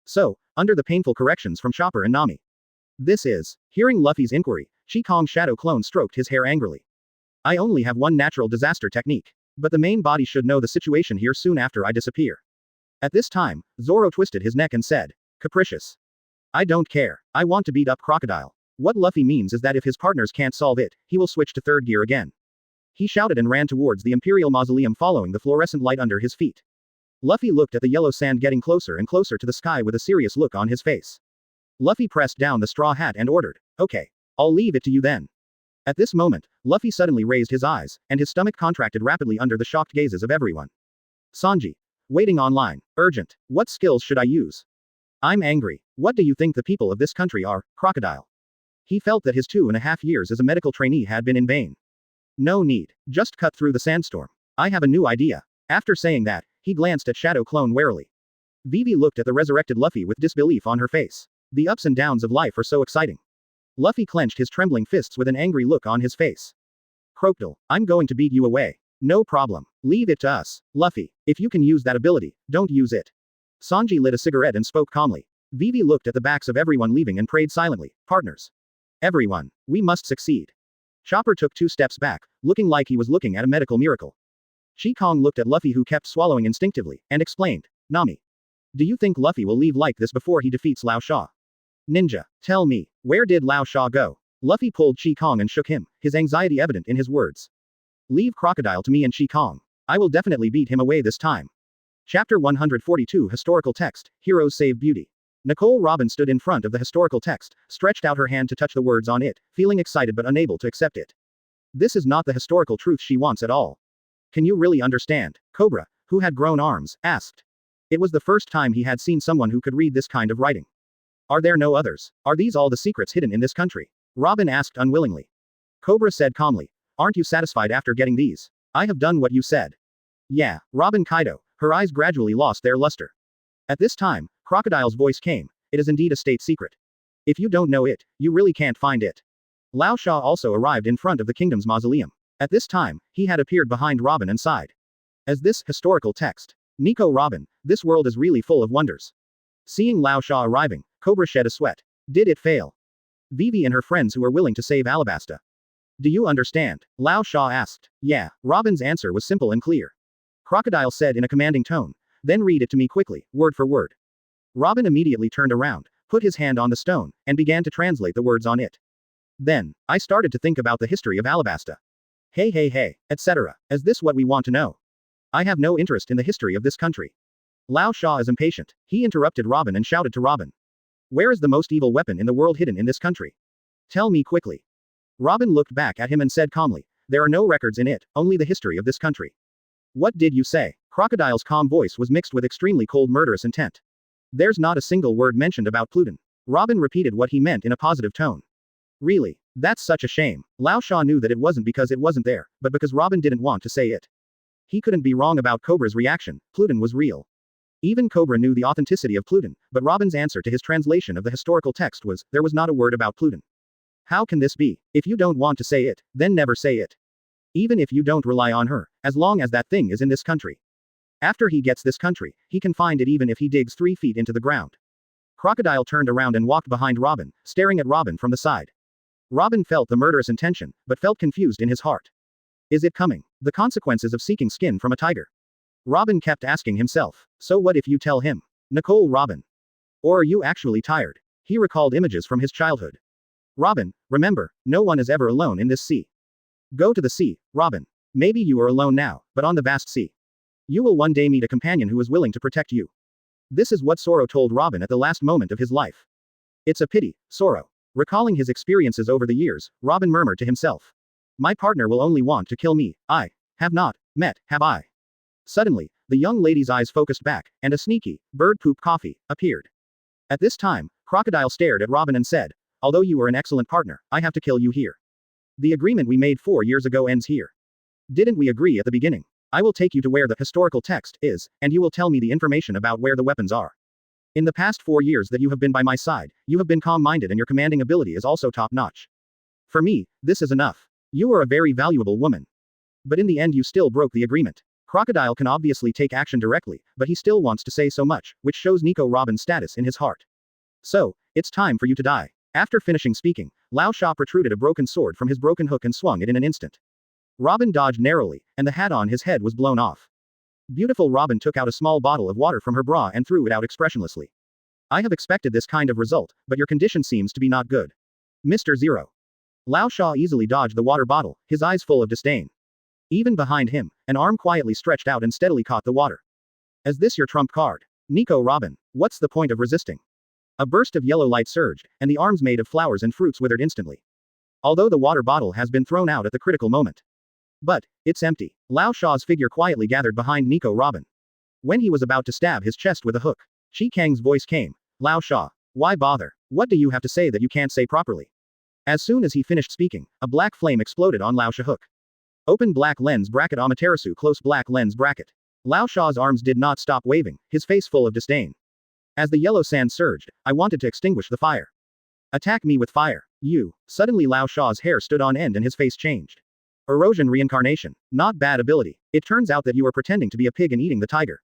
So, under the painful corrections from Chopper and Nami. This is. Hearing Luffy's inquiry, Chi Kong's shadow clone stroked his hair angrily. I only have one natural disaster technique. But the main body should know the situation here soon after I disappear. At this time, Zoro twisted his neck and said, capricious. I don't care. I want to beat up Crocodile. What Luffy means is that if his partners can't solve it, he will switch to third gear again. He shouted and ran towards the Imperial Mausoleum following the fluorescent light under his feet. Luffy looked at the yellow sand getting closer and closer to the sky with a serious look on his face. Luffy pressed down the straw hat and ordered, okay. I'll leave it to you then. At this moment, Luffy suddenly raised his eyes, and his stomach contracted rapidly under the shocked gazes of everyone. Sanji. Waiting online. Urgent. What skills should I use? I'm angry. What do you think the people of this country are, Crocodile? He felt that his 2.5 years as a medical trainee had been in vain. No need. Just cut through the sandstorm. I have a new idea. After saying that, he glanced at Shadow Clone warily. Vivi looked at the resurrected Luffy with disbelief on her face. The ups and downs of life are so exciting. Luffy clenched his trembling fists with an angry look on his face. Crocodile, I'm going to beat you away. No problem. Leave it to us. Luffy, if you can use that ability, don't use it. Sanji lit a cigarette and spoke calmly. Vivi looked at the backs of everyone leaving and prayed silently. Partners. Everyone, we must succeed. Chopper took 2 steps back, looking like he was looking at a medical miracle. Chi Kong looked at Luffy who kept swallowing instinctively, and explained, Nami. Do you think Luffy will leave like this before he defeats Lao Sha? Ninja, tell me, where did Lao Sha go? Luffy pulled Chi Kong and shook him, his anxiety evident in his words. Leave Crocodile to me and Chi Kong. I will definitely beat him away this time. Chapter 142 Historical Text, Heroes Save Beauty. Nicole Robin stood in front of the historical text, stretched out her hand to touch the words on it, feeling excited but unable to accept it. This is not the historical truth she wants at all. Can you really understand? Cobra, who had grown arms, asked. It was the first time he had seen someone who could read this kind of writing. Are there no others? Are these all the secrets hidden in this country? Robin asked unwillingly. Cobra said calmly. Aren't you satisfied after getting these? I have done what you said. Yeah, Robin Kaido, her eyes gradually lost their luster. At this time, Crocodile's voice came. It is indeed a state secret. If you don't know it, you really can't find it. Lao Sha also arrived in front of the kingdom's mausoleum. At this time, he had appeared behind Robin and sighed. As this historical text. Nico Robin, this world is really full of wonders. Seeing Lao Sha arriving, Cobra shed a sweat. Did it fail? Vivi and her friends who were willing to save Alabasta. Do you understand? Lao Sha asked. Yeah, Robin's answer was simple and clear. Crocodile said in a commanding tone. Then read it to me quickly, word for word. Robin immediately turned around, put his hand on the stone, and began to translate the words on it. Then, I started to think about the history of Alabasta. Hey, etc. Is this what we want to know? I have no interest in the history of this country. Lao Sha is impatient. He interrupted Robin and shouted to Robin. Where is the most evil weapon in the world hidden in this country? Tell me quickly. Robin looked back at him and said calmly, there are no records in it, only the history of this country. What did you say? Crocodile's calm voice was mixed with extremely cold murderous intent. There's not a single word mentioned about Pluton. Robin repeated what he meant in a positive tone. Really? That's such a shame. Lao Sha knew that it wasn't because it wasn't there, but because Robin didn't want to say it. He couldn't be wrong about Cobra's reaction. Pluton was real. Even Cobra knew the authenticity of Pluton, but Robin's answer to his translation of the historical text was, there was not a word about Pluton. How can this be? If you don't want to say it, then never say it. Even if you don't rely on her, as long as that thing is in this country. After he gets this country, he can find it even if he digs 3 feet into the ground. Crocodile turned around and walked behind Robin, staring at Robin from the side. Robin felt the murderous intention, but felt confused in his heart. Is it coming? The consequences of seeking skin from a tiger. Robin kept asking himself, so what if you tell him? Nicole Robin. Or are you actually tired? He recalled images from his childhood. Robin, remember, no one is ever alone in this sea. Go to the sea, Robin. Maybe you are alone now, but on the vast sea. You will one day meet a companion who is willing to protect you. This is what Soro told Robin at the last moment of his life. It's a pity, Soro. Recalling his experiences over the years, Robin murmured to himself. My partner will only want to kill me. I have not met, have I? Suddenly, the young lady's eyes focused back, and a sneaky, bird poop coffee, appeared. At this time, Crocodile stared at Robin and said, although you are an excellent partner, I have to kill you here. The agreement we made 4 years ago ends here. Didn't we agree at the beginning? I will take you to where the historical text is, and you will tell me the information about where the weapons are. In the past 4 years that you have been by my side, you have been calm-minded and your commanding ability is also top-notch. For me, this is enough. You are a very valuable woman. But in the end you still broke the agreement. Crocodile can obviously take action directly, but he still wants to say so much, which shows Nico Robin's status in his heart. So, it's time for you to die. After finishing speaking, Lao Sha protruded a broken sword from his broken hook and swung it in an instant. Robin dodged narrowly, and the hat on his head was blown off. Beautiful Robin took out a small bottle of water from her bra and threw it out expressionlessly. I have expected this kind of result, but your condition seems to be not good. Mr. Zero. Lao Sha easily dodged the water bottle, his eyes full of disdain. Even behind him, an arm quietly stretched out and steadily caught the water. Is this your trump card? Nico Robin, what's the point of resisting? A burst of yellow light surged, and the arms made of flowers and fruits withered instantly. Although the water bottle has been thrown out at the critical moment. But, it's empty. Lao Sha's figure quietly gathered behind Nico Robin. When he was about to stab his chest with a hook, Kang's voice came. Lao Sha, why bother? What do you have to say that you can't say properly? As soon as he finished speaking, a black flame exploded on Lao Sha hook. Open black lens bracket Amaterasu close black lens bracket. Lao Sha's arms did not stop waving, his face full of disdain. As the yellow sand surged, I wanted to extinguish the fire. Attack me with fire. You. Suddenly Lao Sha's hair stood on end and his face changed. Erosion reincarnation. Not bad ability. It turns out that you are pretending to be a pig and eating the tiger.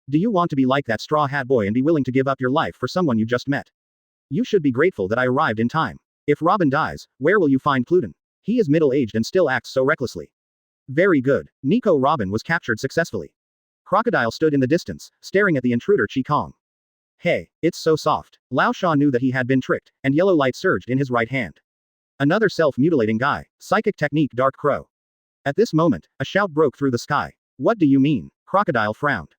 Do you want to be like that straw hat boy and be willing to give up your life for someone you just met? You should be grateful that I arrived in time. If Robin dies, where will you find Pluton? He is middle-aged and still acts so recklessly. Very good. Nico Robin was captured successfully. Crocodile stood in the distance, staring at the intruder Kang. Hey, it's so soft. Lao Sha knew that he had been tricked, and yellow light surged in his right hand. Another self-mutilating guy. Psychic technique Dark Crow. At this moment, a shout broke through the sky. What do you mean? Crocodile frowned.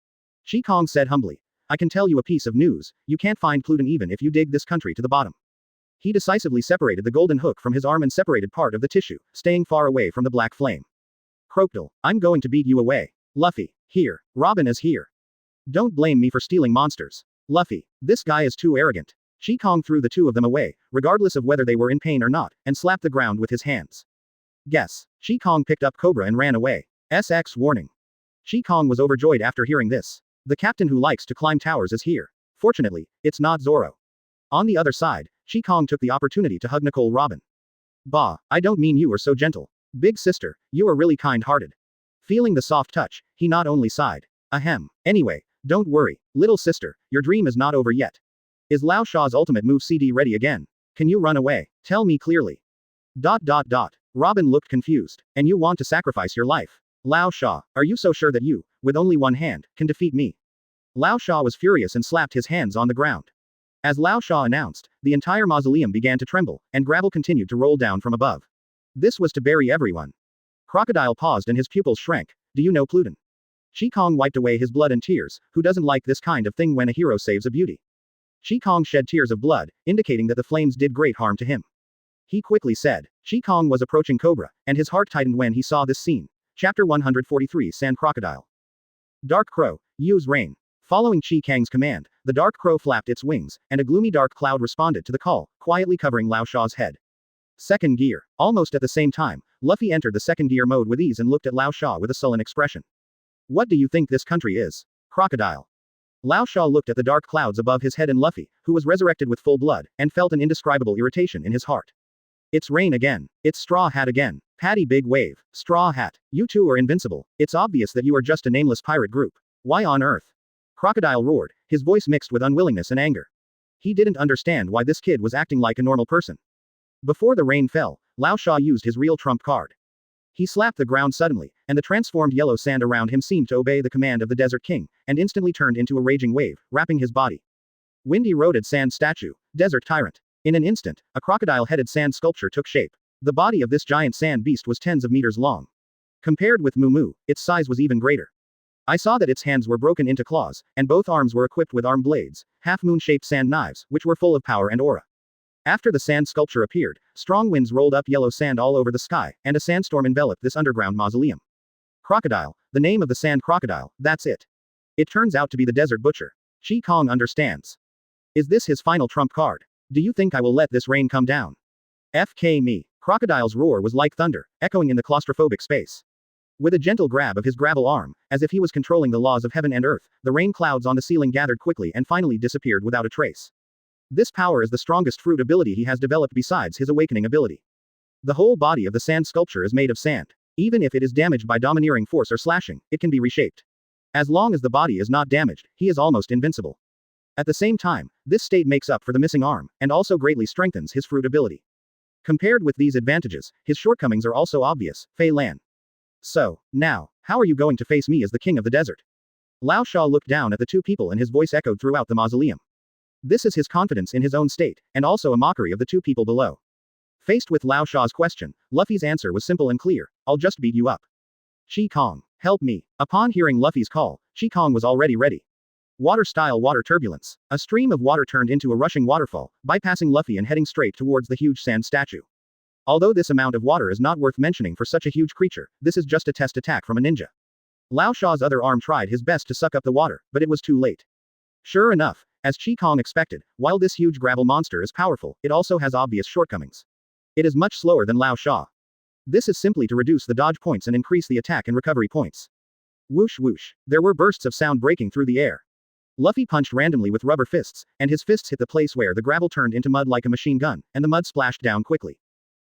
Kang said humbly. I can tell you a piece of news, you can't find Pluton even if you dig this country to the bottom. He decisively separated the golden hook from his arm and separated part of the tissue, staying far away from the black flame. Crocodile, I'm going to beat you away. Luffy, here. Robin is here. Don't blame me for stealing monsters. Luffy, this guy is too arrogant. Kang threw the two of them away, regardless of whether they were in pain or not, and slapped the ground with his hands. Guess. Kang picked up Cobra and ran away. SX warning. Kang was overjoyed after hearing this. The captain who likes to climb towers is here. Fortunately, it's not Zoro. On the other side, Kang took the opportunity to hug Nicole Robin. Bah, I don't mean you are so gentle. Big sister, you are really kind-hearted. Feeling the soft touch, he not only sighed. Ahem. Anyway, don't worry, little sister, your dream is not over yet. Is Lao Sha's ultimate move CD ready again? Can you run away? Tell me clearly. Robin looked confused. And you want to sacrifice your life? Lao Sha, are you so sure that you, with only one hand, can defeat me? Lao Sha was furious and slapped his hands on the ground. As Lao Sha announced, the entire mausoleum began to tremble, and gravel continued to roll down from above. This was to bury everyone. Crocodile paused and his pupils shrank. Do you know Pluton? Shi Kong wiped away his blood and tears. Who doesn't like this kind of thing when a hero saves a beauty? Shi Kong shed tears of blood, indicating that the flames did great harm to him. He quickly said. Shi Kong was approaching Cobra, and his heart tightened when he saw this scene. Chapter 143 Sand Crocodile. Dark Crow, use rain. Following Chi Kang's command, the dark crow flapped its wings, and a gloomy dark cloud responded to the call, quietly covering Lao Sha's head. Second gear. Almost at the same time, Luffy entered the second gear mode with ease and looked at Lao Sha with a sullen expression. What do you think this country is? Crocodile. Lao Sha looked at the dark clouds above his head and Luffy, who was resurrected with full blood, and felt an indescribable irritation in his heart. It's rain again. It's Straw Hat again. Patty Big Wave. Straw Hat. You two are invincible. It's obvious that you are just a nameless pirate group. Why on earth? Crocodile roared, his voice mixed with unwillingness and anger. He didn't understand why this kid was acting like a normal person. Before the rain fell, Lao Sha used his real trump card. He slapped the ground suddenly, and the transformed yellow sand around him seemed to obey the command of the Desert King, and instantly turned into a raging wave, wrapping his body. Wind-eroded sand statue, Desert Tyrant. In an instant, a crocodile-headed sand sculpture took shape. The body of this giant sand beast was tens of meters long. Compared with Moo Moo, its size was even greater. I saw that its hands were broken into claws, and both arms were equipped with arm blades, half-moon-shaped sand knives, which were full of power and aura. After the sand sculpture appeared, strong winds rolled up yellow sand all over the sky, and a sandstorm enveloped this underground mausoleum. Crocodile, the name of the sand crocodile, that's it. It turns out to be the Desert Butcher. Shi Kong understands. Is this his final trump card? Do you think I will let this rain come down? FK me. Crocodile's roar was like thunder, echoing in the claustrophobic space. With a gentle grab of his gravel arm, as if he was controlling the laws of heaven and earth, the rain clouds on the ceiling gathered quickly and finally disappeared without a trace. This power is the strongest fruit ability he has developed besides his awakening ability. The whole body of the sand sculpture is made of sand. Even if it is damaged by domineering force or slashing, it can be reshaped. As long as the body is not damaged, he is almost invincible. At the same time, this state makes up for the missing arm, and also greatly strengthens his fruit ability. Compared with these advantages, his shortcomings are also obvious. Fei Lan. So, now, how are you going to face me as the king of the desert? Lao Sha looked down at the two people and his voice echoed throughout the mausoleum. This is his confidence in his own state, and also a mockery of the two people below. Faced with Lao Sha's question, Luffy's answer was simple and clear. I'll just beat you up. Shi Kong, help me. Upon hearing Luffy's call, Shi Kong was already ready. Water-style water turbulence. A stream of water turned into a rushing waterfall, bypassing Luffy and heading straight towards the huge sand statue. Although this amount of water is not worth mentioning for such a huge creature, this is just a test attack from a ninja. Lao Sha's other arm tried his best to suck up the water, but it was too late. Sure enough, as Shi Kong expected, while this huge gravel monster is powerful, it also has obvious shortcomings. It is much slower than Lao Sha. This is simply to reduce the dodge points and increase the attack and recovery points. Whoosh whoosh. There were bursts of sound breaking through the air. Luffy punched randomly with rubber fists, and his fists hit the place where the gravel turned into mud like a machine gun, and the mud splashed down quickly.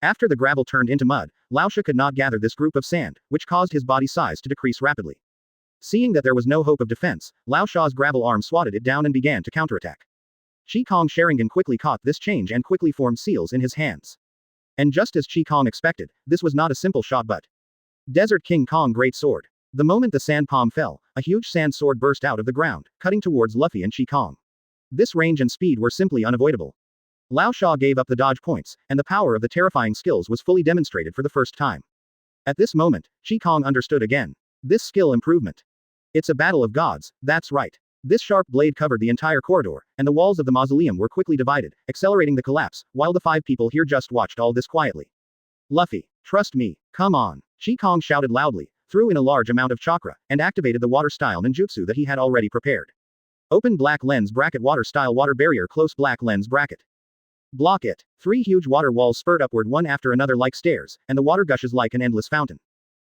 After the gravel turned into mud, Lao Sha could not gather this group of sand, which caused his body size to decrease rapidly. Seeing that there was no hope of defense, Lao Sha's gravel arm swatted it down and began to counterattack. Shi Kong Sharingan quickly caught this change and quickly formed seals in his hands. And just as Shi Kong expected, this was not a simple shot but Desert King Kong Great Sword. The moment the sand palm fell, a huge sand sword burst out of the ground, cutting towards Luffy and Shi Kong. This range and speed were simply unavoidable. Lao Sha gave up the dodge points, and the power of the terrifying skills was fully demonstrated for the first time. At this moment, Shi Kong understood again. This skill improvement. It's a battle of gods, that's right. This sharp blade covered the entire corridor, and the walls of the mausoleum were quickly divided, accelerating the collapse, while the 5 people here just watched all this quietly. Luffy, trust me, come on. Shi Kong shouted loudly, threw in a large amount of chakra, and activated the water-style ninjutsu that he had already prepared. Open black lens bracket water-style water barrier close black lens bracket. Block it. 3 huge water walls spurt upward one after another like stairs, and the water gushes like an endless fountain.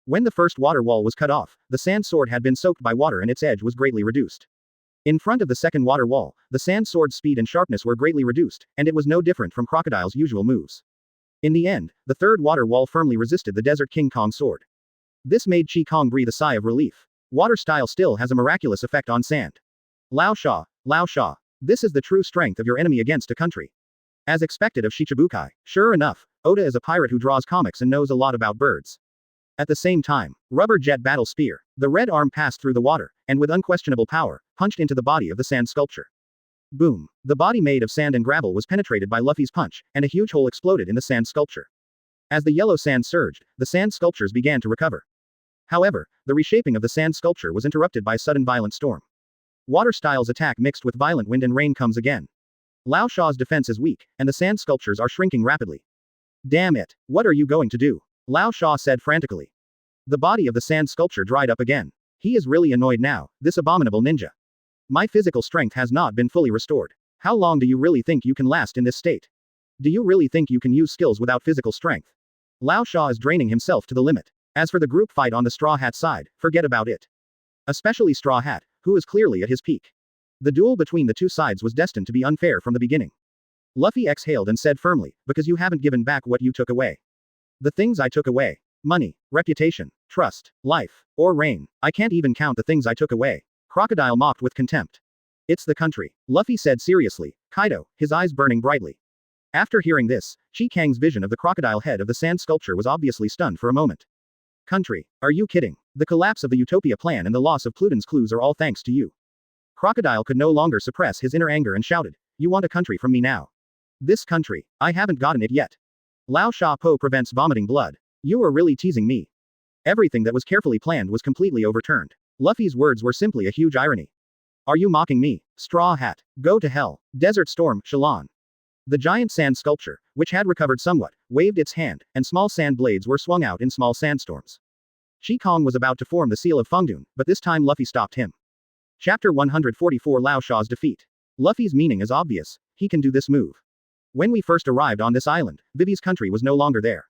When the first water wall was cut off, the sand sword had been soaked by water and its edge was greatly reduced. In front of the second water wall, the sand sword's speed and sharpness were greatly reduced, and it was no different from Crocodile's usual moves. In the end, the third water wall firmly resisted the Desert King Kong sword. This made Shi Kong breathe a sigh of relief. Water style still has a miraculous effect on sand. Lao Sha, this is the true strength of your enemy against a country. As expected of Shichibukai, sure enough, Oda is a pirate who draws comics and knows a lot about birds. At the same time, Rubber Jet Battle Spear, the red arm passed through the water, and with unquestionable power, punched into the body of the sand sculpture. Boom! The body made of sand and gravel was penetrated by Luffy's punch, and a huge hole exploded in the sand sculpture. As the yellow sand surged, the sand sculptures began to recover. However, the reshaping of the sand sculpture was interrupted by a sudden violent storm. Water Styles attack mixed with violent wind and rain comes again. Lao Sha's defense is weak, and the sand sculptures are shrinking rapidly. Damn it! What are you going to do? Lao Sha said frantically. The body of the sand sculpture dried up again. He is really annoyed now, this abominable ninja. My physical strength has not been fully restored. How long do you really think you can last in this state? Do you really think you can use skills without physical strength? Lao Sha is draining himself to the limit. As for the group fight on the Straw Hat side, forget about it. Especially Straw Hat, who is clearly at his peak. The duel between the two sides was destined to be unfair from the beginning. Luffy exhaled and said firmly, because you haven't given back what you took away. The things I took away. Money, reputation, trust, life, or rain. I can't even count the things I took away. Crocodile mocked with contempt. It's the country. Luffy said seriously, Kaido, his eyes burning brightly. After hearing this, Kang's vision of the crocodile head of the sand sculpture was obviously stunned for a moment. Country. Are you kidding? The collapse of the Utopia plan and the loss of Pluton's clues are all thanks to you. Crocodile could no longer suppress his inner anger and shouted, you want a country from me now? This country. I haven't gotten it yet. Lao Sha Po prevents vomiting blood. You are really teasing me. Everything that was carefully planned was completely overturned. Luffy's words were simply a huge irony. Are you mocking me? Straw Hat. Go to hell. Desert Storm, Shalon. The giant sand sculpture, which had recovered somewhat, waved its hand, and small sand blades were swung out in small sandstorms. Kang was about to form the seal of Fengdun, but this time Luffy stopped him. Chapter 144 Lao Sha's defeat. Luffy's meaning is obvious, he can do this move. When we first arrived on this island, Vivi's country was no longer there.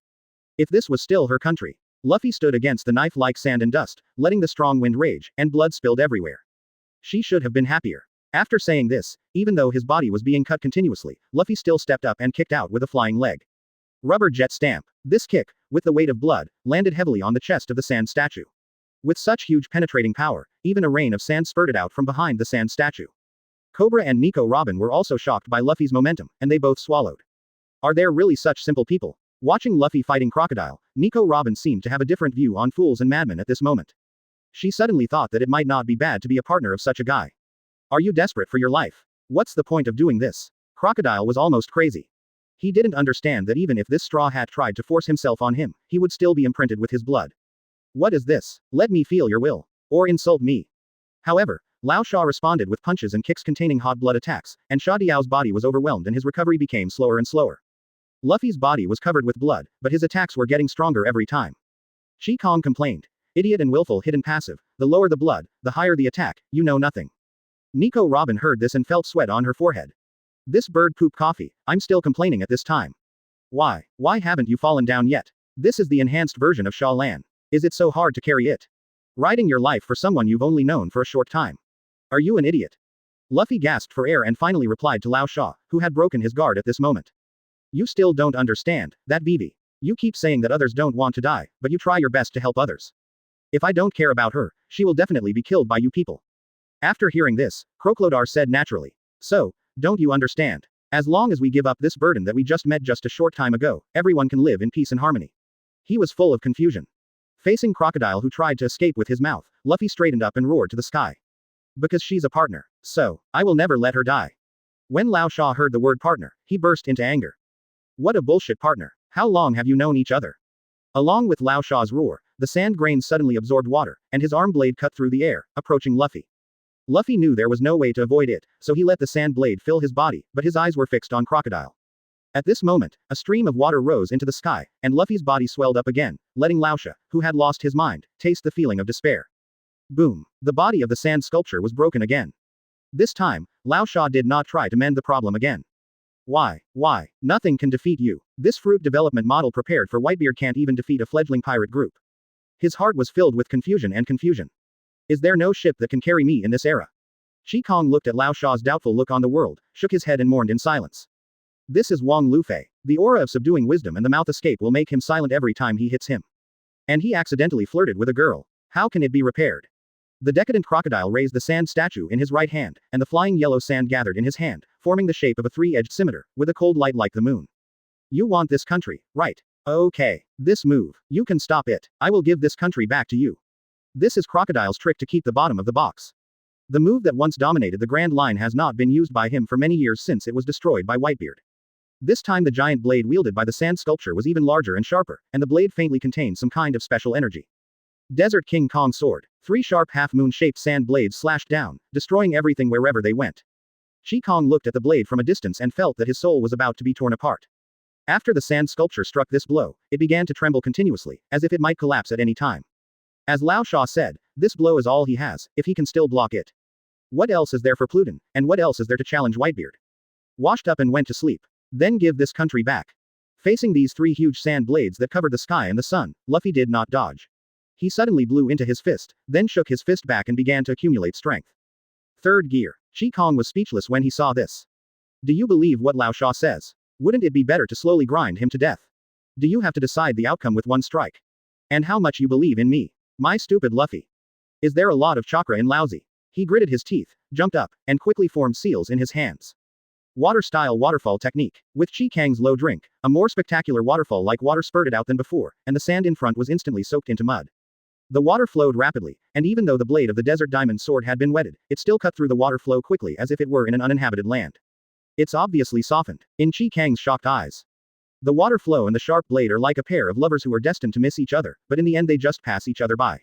If this was still her country, Luffy stood against the knife-like sand and dust, letting the strong wind rage, and blood spilled everywhere. She should have been happier. After saying this, even though his body was being cut continuously, Luffy still stepped up and kicked out with a flying leg. Rubber Jet Stamp. This kick, with the weight of blood, landed heavily on the chest of the sand statue. With such huge penetrating power, even a rain of sand spurted out from behind the sand statue. Cobra and Nico Robin were also shocked by Luffy's momentum, and they both swallowed. Are there really such simple people? Watching Luffy fighting Crocodile, Nico Robin seemed to have a different view on fools and madmen at this moment. She suddenly thought that it might not be bad to be a partner of such a guy. Are you desperate for your life? What's the point of doing this? Crocodile was almost crazy. He didn't understand that even if this Straw Hat tried to force himself on him, he would still be imprinted with his blood. What is this? Let me feel your will. Or insult me. However, Lao Sha responded with punches and kicks containing hot blood attacks, and Sha Diao's body was overwhelmed and his recovery became slower and slower. Luffy's body was covered with blood, but his attacks were getting stronger every time. Kang complained. Idiot and willful hidden passive, the lower the blood, the higher the attack, you know nothing. Nico Robin heard this and felt sweat on her forehead. This bird poop coffee, I'm still complaining at this time. Why haven't you fallen down yet? This is the enhanced version of Sha Lan. Is it so hard to carry it? Riding your life for someone you've only known for a short time. Are you an idiot? Luffy gasped for air and finally replied to Lao Sha, who had broken his guard at this moment. You still don't understand, that Vivi. You keep saying that others don't want to die, but you try your best to help others. If I don't care about her, she will definitely be killed by you people. After hearing this, Crocodile said naturally. So, don't you understand? As long as we give up this burden that we just met just a short time ago, everyone can live in peace and harmony. He was full of confusion. Facing Crocodile who tried to escape with his mouth, Luffy straightened up and roared to the sky. Because she's a partner. So, I will never let her die. When Lao Sha heard the word partner, he burst into anger. What a bullshit partner. How long have you known each other? Along with Lao Sha's roar, the sand grains suddenly absorbed water, and his arm blade cut through the air, approaching Luffy. Luffy knew there was no way to avoid it, so he let the sand blade fill his body, but his eyes were fixed on Crocodile. At this moment, a stream of water rose into the sky, and Luffy's body swelled up again, letting Lao Sha, who had lost his mind, taste the feeling of despair. Boom. The body of the sand sculpture was broken again. This time, Lao Sha did not try to mend the problem again. Why? Nothing can defeat you. This fruit development model prepared for Whitebeard can't even defeat a fledgling pirate group. His heart was filled with confusion. Is there no ship that can carry me in this era? Kang looked at Lao Sha's doubtful look on the world, shook his head and mourned in silence. This is Wang Lufei. The aura of subduing wisdom and the mouth escape will make him silent every time he hits him. And he accidentally flirted with a girl. How can it be repaired? The decadent Crocodile raised the sand statue in his right hand, and the flying yellow sand gathered in his hand, forming the shape of a three-edged scimitar, with a cold light like the moon. You want this country, right? Okay. This move. You can stop it. I will give this country back to you. This is Crocodile's trick to keep the bottom of the box. The move that once dominated the Grand Line has not been used by him for many years since it was destroyed by Whitebeard. This time the giant blade wielded by the sand sculpture was even larger and sharper, and the blade faintly contained some kind of special energy. Desert King Kong Sword. 3 sharp half-moon-shaped sand blades slashed down, destroying everything wherever they went. Chi Kong looked at the blade from a distance and felt that his soul was about to be torn apart. After the sand sculpture struck this blow, it began to tremble continuously, as if it might collapse at any time. As Lao Sha said, this blow is all he has, if he can still block it. What else is there for Pluton, and what else is there to challenge Whitebeard? Washed up and went to sleep. Then give this country back. Facing these 3 huge sand blades that covered the sky and the sun, Luffy did not dodge. He suddenly blew into his fist, then shook his fist back and began to accumulate strength. Third gear. Chi Kong was speechless when he saw this. Do you believe what Lao Sha says? Wouldn't it be better to slowly grind him to death? Do you have to decide the outcome with one strike? And how much you believe in me? My stupid Luffy. Is there a lot of chakra in Laozi? He gritted his teeth, jumped up, and quickly formed seals in his hands. Water-style waterfall technique. With Chi Kang's low drink, a more spectacular waterfall-like water spurted out than before, and the sand in front was instantly soaked into mud. The water flowed rapidly, and even though the blade of the desert diamond sword had been wetted, it still cut through the water flow quickly as if it were in an uninhabited land. It's obviously softened. In Chi Kang's shocked eyes. The water flow and the sharp blade are like a pair of lovers who are destined to miss each other, but in the end they just pass each other by.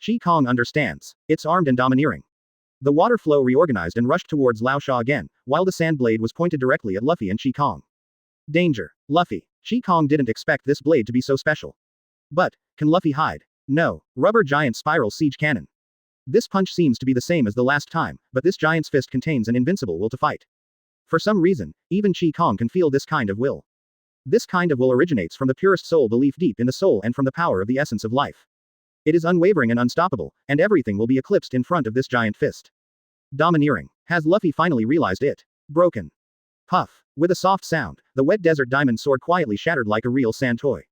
Chi Kong understands. It's armed and domineering. The water flow reorganized and rushed towards Lao Sha again, while the sand blade was pointed directly at Luffy and Chi Kong. Danger. Luffy. Chi Kong didn't expect this blade to be so special. But, can Luffy hide? No. Rubber giant spiral siege cannon. This punch seems to be the same as the last time, but this giant's fist contains an invincible will to fight. For some reason, even Chi Kong can feel this kind of will. This kind of will originates from the purest soul belief deep in the soul and from the power of the essence of life. It is unwavering and unstoppable, and everything will be eclipsed in front of this giant fist. Domineering. Has Luffy finally realized it? Broken. Puff. With a soft sound, the wet desert diamond sword quietly shattered like a real sand toy.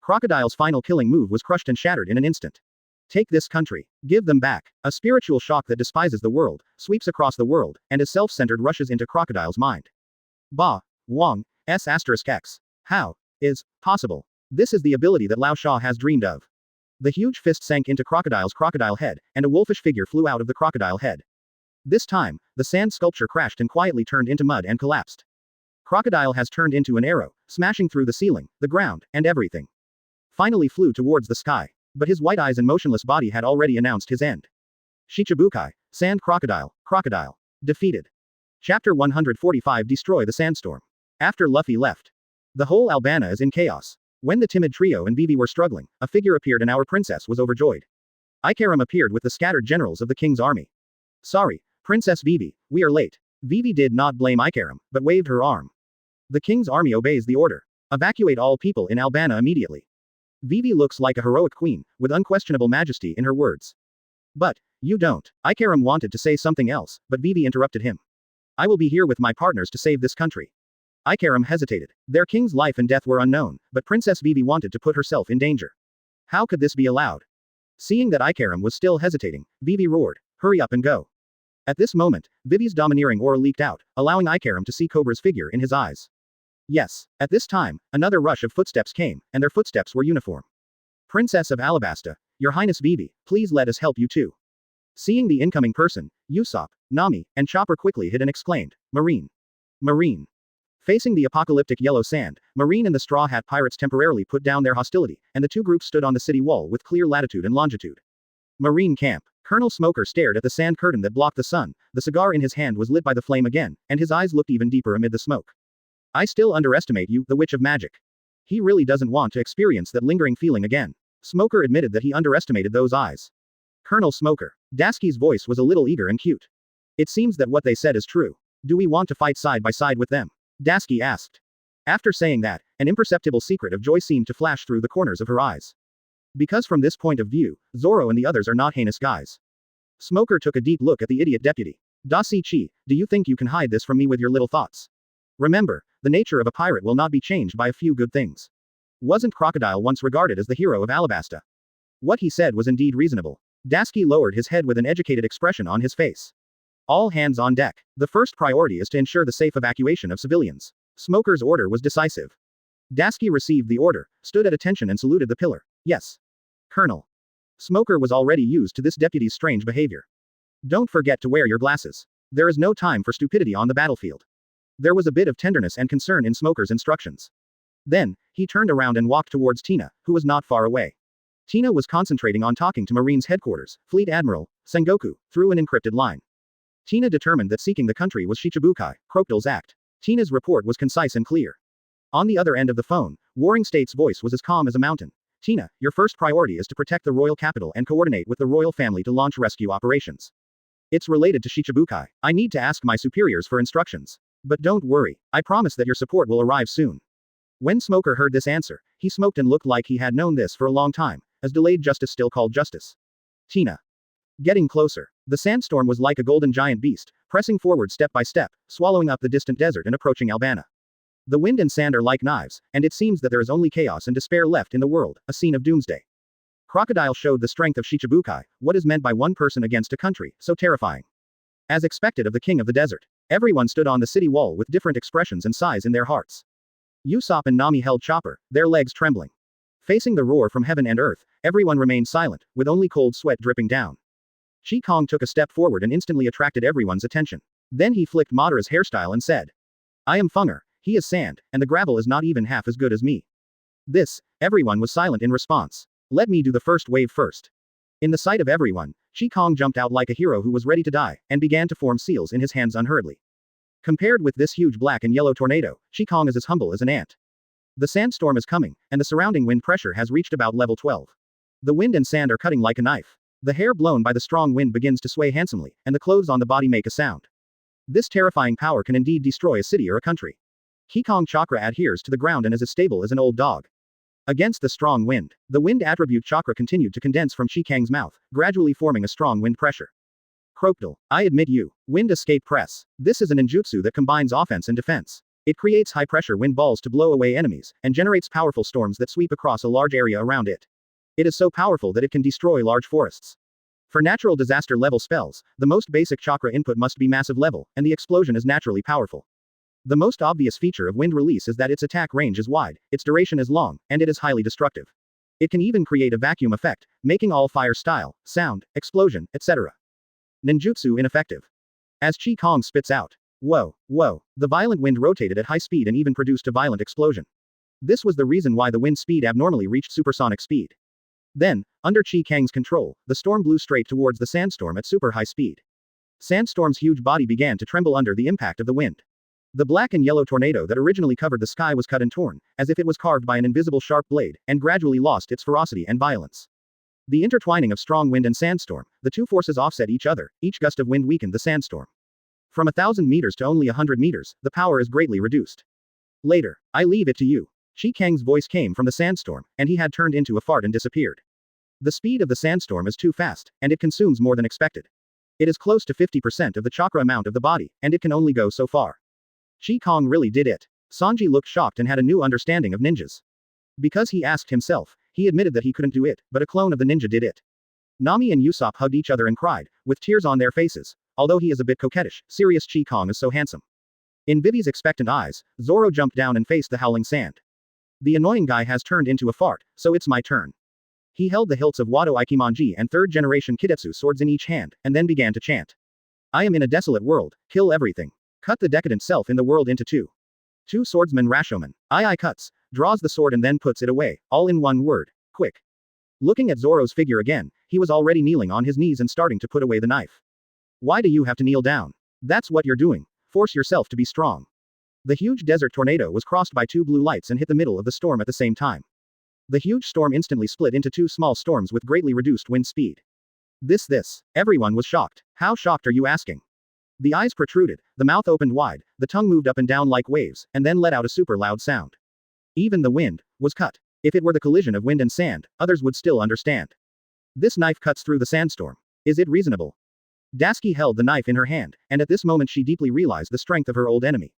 Crocodile's final killing move was crushed and shattered in an instant. Take this country. Give them back. A spiritual shock that despises the world, sweeps across the world, and is self-centered rushes into Crocodile's mind. Ba. Wong. S**x. How is possible? This is the ability that Lao Sha has dreamed of. The huge fist sank into Crocodile's crocodile head, and a wolfish figure flew out of the crocodile head. This time, the sand sculpture crashed and quietly turned into mud and collapsed. Crocodile has turned into an arrow, smashing through the ceiling, the ground, and everything. Finally flew towards the sky. But his white eyes and motionless body had already announced his end. Shichibukai. Sand Crocodile. Crocodile. Defeated. Chapter 145 Destroy the Sandstorm. After Luffy left. The whole Albana is in chaos. When the timid trio and Vivi were struggling, a figure appeared and our princess was overjoyed. Ikaram appeared with the scattered generals of the king's army. Sorry, Princess Vivi, we are late. Vivi did not blame Ikaram, but waved her arm. The king's army obeys the order. Evacuate all people in Albana immediately. Vivi looks like a heroic queen, with unquestionable majesty in her words. But, you don't. Ikaram wanted to say something else, but Vivi interrupted him. I will be here with my partners to save this country. Ikaram hesitated. Their king's life and death were unknown, but Princess Vivi wanted to put herself in danger. How could this be allowed? Seeing that Ikaram was still hesitating, Vivi roared, hurry up and go. At this moment, Vivi's domineering aura leaked out, allowing Ikaram to see Cobra's figure in his eyes. Yes. At this time, another rush of footsteps came, and their footsteps were uniform. Princess of Alabasta, Your Highness Vivi, please let us help you too. Seeing the incoming person, Usopp, Nami, and Chopper quickly hid and exclaimed, Marine. Marine. Facing the apocalyptic yellow sand, Marine and the Straw Hat Pirates temporarily put down their hostility, and the two groups stood on the city wall with clear latitude and longitude. Marine camp. Colonel Smoker stared at the sand curtain that blocked the sun, the cigar in his hand was lit by the flame again, and his eyes looked even deeper amid the smoke. I still underestimate you, the Witch of Magic. He really doesn't want to experience that lingering feeling again. Smoker admitted that he underestimated those eyes. Colonel Smoker. Dasky's voice was a little eager and cute. It seems that what they said is true. Do we want to fight side by side with them? Dasky asked. After saying that, an imperceptible secret of joy seemed to flash through the corners of her eyes. Because from this point of view, Zoro and the others are not heinous guys. Smoker took a deep look at the idiot deputy. Dasi Chi, do you think you can hide this from me with your little thoughts? Remember, the nature of a pirate will not be changed by a few good things. Wasn't Crocodile once regarded as the hero of Alabasta? What he said was indeed reasonable. Dasky lowered his head with an educated expression on his face. All hands on deck. The first priority is to ensure the safe evacuation of civilians. Smoker's order was decisive. Dasky received the order, stood at attention and saluted the pillar. Yes. Colonel. Smoker was already used to this deputy's strange behavior. Don't forget to wear your glasses. There is no time for stupidity on the battlefield. There was a bit of tenderness and concern in Smoker's instructions. Then, he turned around and walked towards Tina, who was not far away. Tina was concentrating on talking to Marine's headquarters, Fleet Admiral, Sengoku, through an encrypted line. Tina determined that seeking the country was Shichibukai, Crocodile's act. Tina's report was concise and clear. On the other end of the phone, Warring State's voice was as calm as a mountain. Tina, your first priority is to protect the royal capital and coordinate with the royal family to launch rescue operations. It's related to Shichibukai. I need to ask my superiors for instructions. But don't worry, I promise that your support will arrive soon. When Smoker heard this answer, he smoked and looked like he had known this for a long time, as delayed justice still called justice. Tina. Getting closer. The sandstorm was like a golden giant beast, pressing forward step by step, swallowing up the distant desert and approaching Albana. The wind and sand are like knives, and it seems that there is only chaos and despair left in the world, a scene of doomsday. Crocodile showed the strength of Shichibukai, what is meant by one person against a country, so terrifying. As expected of the king of the desert, everyone stood on the city wall with different expressions and sighs in their hearts. Usopp and Nami held Chopper, their legs trembling. Facing the roar from heaven and earth, everyone remained silent, with only cold sweat dripping down. Kang took a step forward and instantly attracted everyone's attention. Then he flicked Madara's hairstyle and said, I am Funger, he is sand, and the gravel is not even half as good as me. Everyone was silent in response. Let me do the first wave first. In the sight of everyone, Kang jumped out like a hero who was ready to die, and began to form seals in his hands unhurriedly. Compared with this huge black and yellow tornado, Kang is as humble as an ant. The sandstorm is coming, and the surrounding wind pressure has reached about level 12. The wind and sand are cutting like a knife. The hair blown by the strong wind begins to sway handsomely, and the clothes on the body make a sound. This terrifying power can indeed destroy a city or a country. Kang chakra adheres to the ground and is as stable as an old dog. Against the strong wind, the wind attribute chakra continued to condense from Kang's mouth, gradually forming a strong wind pressure. Crocodile, I admit you. Wind escape press. This is a ninjutsu that combines offense and defense. It creates high-pressure wind balls to blow away enemies, and generates powerful storms that sweep across a large area around it. It is so powerful that it can destroy large forests. For natural disaster level spells, the most basic chakra input must be massive level, and the explosion is naturally powerful. The most obvious feature of wind release is that its attack range is wide, its duration is long, and it is highly destructive. It can even create a vacuum effect, making all fire style, sound, explosion, etc. Ninjutsu ineffective. As Kang spits out, whoa, the violent wind rotated at high speed and even produced a violent explosion. This was the reason why the wind speed abnormally reached supersonic speed. Then, under Kang's control, the storm blew straight towards the sandstorm at super high speed. Sandstorm's huge body began to tremble under the impact of the wind. The black and yellow tornado that originally covered the sky was cut and torn, as if it was carved by an invisible sharp blade, and gradually lost its ferocity and violence. The intertwining of strong wind and sandstorm, the two forces offset each other, each gust of wind weakened the sandstorm. From 1,000 meters to only 100 meters, the power is greatly reduced. Later, I leave it to you. Kang's voice came from the sandstorm, and he had turned into a fart and disappeared. The speed of the sandstorm is too fast, and it consumes more than expected. It is close to 50% of the chakra amount of the body, and it can only go so far. Kang really did it. Sanji looked shocked and had a new understanding of ninjas. Because he asked himself, he admitted that he couldn't do it, but a clone of the ninja did it. Nami and Usopp hugged each other and cried, with tears on their faces. Although he is a bit coquettish, serious Kang is so handsome. In Vivi's expectant eyes, Zoro jumped down and faced the howling sand. The annoying guy has turned into a fart, so it's my turn. He held the hilts of Wado Ikimonji and third-generation Kidetsu swords in each hand, and then began to chant. I am in a desolate world, kill everything. Cut the decadent self in the world into two. Two swordsmen Rashomon. I cuts, draws the sword and then puts it away, all in one word, quick. Looking at Zoro's figure again, he was already kneeling on his knees and starting to put away the knife. Why do you have to kneel down? That's what you're doing. Force yourself to be strong. The huge desert tornado was crossed by two blue lights and hit the middle of the storm at the same time. The huge storm instantly split into two small storms with greatly reduced wind speed. Everyone was shocked. How shocked are you asking? The eyes protruded, the mouth opened wide, the tongue moved up and down like waves, and then let out a super loud sound. Even the wind was cut. If it were the collision of wind and sand, others would still understand. This knife cuts through the sandstorm. Is it reasonable? Dasky held the knife in her hand, and at this moment she deeply realized the strength of her old enemy.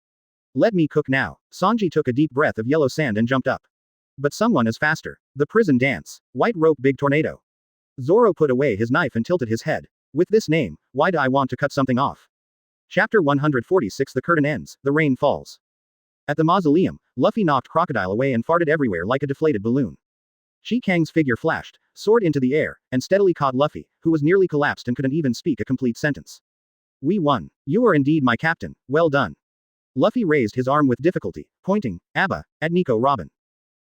Let me cook now. Sanji took a deep breath of yellow sand and jumped up. But someone is faster. The prison dance. White rope big tornado. Zoro put away his knife and tilted his head. With this name, why do I want to cut something off? Chapter 146 The curtain ends, the rain falls. At the mausoleum, Luffy knocked Crocodile away and farted everywhere like a deflated balloon. Kang's figure flashed, soared into the air, and steadily caught Luffy, who was nearly collapsed and couldn't even speak a complete sentence. We won. You are indeed my captain, well done. Luffy raised his arm with difficulty, pointing, Abba, at Nico Robin.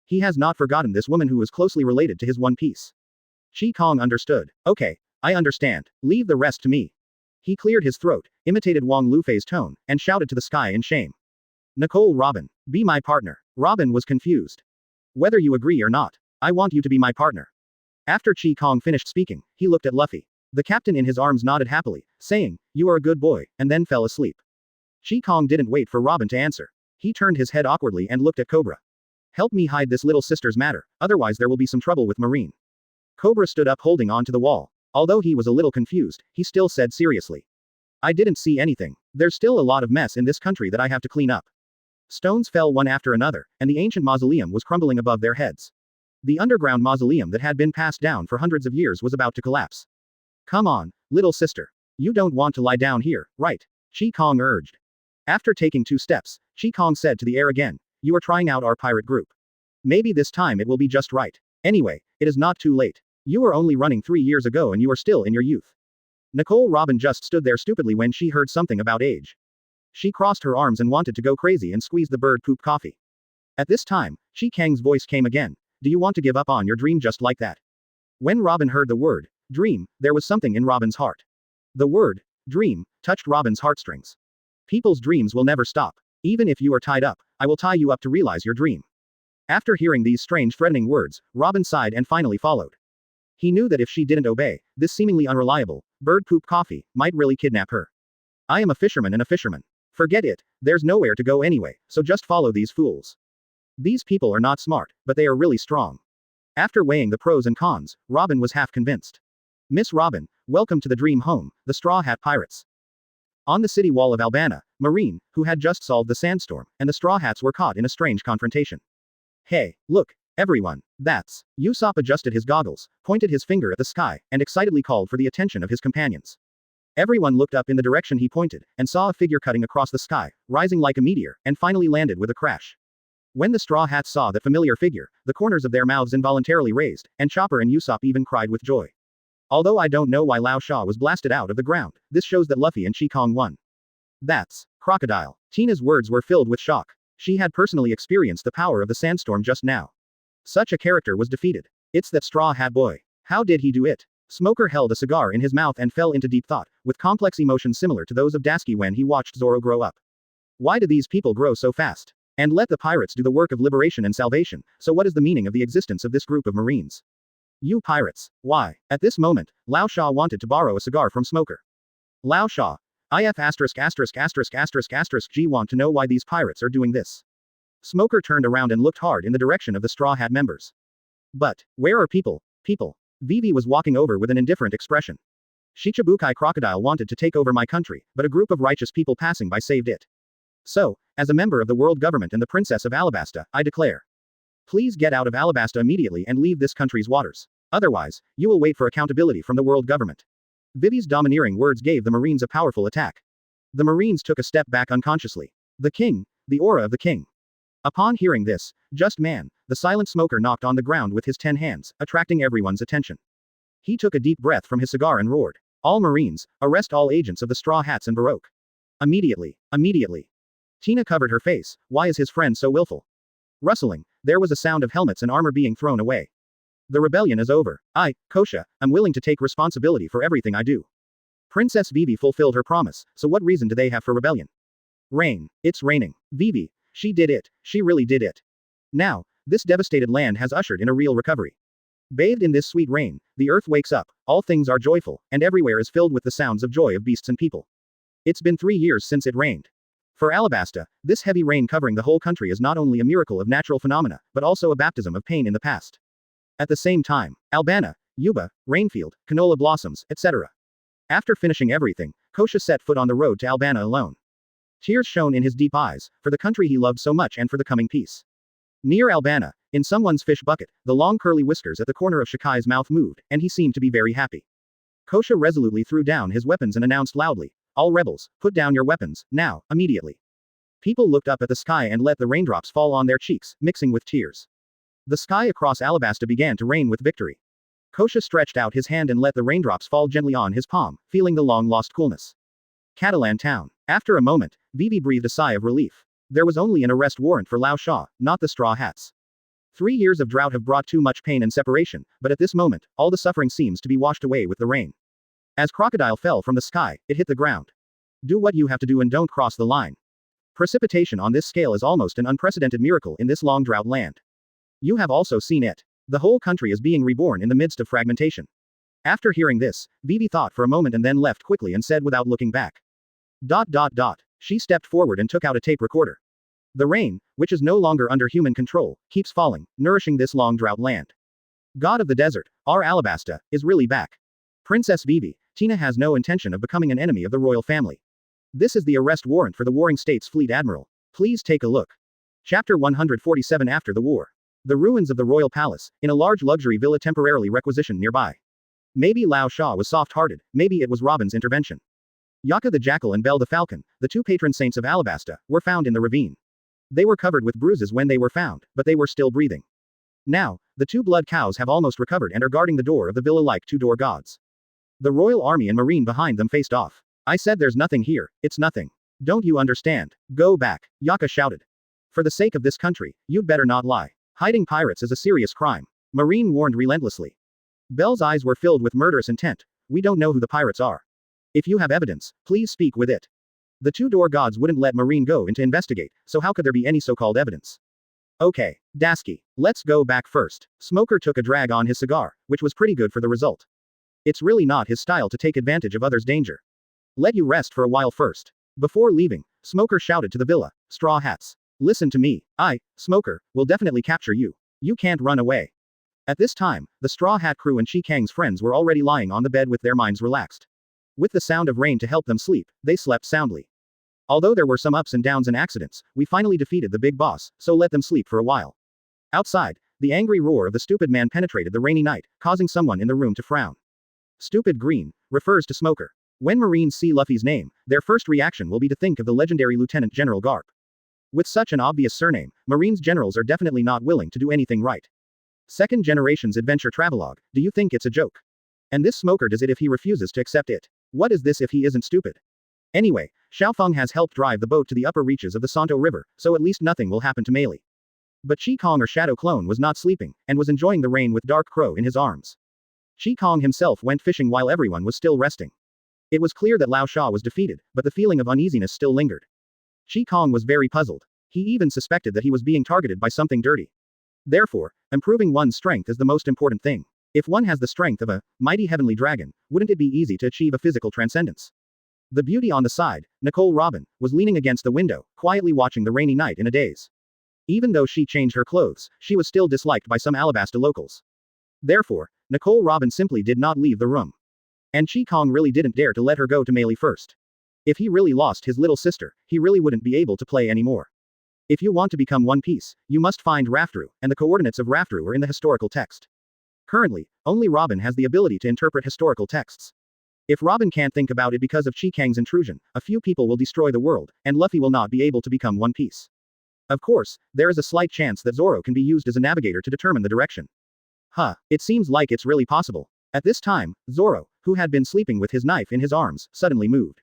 He has not forgotten this woman who was closely related to his One Piece. Kang understood. Okay, I understand. Leave the rest to me. He cleared his throat, imitated Wong Lufei's tone, and shouted to the sky in shame. Nicole Robin, be my partner. Robin was confused. Whether you agree or not, I want you to be my partner. After Kang finished speaking, he looked at Luffy. The captain in his arms nodded happily, saying, you are a good boy, and then fell asleep. Kang didn't wait for Robin to answer. He turned his head awkwardly and looked at Cobra. Help me hide this little sister's matter, otherwise there will be some trouble with Marine. Cobra stood up holding on to the wall. Although he was a little confused, he still said seriously. I didn't see anything. There's still a lot of mess in this country that I have to clean up. Stones fell one after another, and the ancient mausoleum was crumbling above their heads. The underground mausoleum that had been passed down for hundreds of years was about to collapse. Come on, little sister. You don't want to lie down here, right? Kang urged. After taking 2 steps, Kang said to the air again, you are trying out our pirate group. Maybe this time it will be just right. Anyway, it is not too late. You were only running 3 years ago and you are still in your youth. Nicole Robin just stood there stupidly when she heard something about age. She crossed her arms and wanted to go crazy and squeeze the bird poop coffee. At this time, Kang's voice came again. Do you want to give up on your dream just like that? When Robin heard the word, dream, there was something in Robin's heart. The word, dream, touched Robin's heartstrings. People's dreams will never stop. Even if you are tied up, I will tie you up to realize your dream. After hearing these strange threatening words, Robin sighed and finally followed. He knew that if she didn't obey, this seemingly unreliable, bird poop coffee, might really kidnap her. I am a fisherman and a fisherman. Forget it, there's nowhere to go anyway, so just follow these fools. These people are not smart, but they are really strong. After weighing the pros and cons, Robin was half convinced. Miss Robin, welcome to the dream home, the Straw Hat Pirates. On the city wall of Albana, Marine, who had just solved the sandstorm, and the Straw Hats were caught in a strange confrontation. Hey, look, everyone, that's. Usopp adjusted his goggles, pointed his finger at the sky, and excitedly called for the attention of his companions. Everyone looked up in the direction he pointed, and saw a figure cutting across the sky, rising like a meteor, and finally landed with a crash. When the Straw Hats saw that familiar figure, the corners of their mouths involuntarily raised, and Chopper and Usopp even cried with joy. Although I don't know why Lao Sha was blasted out of the ground, this shows that Luffy and Kang won. That's Crocodile. Tina's words were filled with shock. She had personally experienced the power of the sandstorm just now. Such a character was defeated. It's that Straw Hat boy. How did he do it? Smoker held a cigar in his mouth and fell into deep thought, with complex emotions similar to those of Dasky when he watched Zoro grow up. Why do these people grow so fast? And let the pirates do the work of liberation and salvation, so what is the meaning of the existence of this group of Marines? You pirates. Why? At this moment, Lao Sha wanted to borrow a cigar from Smoker. Lao Sha. G want to know why these pirates are doing this. Smoker turned around and looked hard in the direction of the Straw Hat members. But, where are people? People. Vivi was walking over with an indifferent expression. Shichibukai Crocodile wanted to take over my country, but a group of righteous people passing by saved it. So, as a member of the world government and the Princess of Alabasta, I declare. Please get out of Alabasta immediately and leave this country's waters. Otherwise, you will wait for accountability from the world government. Vivi's domineering words gave the Marines a powerful attack. The Marines took a step back unconsciously. The king, the aura of the king. Upon hearing this, just man, the silent Smoker knocked on the ground with his 10 hands, attracting everyone's attention. He took a deep breath from his cigar and roared. All Marines, arrest all agents of the Straw Hats and Baroque. Immediately. Immediately. Tina covered her face. Why is his friend so willful? Rustling, there was a sound of helmets and armor being thrown away. The rebellion is over. I, Kosha, am willing to take responsibility for everything I do. Princess Vivi fulfilled her promise, so what reason do they have for rebellion? Rain. It's raining. Vivi. She did it. She really did it. Now, this devastated land has ushered in a real recovery. Bathed in this sweet rain, the earth wakes up, all things are joyful, and everywhere is filled with the sounds of joy of beasts and people. It's been 3 years since it rained. For Alabasta, this heavy rain covering the whole country is not only a miracle of natural phenomena, but also a baptism of pain in the past. At the same time, Albana, Yuba, Rainfield, Canola Blossoms, etc. After finishing everything, Kosha set foot on the road to Albana alone. Tears shone in his deep eyes, for the country he loved so much and for the coming peace. Near Albana, in someone's fish bucket, the long curly whiskers at the corner of Shikai's mouth moved, and he seemed to be very happy. Kosha resolutely threw down his weapons and announced loudly, all rebels, put down your weapons, now, immediately. People looked up at the sky and let the raindrops fall on their cheeks, mixing with tears. The sky across Alabasta began to rain with victory. Kosha stretched out his hand and let the raindrops fall gently on his palm, feeling the long-lost coolness. Catalan town. After a moment, Vivi breathed a sigh of relief. There was only an arrest warrant for Lao Sha, not the Straw Hats. 3 years of drought have brought too much pain and separation, but at this moment, all the suffering seems to be washed away with the rain. As Crocodile fell from the sky, it hit the ground. Do what you have to do and don't cross the line. Precipitation on this scale is almost an unprecedented miracle in this long drought land. You have also seen it. The whole country is being reborn in the midst of fragmentation. After hearing this, Vivi thought for a moment and then left quickly and said without looking back. ... She stepped forward and took out a tape recorder. The rain, which is no longer under human control, keeps falling, nourishing this long drought land. God of the desert, our Alabasta, is really back. Princess Vivi, Tina has no intention of becoming an enemy of the royal family. This is the arrest warrant for the Warring States Fleet Admiral. Please take a look. Chapter 147 After the War. The ruins of the royal palace, in a large luxury villa temporarily requisitioned nearby. Maybe Lao Sha was soft-hearted, maybe it was Robin's intervention. Yaka the Jackal and Belle the Falcon, the two patron saints of Alabasta, were found in the ravine. They were covered with bruises when they were found, but they were still breathing. Now, the two blood cows have almost recovered and are guarding the door of the villa like two door gods. The royal army and marine behind them faced off. I said there's nothing here, it's nothing. Don't you understand? Go back, Yaka shouted. For the sake of this country, you'd better not lie. Hiding pirates is a serious crime. Marine warned relentlessly. Belle's eyes were filled with murderous intent. We don't know who the pirates are. If you have evidence, please speak with it. The two-door gods wouldn't let Marine go in to investigate, so how could there be any so-called evidence? Okay, Dasky, let's go back first. Smoker took a drag on his cigar, which was pretty good for the result. It's really not his style to take advantage of others' danger. Let you rest for a while first. Before leaving, Smoker shouted to the villa, Straw Hats. Listen to me, I, Smoker, will definitely capture you. You can't run away. At this time, the Straw Hat crew and Chi Kang's friends were already lying on the bed with their minds relaxed. With the sound of rain to help them sleep, they slept soundly. Although there were some ups and downs and accidents, we finally defeated the big boss, so let them sleep for a while. Outside, the angry roar of the stupid man penetrated the rainy night, causing someone in the room to frown. Stupid Green refers to Smoker. When Marines see Luffy's name, their first reaction will be to think of the legendary Lieutenant General Garp. With such an obvious surname, Marines generals are definitely not willing to do anything right. Second generation's adventure travelogue, do you think it's a joke? And this Smoker does it if he refuses to accept it. What is this if he isn't stupid? Anyway, Xiaofeng has helped drive the boat to the upper reaches of the Santo River, so at least nothing will happen to Meili. But Chi Kong or Shadow Clone was not sleeping, and was enjoying the rain with Dark Crow in his arms. Chi Kong himself went fishing while everyone was still resting. It was clear that Lao Sha was defeated, but the feeling of uneasiness still lingered. Chi Kong was very puzzled. He even suspected that he was being targeted by something dirty. Therefore, improving one's strength is the most important thing. If one has the strength of a mighty heavenly dragon, wouldn't it be easy to achieve a physical transcendence? The beauty on the side, Nicole Robin, was leaning against the window, quietly watching the rainy night in a daze. Even though she changed her clothes, she was still disliked by some Alabasta locals. Therefore, Nicole Robin simply did not leave the room. And Chi Kong really didn't dare to let her go to Meili first. If he really lost his little sister, he really wouldn't be able to play anymore. If you want to become One Piece, you must find Raftru, and the coordinates of Raftru are in the historical text. Currently, only Robin has the ability to interpret historical texts. If Robin can't think about it because of Chi Kang's intrusion, a few people will destroy the world, and Luffy will not be able to become One Piece. Of course, there is a slight chance that Zoro can be used as a navigator to determine the direction. It seems like it's really possible. At this time, Zoro, who had been sleeping with his knife in his arms, suddenly moved.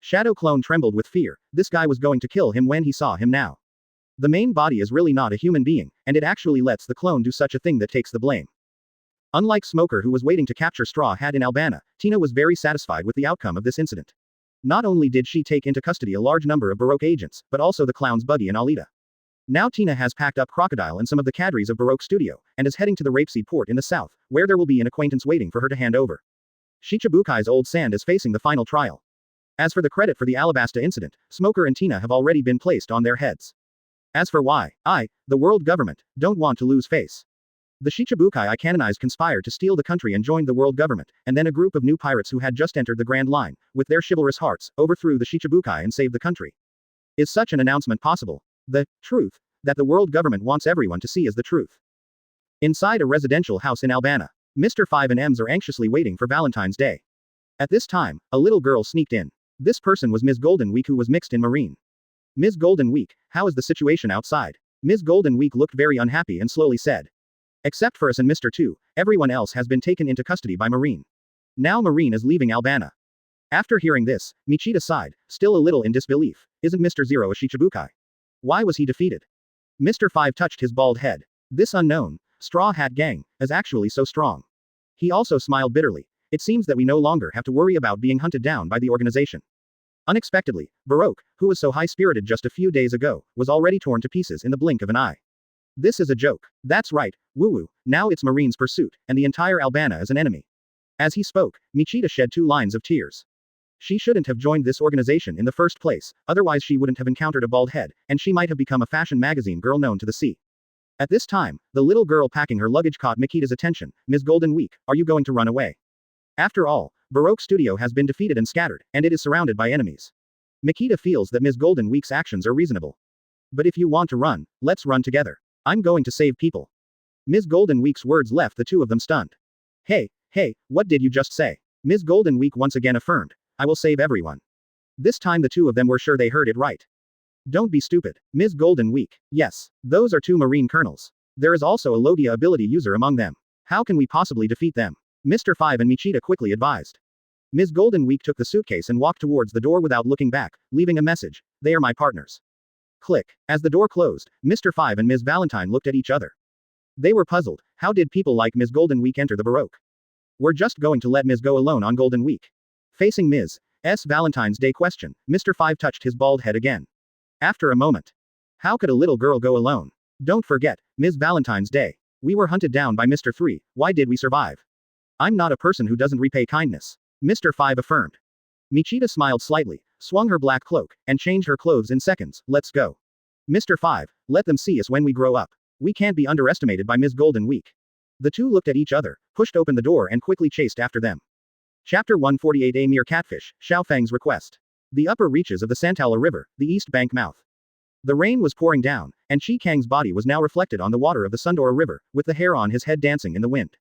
Shadow Clone trembled with fear. This guy was going to kill him when he saw him now. The main body is really not a human being, and it actually lets the clone do such a thing that takes the blame. Unlike Smoker who was waiting to capture Straw Hat in Albana, Tina was very satisfied with the outcome of this incident. Not only did she take into custody a large number of Baroque agents, but also the clown's buddy and Alita. Now Tina has packed up Crocodile and some of the cadres of Baroque Studio, and is heading to the Rapeseed port in the south, where there will be an acquaintance waiting for her to hand over. Shichibukai's old sand is facing the final trial. As for the credit for the Alabasta incident, Smoker and Tina have already been placed on their heads. As for why, the world government, don't want to lose face. The Shichibukai I canonized conspired to steal the country and joined the world government, and then a group of new pirates who had just entered the Grand Line, with their chivalrous hearts, overthrew the Shichibukai and saved the country. Is such an announcement possible? The truth that the world government wants everyone to see is the truth. Inside a residential house in Albana, Mr. 5 and M's are anxiously waiting for Valentine's Day. At this time, a little girl sneaked in. This person was Ms. Golden Week, who was mixed in Marine. Ms. Golden Week, how is the situation outside? Ms. Golden Week looked very unhappy and slowly said. Except for us and Mr. 2, everyone else has been taken into custody by Marine. Now Marine is leaving Albana. After hearing this, Michita sighed, still a little in disbelief. Isn't Mr. 0 a Shichibukai? Why was he defeated? Mr. 5 touched his bald head. This unknown, Straw Hat Gang, is actually so strong. He also smiled bitterly. It seems that we no longer have to worry about being hunted down by the organization. Unexpectedly, Baroque, who was so high-spirited just a few days ago, was already torn to pieces in the blink of an eye. This is a joke. That's right, woo-woo, now it's Marine's pursuit, and the entire Albana is an enemy. As he spoke, Michita shed 2 lines of tears. She shouldn't have joined this organization in the first place, otherwise she wouldn't have encountered a bald head, and she might have become a fashion magazine girl known to the sea. At this time, the little girl packing her luggage caught Mikita's attention. Ms. Golden Week, are you going to run away? After all, Baroque Studio has been defeated and scattered, and it is surrounded by enemies. Mikita feels that Ms. Golden Week's actions are reasonable. But if you want to run, let's run together. I'm going to save people. Ms. Golden Week's words left the 2 of them stunned. Hey, what did you just say? Ms. Golden Week once again affirmed. I will save everyone. This time the 2 of them were sure they heard it right. Don't be stupid. Ms. Golden Week. Yes, those are 2 Marine colonels. There is also a Logia ability user among them. How can we possibly defeat them? Mr. 5 and Michita quickly advised. Ms. Golden Week took the suitcase and walked towards the door without looking back, leaving a message. They are my partners. Click. As the door closed, Mr. 5 and Ms. Valentine looked at each other. They were puzzled. How did people like Ms. Golden Week enter the Baroque? We're just going to let Ms. go alone on Golden Week. Facing Ms. S. Valentine's Day question, Mr. 5 touched his bald head again. After a moment. How could a little girl go alone? Don't forget, Ms. Valentine's Day. We were hunted down by Mr. 3, why did we survive? I'm not a person who doesn't repay kindness. Mr. 5 affirmed. Michita smiled slightly, swung her black cloak, and changed her clothes in seconds. Let's go. Mr. 5, let them see us when we grow up. We can't be underestimated by Ms. Golden Week. The 2 looked at each other, pushed open the door and quickly chased after them. Chapter 148 A Mere Catfish, Xiaofeng's Request. The upper reaches of the Santala River, the east bank mouth. The rain was pouring down, and Chi Kang's body was now reflected on the water of the Sundora River, with the hair on his head dancing in the wind.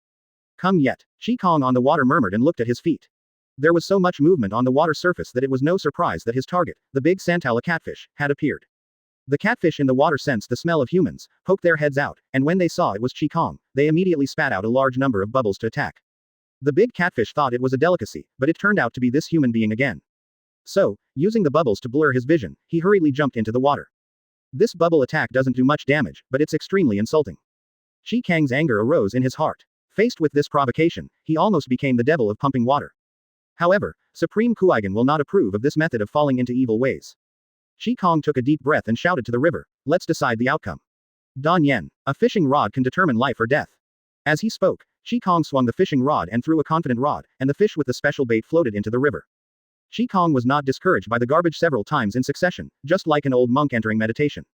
Come yet. Chi Kang on the water murmured and looked at his feet. There was so much movement on the water surface that it was no surprise that his target, the big Santala catfish, had appeared. The catfish in the water sensed the smell of humans, poked their heads out, and when they saw it was Chi Kang, they immediately spat out a large number of bubbles to attack. The big catfish thought it was a delicacy, but it turned out to be this human being again. So, using the bubbles to blur his vision, he hurriedly jumped into the water. This bubble attack doesn't do much damage, but it's extremely insulting. Chi Kang's anger arose in his heart. Faced with this provocation, he almost became the devil of pumping water. However, Supreme Kuigan will not approve of this method of falling into evil ways. Chi Kang took a deep breath and shouted to the river, let's decide the outcome. Dan Yen, a fishing rod can determine life or death. As he spoke, Chi Kang swung the fishing rod and threw a confident rod, and the fish with the special bait floated into the river. Chi Kang was not discouraged by the garbage several times in succession, just like an old monk entering meditation.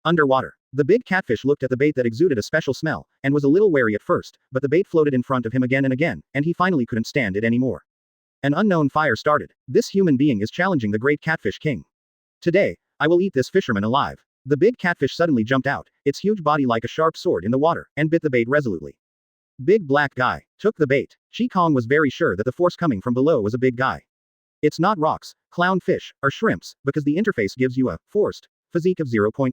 Underwater. The big catfish looked at the bait that exuded a special smell, and was a little wary at first, but the bait floated in front of him again and again, and he finally couldn't stand it anymore. An unknown fire started. This human being is challenging the great catfish king. Today, I will eat this fisherman alive. The big catfish suddenly jumped out, its huge body like a sharp sword in the water, and bit the bait resolutely. Big black guy took the bait. Chi Kang was very sure that the force coming from below was a big guy. It's not rocks, clownfish, or shrimps, because the interface gives you a forced physique of 0.3.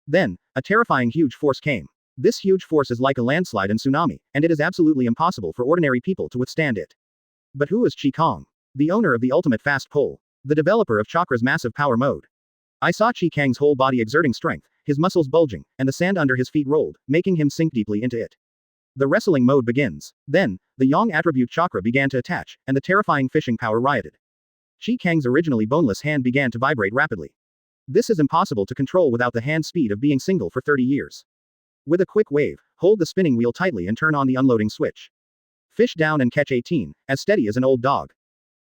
Then, a terrifying huge force came. This huge force is like a landslide and tsunami, and it is absolutely impossible for ordinary people to withstand it. But who is Chi Kang? The owner of the ultimate fast pole. The developer of Chakra's massive power mode. I saw Chi Kang's whole body exerting strength, his muscles bulging, and the sand under his feet rolled, making him sink deeply into it. The wrestling mode begins. Then, the Yang attribute chakra began to attach, and the terrifying fishing power rioted. Chi Kang's originally boneless hand began to vibrate rapidly. This is impossible to control without the hand speed of being single for 30 years. With a quick wave, hold the spinning wheel tightly and turn on the unloading switch. Fish down and catch 18, as steady as an old dog.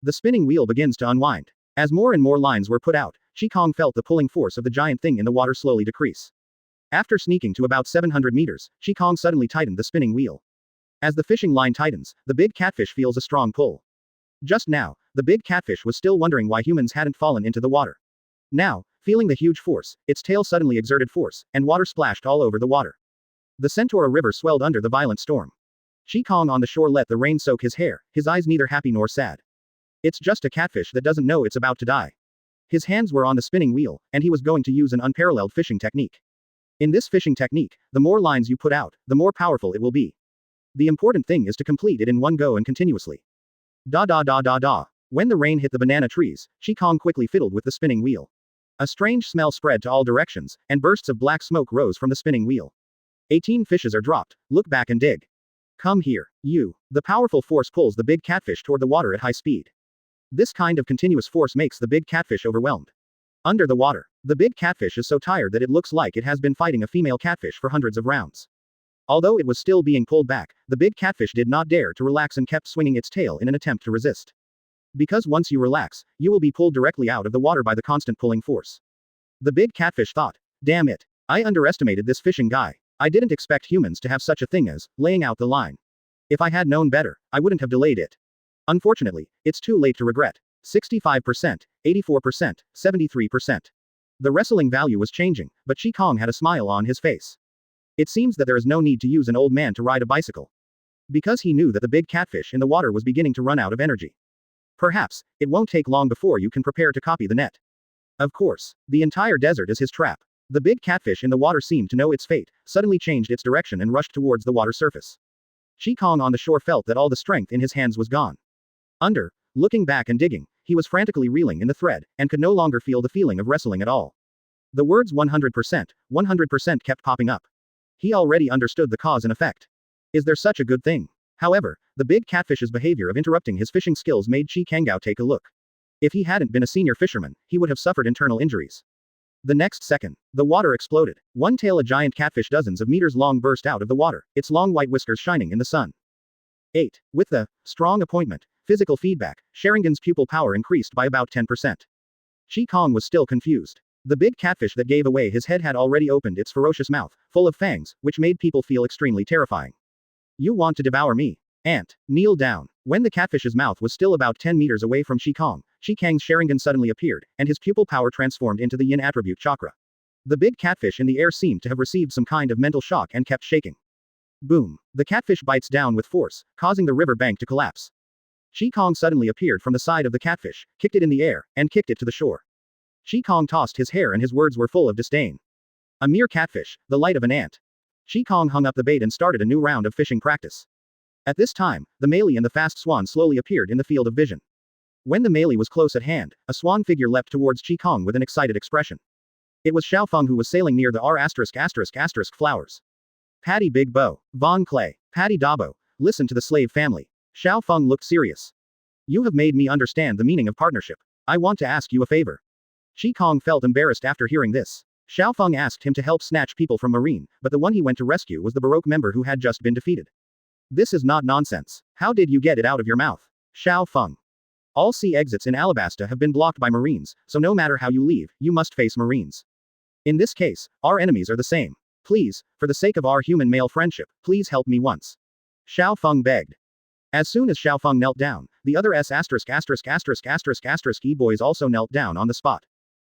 The spinning wheel begins to unwind. As more and more lines were put out, Chi Kang felt the pulling force of the giant thing in the water slowly decrease. After sneaking to about 700 meters, Chi Kang suddenly tightened the spinning wheel. As the fishing line tightens, the big catfish feels a strong pull. Just now, the big catfish was still wondering why humans hadn't fallen into the water. Now, feeling the huge force, its tail suddenly exerted force, and water splashed all over the water. The Centaura River swelled under the violent storm. Chi Kang on the shore let the rain soak his hair, his eyes neither happy nor sad. It's just a catfish that doesn't know it's about to die. His hands were on the spinning wheel, and he was going to use an unparalleled fishing technique. In this fishing technique, the more lines you put out, the more powerful it will be. The important thing is to complete it in one go and continuously. Da da da da da. When the rain hit the banana trees, Kang quickly fiddled with the spinning wheel. A strange smell spread to all directions, and bursts of black smoke rose from the spinning wheel. 18 fishes are dropped. Look back and dig. Come here, you. The powerful force pulls the big catfish toward the water at high speed. This kind of continuous force makes the big catfish overwhelmed. Under the water, the big catfish is so tired that it looks like it has been fighting a female catfish for hundreds of rounds. Although it was still being pulled back, the big catfish did not dare to relax and kept swinging its tail in an attempt to resist. Because once you relax, you will be pulled directly out of the water by the constant pulling force. The big catfish thought, damn it. I underestimated this fishing guy. I didn't expect humans to have such a thing as laying out the line. If I had known better, I wouldn't have delayed it. Unfortunately, it's too late to regret. 65%, 84%, 73%. The wrestling value was changing, but Kang had a smile on his face. It seems that there is no need to use an old man to ride a bicycle. Because he knew that the big catfish in the water was beginning to run out of energy. Perhaps, it won't take long before you can prepare to copy the net. Of course, the entire desert is his trap. The big catfish in the water seemed to know its fate, suddenly changed its direction and rushed towards the water surface. Kang on the shore felt that all the strength in his hands was gone. Looking back and digging, he was frantically reeling in the thread, and could no longer feel the feeling of wrestling at all. The words 100% kept popping up. He already understood the cause and effect. Is there such a good thing? However, the big catfish's behavior of interrupting his fishing skills made Kang take a look. If he hadn't been a senior fisherman, he would have suffered internal injuries. The next second, the water exploded. One tail, a giant catfish dozens of meters long, burst out of the water, its long white whiskers shining in the sun. 8. With the strong appointment, physical feedback, Sharingan's pupil power increased by about 10%. Kang was still confused. The big catfish that gave away his head had already opened its ferocious mouth, full of fangs, which made people feel extremely terrifying. You want to devour me? Ant, kneel down. When the catfish's mouth was still about 10 meters away from Kang's Sharingan suddenly appeared, and his pupil power transformed into the yin attribute chakra. The big catfish in the air seemed to have received some kind of mental shock and kept shaking. Boom. The catfish bites down with force, causing the river bank to collapse. Kang suddenly appeared from the side of the catfish, kicked it in the air, and kicked it to the shore. Kang tossed his hair and his words were full of disdain. A mere catfish, the light of an ant. Kang hung up the bait and started a new round of fishing practice. At this time, the melee and the fast swan slowly appeared in the field of vision. When the melee was close at hand, a swan figure leapt towards Kang with an excited expression. It was Xiaofeng, who was sailing near the R**** flowers. Patty Big Bo, Von Clay, Patty Dabo, listen to the slave family. Xiaofeng looked serious. You have made me understand the meaning of partnership. I want to ask you a favor. Kang felt embarrassed after hearing this. Xiaofeng asked him to help snatch people from Marine, but the one he went to rescue was the Baroque member who had just been defeated. This is not nonsense. How did you get it out of your mouth? Xiaofeng. All sea exits in Alabasta have been blocked by Marines, so no matter how you leave, you must face Marines. In this case, our enemies are the same. Please, for the sake of our human male friendship, please help me once. Xiaofeng begged. As soon as Xiaofeng knelt down, the other boys also knelt down on the spot.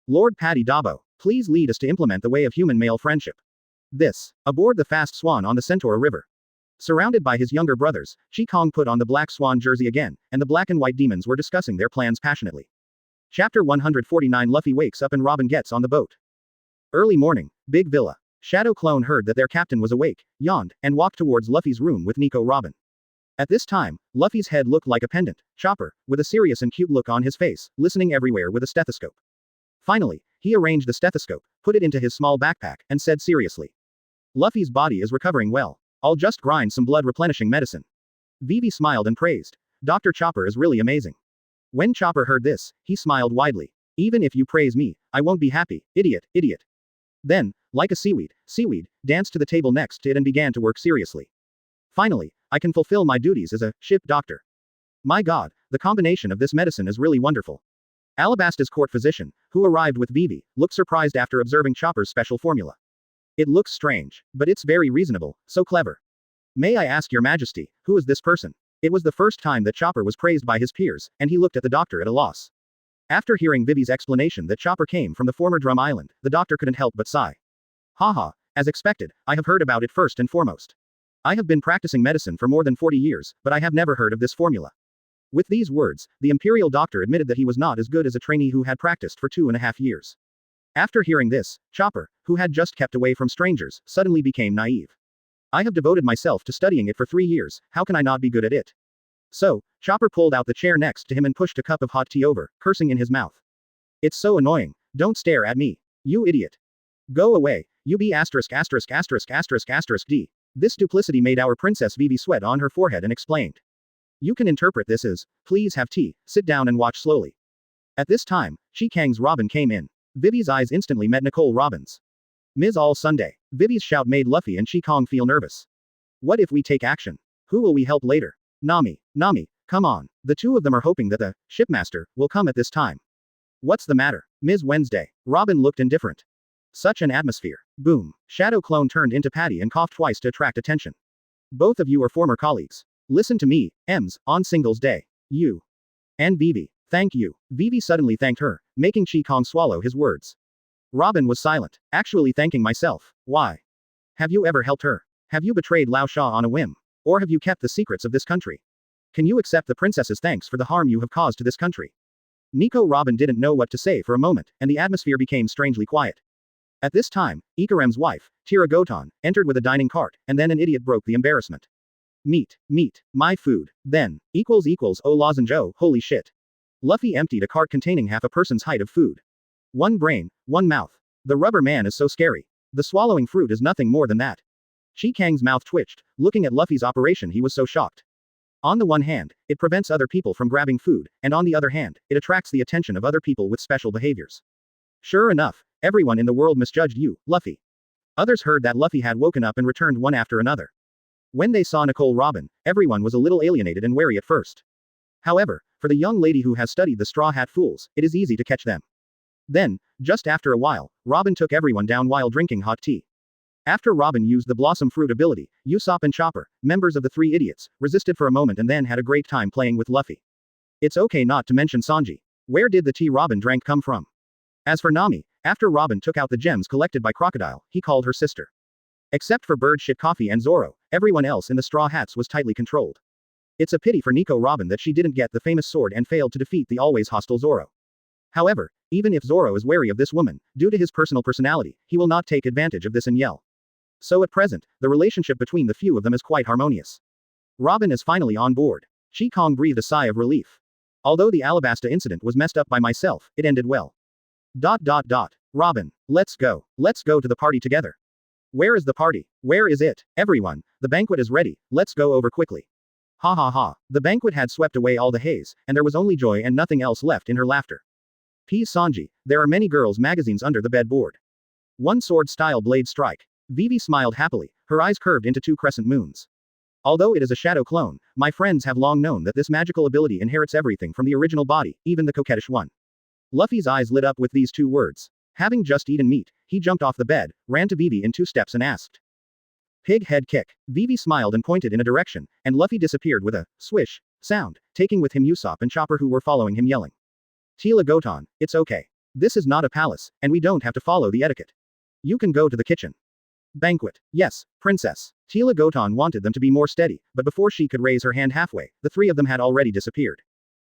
Lord Patty Dabo, please lead us to implement the way of human male friendship. This, aboard the fast swan on the Centaur River. Surrounded by his younger brothers, Kang put on the black swan jersey again, and the black and white demons were discussing their plans passionately. Chapter 149. Luffy wakes up and Robin gets on the boat. Early morning, Big Villa. Shadow Clone heard that their captain was awake, yawned, and walked towards Luffy's room with Nico Robin. At this time, Luffy's head looked like a pendant, Chopper, with a serious and cute look on his face, listening everywhere with a stethoscope. Finally, he arranged the stethoscope, put it into his small backpack, and said seriously. Luffy's body is recovering well. I'll just grind some blood replenishing medicine. Vivi smiled and praised. Dr. Chopper is really amazing. When Chopper heard this, he smiled widely. Even if you praise me, I won't be happy, idiot. Then, like a seaweed, danced to the table next to it and began to work seriously. Finally, I can fulfill my duties as a ship doctor. My God, the combination of this medicine is really wonderful. Alabasta's court physician, who arrived with Vivi, looked surprised after observing Chopper's special formula. It looks strange, but it's very reasonable, so clever. May I ask your majesty, who is this person? It was the first time that Chopper was praised by his peers, and he looked at the doctor at a loss. After hearing Vivi's explanation that Chopper came from the former Drum Island, the doctor couldn't help but sigh. Haha, as expected, I have heard about it first and foremost. I have been practicing medicine for more than 40 years, but I have never heard of this formula. With these words, the Imperial Doctor admitted that he was not as good as a trainee who had practiced for 2.5 years. After hearing this, Chopper, who had just kept away from strangers, suddenly became naive. I have devoted myself to studying it for 3 years, how can I not be good at it? So, Chopper pulled out the chair next to him and pushed a cup of hot tea over, cursing in his mouth. It's so annoying. Don't stare at me. You idiot. Go away. You be asterisk asterisk asterisk asterisk asterisk D. This duplicity made our Princess Vivi sweat on her forehead and explained. You can interpret this as, please have tea, sit down and watch slowly. At this time, Kang's Robin came in. Vivi's eyes instantly met Nicole Robin's. Ms. All Sunday. Vivi's shout made Luffy and Kang feel nervous. What if we take action? Who will we help later? Nami, come on. The two of them are hoping that the shipmaster will come at this time. What's the matter, Ms. Wednesday? Robin looked indifferent. Such an atmosphere. Boom. Shadow Clone turned into Patty and coughed twice to attract attention. Both of you are former colleagues. Listen to me, Ems, on Singles Day. You. And Vivi. Thank you. Vivi suddenly thanked her, making Kang swallow his words. Robin was silent. Actually thanking myself. Why? Have you ever helped her? Have you betrayed Lao Sha on a whim? Or have you kept the secrets of this country? Can you accept the princess's thanks for the harm you have caused to this country? Nico Robin didn't know what to say for a moment, and the atmosphere became strangely quiet. At this time, Ikarem's wife, Tira Goton, entered with a dining cart, and then an idiot broke the embarrassment. Meat, my food, then, oh lozenge, holy shit. Luffy emptied a cart containing half a person's height of food. One brain, one mouth. The rubber man is so scary. The swallowing fruit is nothing more than that. Kang's mouth twitched, looking at Luffy's operation he was so shocked. On the one hand, it prevents other people from grabbing food, and on the other hand, it attracts the attention of other people with special behaviors. Sure enough, everyone in the world misjudged you, Luffy. Others heard that Luffy had woken up and returned one after another. When they saw Nicole Robin, everyone was a little alienated and wary at first. However, for the young lady who has studied the Straw Hat Fools, it is easy to catch them. Then, just after a while, Robin took everyone down while drinking hot tea. After Robin used the Blossom Fruit ability, Usopp and Chopper, members of the Three Idiots, resisted for a moment and then had a great time playing with Luffy. It's okay not to mention Sanji. Where did the tea Robin drank come from? As for Nami, after Robin took out the gems collected by Crocodile, he called her sister. Except for Bird Shit Coffee and Zoro, everyone else in the Straw Hats was tightly controlled. It's a pity for Nico Robin that she didn't get the famous sword and failed to defeat the always hostile Zoro. However, even if Zoro is wary of this woman, due to his personal personality, he will not take advantage of this and yell. So at present, the relationship between the few of them is quite harmonious. Robin is finally on board. Kang breathed a sigh of relief. Although the Alabasta incident was messed up by myself, it ended well. Robin, let's go. Let's go to the party together. Where is the party? Where is it? Everyone, the banquet is ready, let's go over quickly. Ha ha ha. The banquet had swept away all the haze, and there was only joy and nothing else left in her laughter. Please Sanji, there are many girls' magazines under the bedboard. One sword-style blade strike. Vivi smiled happily, her eyes curved into two crescent moons. Although it is a shadow clone, my friends have long known that this magical ability inherits everything from the original body, even the coquettish one. Luffy's eyes lit up with these two words. Having just eaten meat, he jumped off the bed, ran to Vivi in 2 steps and asked. Pig head kick. Vivi smiled and pointed in a direction, and Luffy disappeared with a swish sound, taking with him Usopp and Chopper who were following him yelling. Tila Goton, it's okay. This is not a palace, and we don't have to follow the etiquette. You can go to the kitchen. Banquet. Yes, princess. Tila Goton wanted them to be more steady, but before she could raise her hand halfway, the three of them had already disappeared.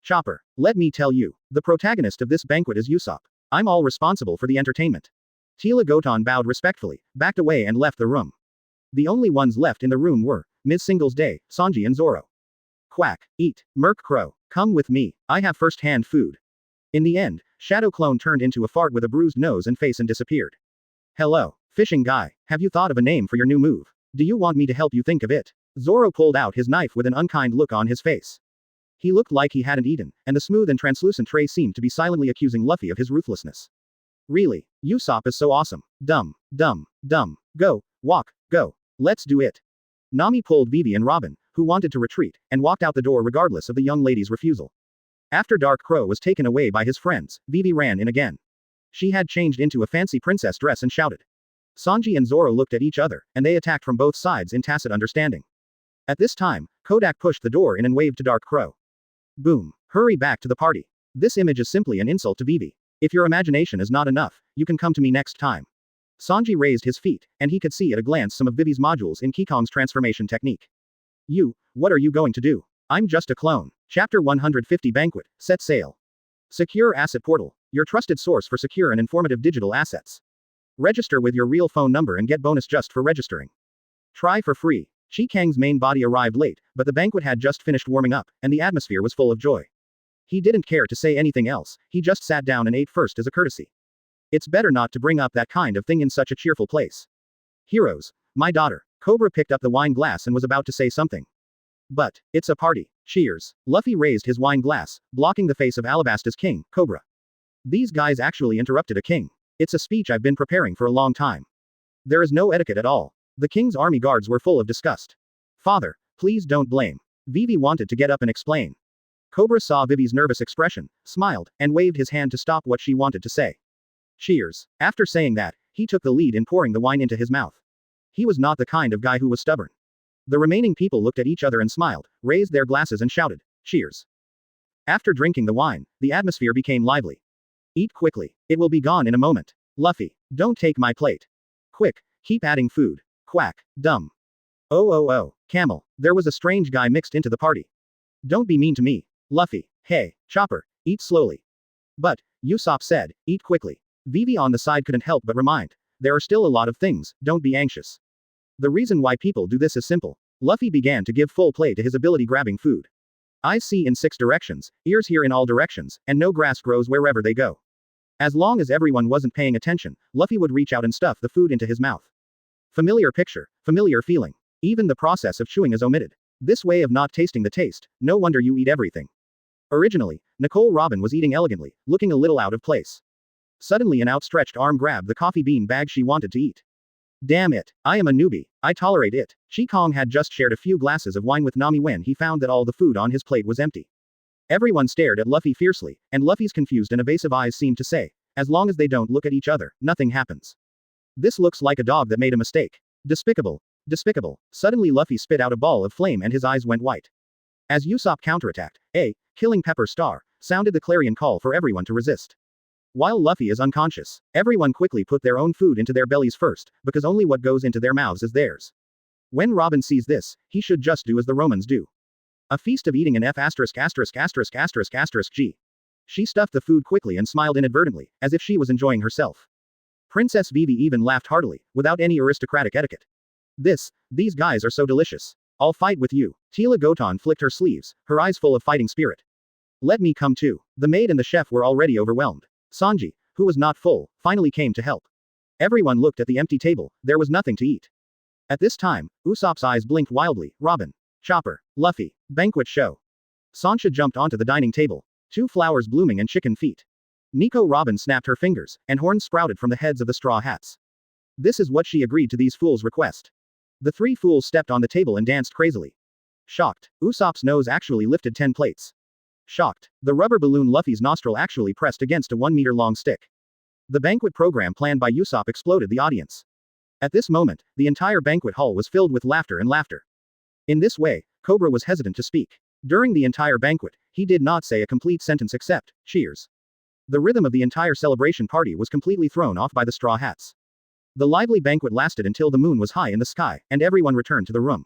Chopper, let me tell you, the protagonist of this banquet is Usopp. I'm all responsible for the entertainment. Tila Goton bowed respectfully, backed away and left the room. The only ones left in the room were Ms. Singles Day, Sanji and Zoro. Quack, eat, Merc Crow, come with me, I have first-hand food. In the end, Shadow Clone turned into a fart with a bruised nose and face and disappeared. Hello, fishing guy, have you thought of a name for your new move? Do you want me to help you think of it? Zoro pulled out his knife with an unkind look on his face. He looked like he hadn't eaten, and the smooth and translucent tray seemed to be silently accusing Luffy of his ruthlessness. Really, Usopp is so awesome. Dumb. Go, walk, go. Let's do it. Nami pulled Vivi and Robin, who wanted to retreat, and walked out the door regardless of the young lady's refusal. After Dark Crow was taken away by his friends, Vivi ran in again. She had changed into a fancy princess dress and shouted. Sanji and Zoro looked at each other, and they attacked from both sides in tacit understanding. At this time, Kodak pushed the door in and waved to Dark Crow. Boom. Hurry back to the party. This image is simply an insult to Vivi. If your imagination is not enough, you can come to me next time. Sanji raised his feet, and he could see at a glance some of Vivi's modules in Kang's transformation technique. What are you going to do? I'm just a clone. Chapter 150 Banquet, Set Sail. Secure Asset Portal, your trusted source for secure and informative digital assets. Register with your real phone number and get bonus just for registering. Try for free. Kang's main body arrived late, but the banquet had just finished warming up, and the atmosphere was full of joy. He didn't care to say anything else, he just sat down and ate first as a courtesy. It's better not to bring up that kind of thing in such a cheerful place. Heroes, my daughter. Cobra picked up the wine glass and was about to say something. But, it's a party. Cheers. Luffy raised his wine glass, blocking the face of Alabasta's king, Cobra. These guys actually interrupted a king. It's a speech I've been preparing for a long time. There is no etiquette at all. The king's army guards were full of disgust. Father, please don't blame. Vivi wanted to get up and explain. Cobra saw Vivi's nervous expression, smiled, and waved his hand to stop what she wanted to say. Cheers. After saying that, he took the lead in pouring the wine into his mouth. He was not the kind of guy who was stubborn. The remaining people looked at each other and smiled, raised their glasses and shouted, cheers. After drinking the wine, the atmosphere became lively. Eat quickly. It will be gone in a moment. Luffy, don't take my plate. Quick, keep adding food. Quack, dumb. Oh, Camel, there was a strange guy mixed into the party. Don't be mean to me. Luffy, hey, Chopper, eat slowly. But, Usopp said, eat quickly. Vivi on the side couldn't help but remind, there are still a lot of things, don't be anxious. The reason why people do this is simple. Luffy began to give full play to his ability grabbing food. Eyes see in 6 directions, ears hear in all directions, and no grass grows wherever they go. As long as everyone wasn't paying attention, Luffy would reach out and stuff the food into his mouth. Familiar picture, familiar feeling. Even the process of chewing is omitted. This way of not tasting the taste, no wonder you eat everything. Originally, Nicole Robin was eating elegantly, looking a little out of place. Suddenly an outstretched arm grabbed the coffee bean bag she wanted to eat. Damn it, I am a newbie, I tolerate it. Kang had just shared a few glasses of wine with Nami when he found that all the food on his plate was empty. Everyone stared at Luffy fiercely, and Luffy's confused and evasive eyes seemed to say, as long as they don't look at each other, nothing happens. This looks like a dog that made a mistake. Despicable. Despicable. Suddenly Luffy spit out a ball of flame and his eyes went white. As Usopp counterattacked, killing Pepper Star, sounded the clarion call for everyone to resist. While Luffy is unconscious, everyone quickly put their own food into their bellies first, because only what goes into their mouths is theirs. When Robin sees this, he should just do as the Romans do. A feast of eating an F*********G. She stuffed the food quickly and smiled inadvertently, as if she was enjoying herself. Princess Vivi even laughed heartily, without any aristocratic etiquette. These guys are so delicious. I'll fight with you. Tila Goton flicked her sleeves, her eyes full of fighting spirit. Let me come too. The maid and the chef were already overwhelmed. Sanji, who was not full, finally came to help. Everyone looked at the empty table, there was nothing to eat. At this time, Usopp's eyes blinked wildly, Robin. Chopper. Luffy. Banquet show. Sancha jumped onto the dining table. 2 flowers blooming and chicken feet. Nico Robin snapped her fingers, and horns sprouted from the heads of the straw hats. This is what she agreed to these fools' request. The 3 fools stepped on the table and danced crazily. Shocked, Usopp's nose actually lifted 10 plates. Shocked, the rubber balloon Luffy's nostril actually pressed against a 1-meter-long stick. The banquet program planned by Usopp exploded the audience. At this moment, the entire banquet hall was filled with laughter and laughter. In this way, Cobra was hesitant to speak. During the entire banquet, he did not say a complete sentence except, cheers. The rhythm of the entire celebration party was completely thrown off by the straw hats. The lively banquet lasted until the moon was high in the sky, and everyone returned to the room.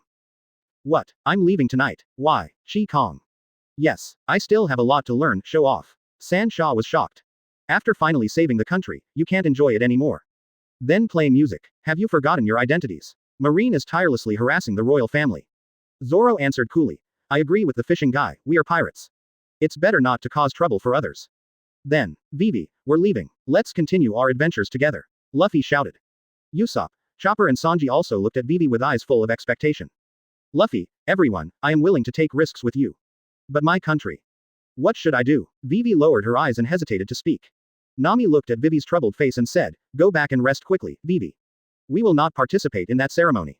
What? I'm leaving tonight. Why? Kang. Yes, I still have a lot to learn, show off. San Sha was shocked. After finally saving the country, you can't enjoy it anymore. Then play music. Have you forgotten your identities? Marine is tirelessly harassing the royal family. Zoro answered coolly. I agree with the fishing guy, we are pirates. It's better not to cause trouble for others. Then, Vivi, we're leaving. Let's continue our adventures together. Luffy shouted. Usopp, Chopper and Sanji also looked at Vivi with eyes full of expectation. Luffy, everyone, I am willing to take risks with you. But my country. What should I do? Vivi lowered her eyes and hesitated to speak. Nami looked at Vivi's troubled face and said, go back and rest quickly, Vivi. We will not participate in that ceremony.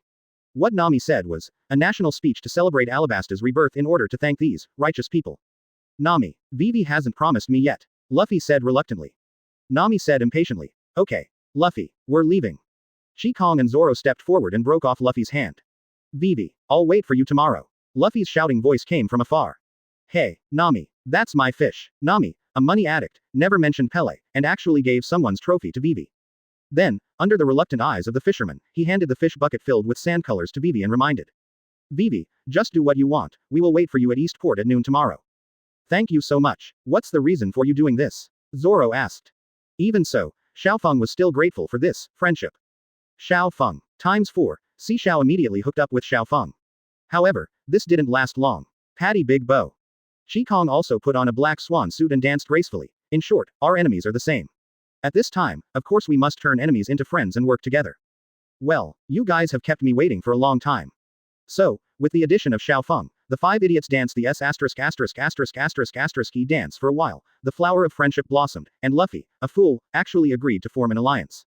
What Nami said was, a national speech to celebrate Alabasta's rebirth in order to thank these, righteous people. Nami, Vivi hasn't promised me yet. Luffy said reluctantly. Nami said impatiently, okay. Luffy, we're leaving. Kang and Zoro stepped forward and broke off Luffy's hand. Vivi, I'll wait for you tomorrow. Luffy's shouting voice came from afar. Hey, Nami, that's my fish. Nami, a money addict, never mentioned Pele, and actually gave someone's trophy to Vivi. Then, under the reluctant eyes of the fisherman, he handed the fish bucket filled with sand colors to Vivi and reminded. Vivi, just do what you want, we will wait for you at Eastport at noon tomorrow. Thank you so much. What's the reason for you doing this? Zoro asked. Even so, Xiaofeng was still grateful for this friendship. Xiaofeng. Times 4, Si Xiao immediately hooked up with Xiaofeng. However, this didn't last long. Patty Big Bow. Chi Kong also put on a black swan suit and danced gracefully. In short, our enemies are the same. At this time, of course we must turn enemies into friends and work together. Well, you guys have kept me waiting for a long time. So, with the addition of Xiaofeng, the 5 idiots danced the S********* dance for a while. The flower of friendship blossomed, and Luffy, a fool, actually agreed to form an alliance.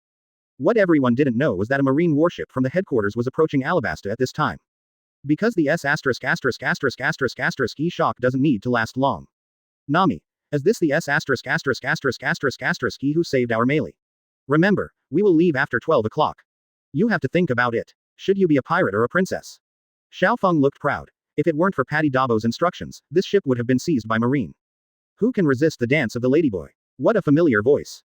What everyone didn't know was that a marine warship from the headquarters was approaching Alabasta at this time. Because the shock doesn't need to last long. Nami. Is this the who saved our melee? Remember, we will leave after 12 o'clock. You have to think about it. Should you be a pirate or a princess? Xiaofeng looked proud. If it weren't for Patty Dabo's instructions, this ship would have been seized by Marine. Who can resist the dance of the ladyboy? What a familiar voice.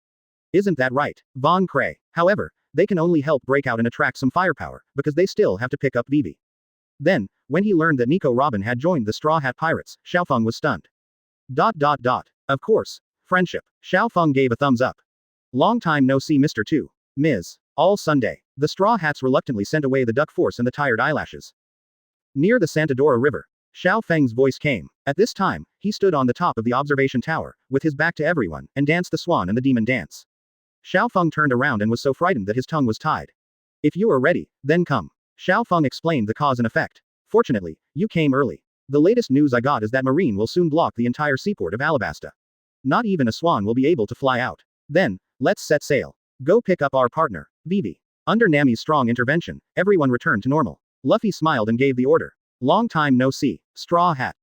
Isn't that right, Von Cray? However, they can only help break out and attract some firepower, because they still have to pick up Vivi. Then, when he learned that Nico Robin had joined the Straw Hat Pirates, Xiaofeng was stunned. Of course. Friendship. Xiaofeng gave a thumbs up. Long time no see Mr. 2. Ms. All Sunday. The Straw Hats reluctantly sent away the duck force and the tired eyelashes. Near the Santadora River. Xiao Feng's voice came. At this time, he stood on the top of the observation tower, with his back to everyone, and danced the swan and the demon dance. Xiao Feng turned around and was so frightened that his tongue was tied. If you are ready, then come. Xiao Feng explained the cause and effect. Fortunately, you came early. The latest news I got is that Marine will soon block the entire seaport of Alabasta. Not even a swan will be able to fly out. Then, let's set sail. Go pick up our partner, Vivi. Under Nami's strong intervention, everyone returned to normal. Luffy smiled and gave the order. Long time no see, Straw Hat.